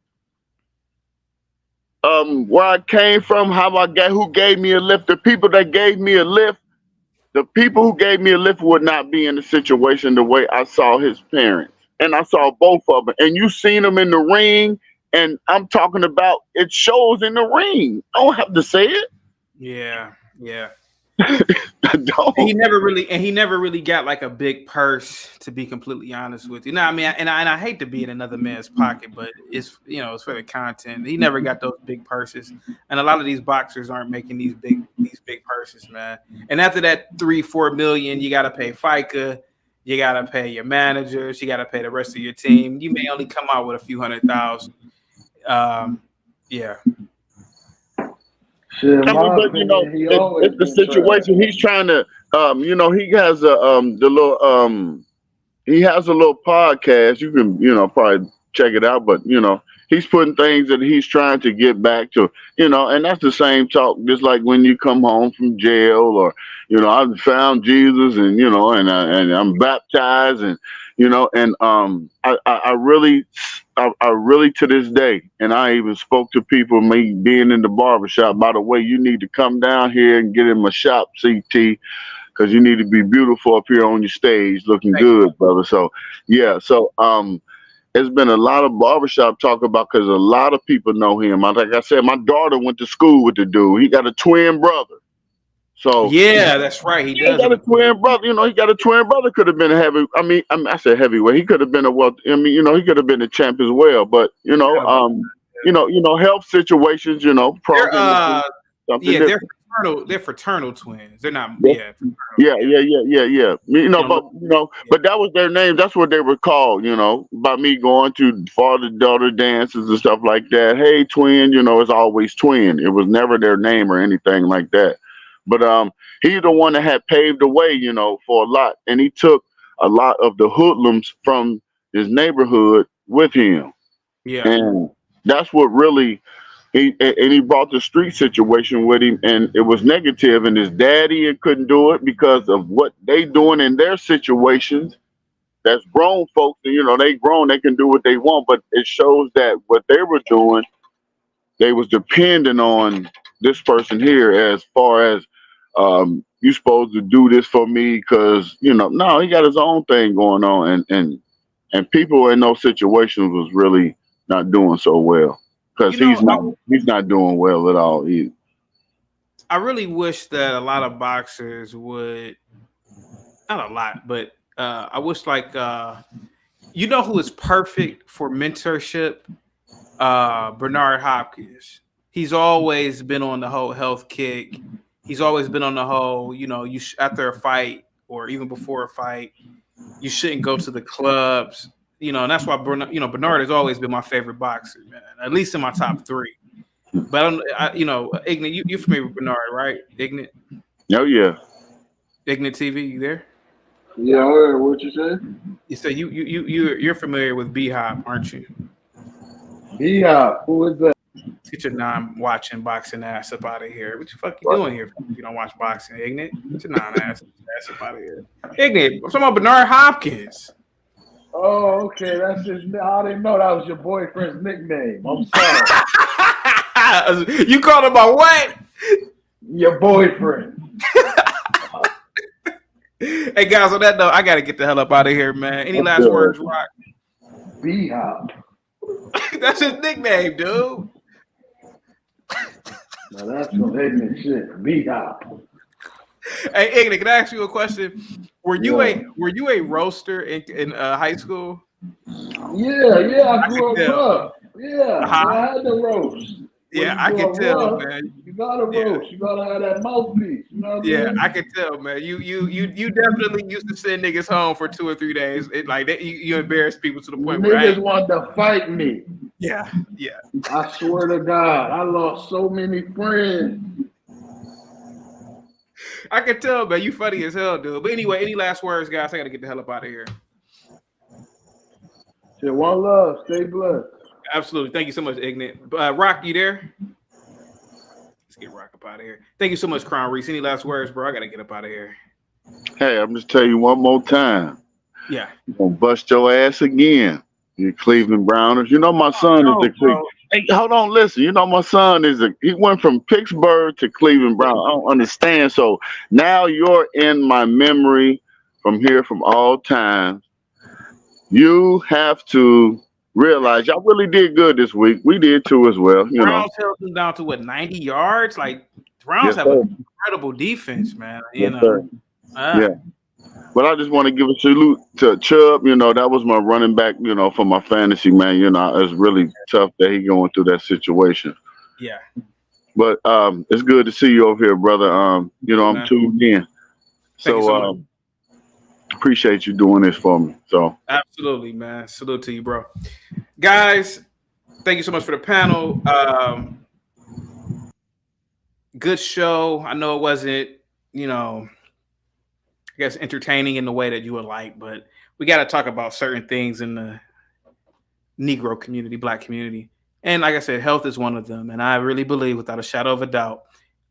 where I came from, who gave me a lift. The people that gave me a lift, would not be in the situation the way I saw his parents. And I saw both of them. And you seen them in the ring. And I'm talking about it shows in the ring. I don't have to say it. Yeah. He never really got like a big purse, to be completely honest with you. No, I mean, and I hate to be in another man's pocket, but it's it's for the content. He never got those big purses, and a lot of these boxers aren't making these big purses, man. And after that $3-4 million, you got to pay FICA. You got to pay your managers. You got to pay the rest of your team. You may only come out with a few $100,000. Yeah. Shit, but it's the situation. He's trying to, he has he has a little podcast. You can, probably check it out. But he's putting things that he's trying to get back to, and that's the same talk. Just like when you come home from jail, or I found Jesus, and and I'm baptized, and I really to this day, and I even spoke to people, me being in the barbershop, by the way, you need to come down here and get in my shop, CT, because you need to be beautiful up here on your stage, looking good, brother. So, it's been a lot of barbershop talk about, because a lot of people know him. Like I said, my daughter went to school with the dude. He got a twin brother. So yeah, that's right. He does. Got a twin brother. He got a twin brother. Could have been a heavy. I said heavyweight. He could have been he could have been a champ as well. But health situations, proximity, something yeah, different. they're fraternal twins. They're not. Yeah. Yeah, Yeah. But that was their name. That's what they were called. By me going to father-daughter dances and stuff like that. Hey, twin. It's always twin. It was never their name or anything like that. But he's the one that had paved the way, for a lot, and he took a lot of the hoodlums from his neighborhood with him. Yeah. And that's what really. He brought the street situation with him, and it was negative. And his daddy couldn't do it because of what they doing in their situations. That's grown folks, and they grown, they can do what they want. But it shows that what they were doing, they was depending on this person here, as far as you supposed to do this for me, because no, he got his own thing going on, and people in those situations was really not doing so well. Because he's not doing well at all either. I really wish that a lot of boxers would, not a lot, but I wish who is perfect for mentorship? Bernard Hopkins. He's always been on the whole health kick. He's always been on the whole, after a fight or even before a fight, you shouldn't go to the clubs. And that's why Bernard has always been my favorite boxer, man. At least in my top 3. But Ignat, you're familiar with Bernard, right? Ignat. Oh yeah. Ignat TV, you there? Yeah, I heard what you said. You said you're familiar with B-Hop, aren't you? B-Hop, who is that? Get your non-watching boxing ass up out of here. What the fuck you doing here if you don't watch boxing, Ignat? Get your non-ass up out of here. Ignat, I'm talking about Bernard Hopkins. Oh, okay. That's his. I didn't know that was your boyfriend's nickname. I'm sorry. You called him by what? Your boyfriend. Hey guys, on that note, I gotta get the hell up out of here, man. Any last words, Rock? B-Hop. That's his nickname, dude. Now that's some ignorant shit. B-Hop. Hey, Ignat, can I ask you a question? Were you a roaster in high school? Yeah, I grew up. Yeah, I had the roast. Yeah, I can tell, man. You gotta roast. You gotta have that mouthpiece. You know what I mean? I can tell, man. You definitely used to send niggas home for 2 or 3 days. You embarrass people to the point where niggas wanted to fight me. Yeah. I swear to God, I lost so many friends. I can tell, man. You funny as hell, dude. But anyway, any last words, guys? I gotta get the hell up out of here. One love. Stay blessed. Absolutely. Thank you so much, Ignat. Rock, you there? Let's get Rock up out of here. Thank you so much, Crown Reese. Any last words, bro? I gotta get up out of here. Hey, I'm just telling you one more time. Yeah. I'm gonna bust your ass again. You Cleveland Browners. My son is the Cleveland. Hey, hold on, listen. My son he went from Pittsburgh to Cleveland Brown. I don't understand. So now you're in my memory from all times. You have to realize y'all really did good this week. We did too as well. Browns held them down to 90 yards? Like Browns have an incredible defense, man. Yeah. But I just want to give a salute to Chubb. That was my running back, for my fantasy, man. It's really tough that he going through that situation. Yeah. But it's good to see you over here, brother. I'm tuned in. So appreciate you doing this for me. So absolutely, man. Salute to you, bro. Guys, thank you so much for the panel. Good show. I know it wasn't, I guess entertaining in the way that you would like, but we got to talk about certain things in the Negro community, Black community. And like I said, health is one of them. And I really believe, without a shadow of a doubt,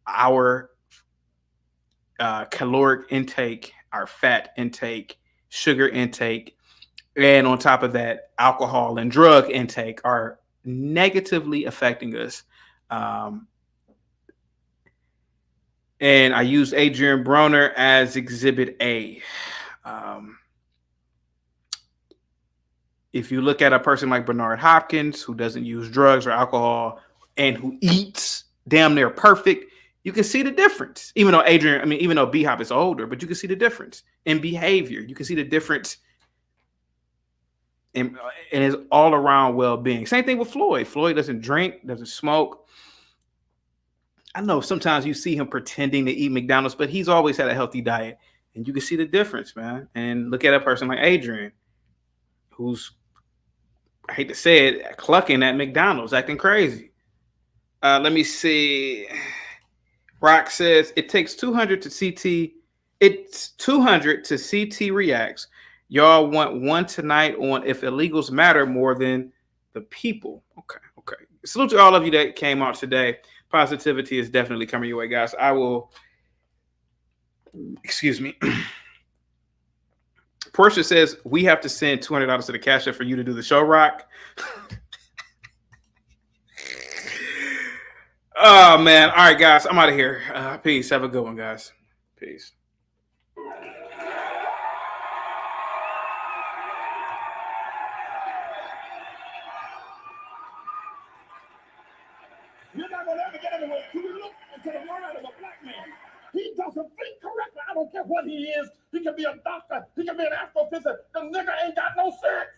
our caloric intake, our fat intake, sugar intake, and on top of that, alcohol and drug intake are negatively affecting us. And I used Adrian Broner as Exhibit A. If you look at a person like Bernard Hopkins, who doesn't use drugs or alcohol and who eats damn near perfect, you can see the difference. Even though B-Hop is older, but you can see the difference in behavior. You can see the difference and his all around well being. Same thing with Floyd. Floyd doesn't drink, doesn't smoke. I know sometimes you see him pretending to eat McDonald's, but he's always had a healthy diet, and you can see the difference, man. And look at a person like Adrian, who's, I hate to say it, clucking at McDonald's, acting crazy. Let me see. Rock says it takes 200 to CT. It's 200 to CT reacts. Y'all want one tonight on if illegals matter more than the people. Okay. Salute to all of you that came out today. Positivity is definitely coming your way, guys. I will. Excuse me. Portia says we have to send $200 to the Cash App for you to do the show, Rock. Oh, man. All right, guys. I'm out of here. Peace. Have a good one, guys. Peace. You're not going to ever get anywhere until you look into the mind of a black man. He doesn't think correctly. I don't care what he is. He can be a doctor. He can be an astrophysicist. The nigga ain't got no sense.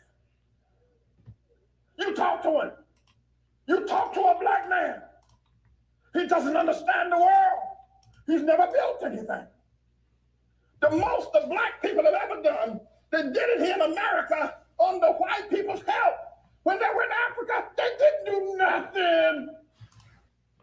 You talk to him. You talk to a black man. He doesn't understand the world. He's never built anything. The most the black people have ever done, they did it here in America under white people's help. When they were in Africa, they didn't do nothing.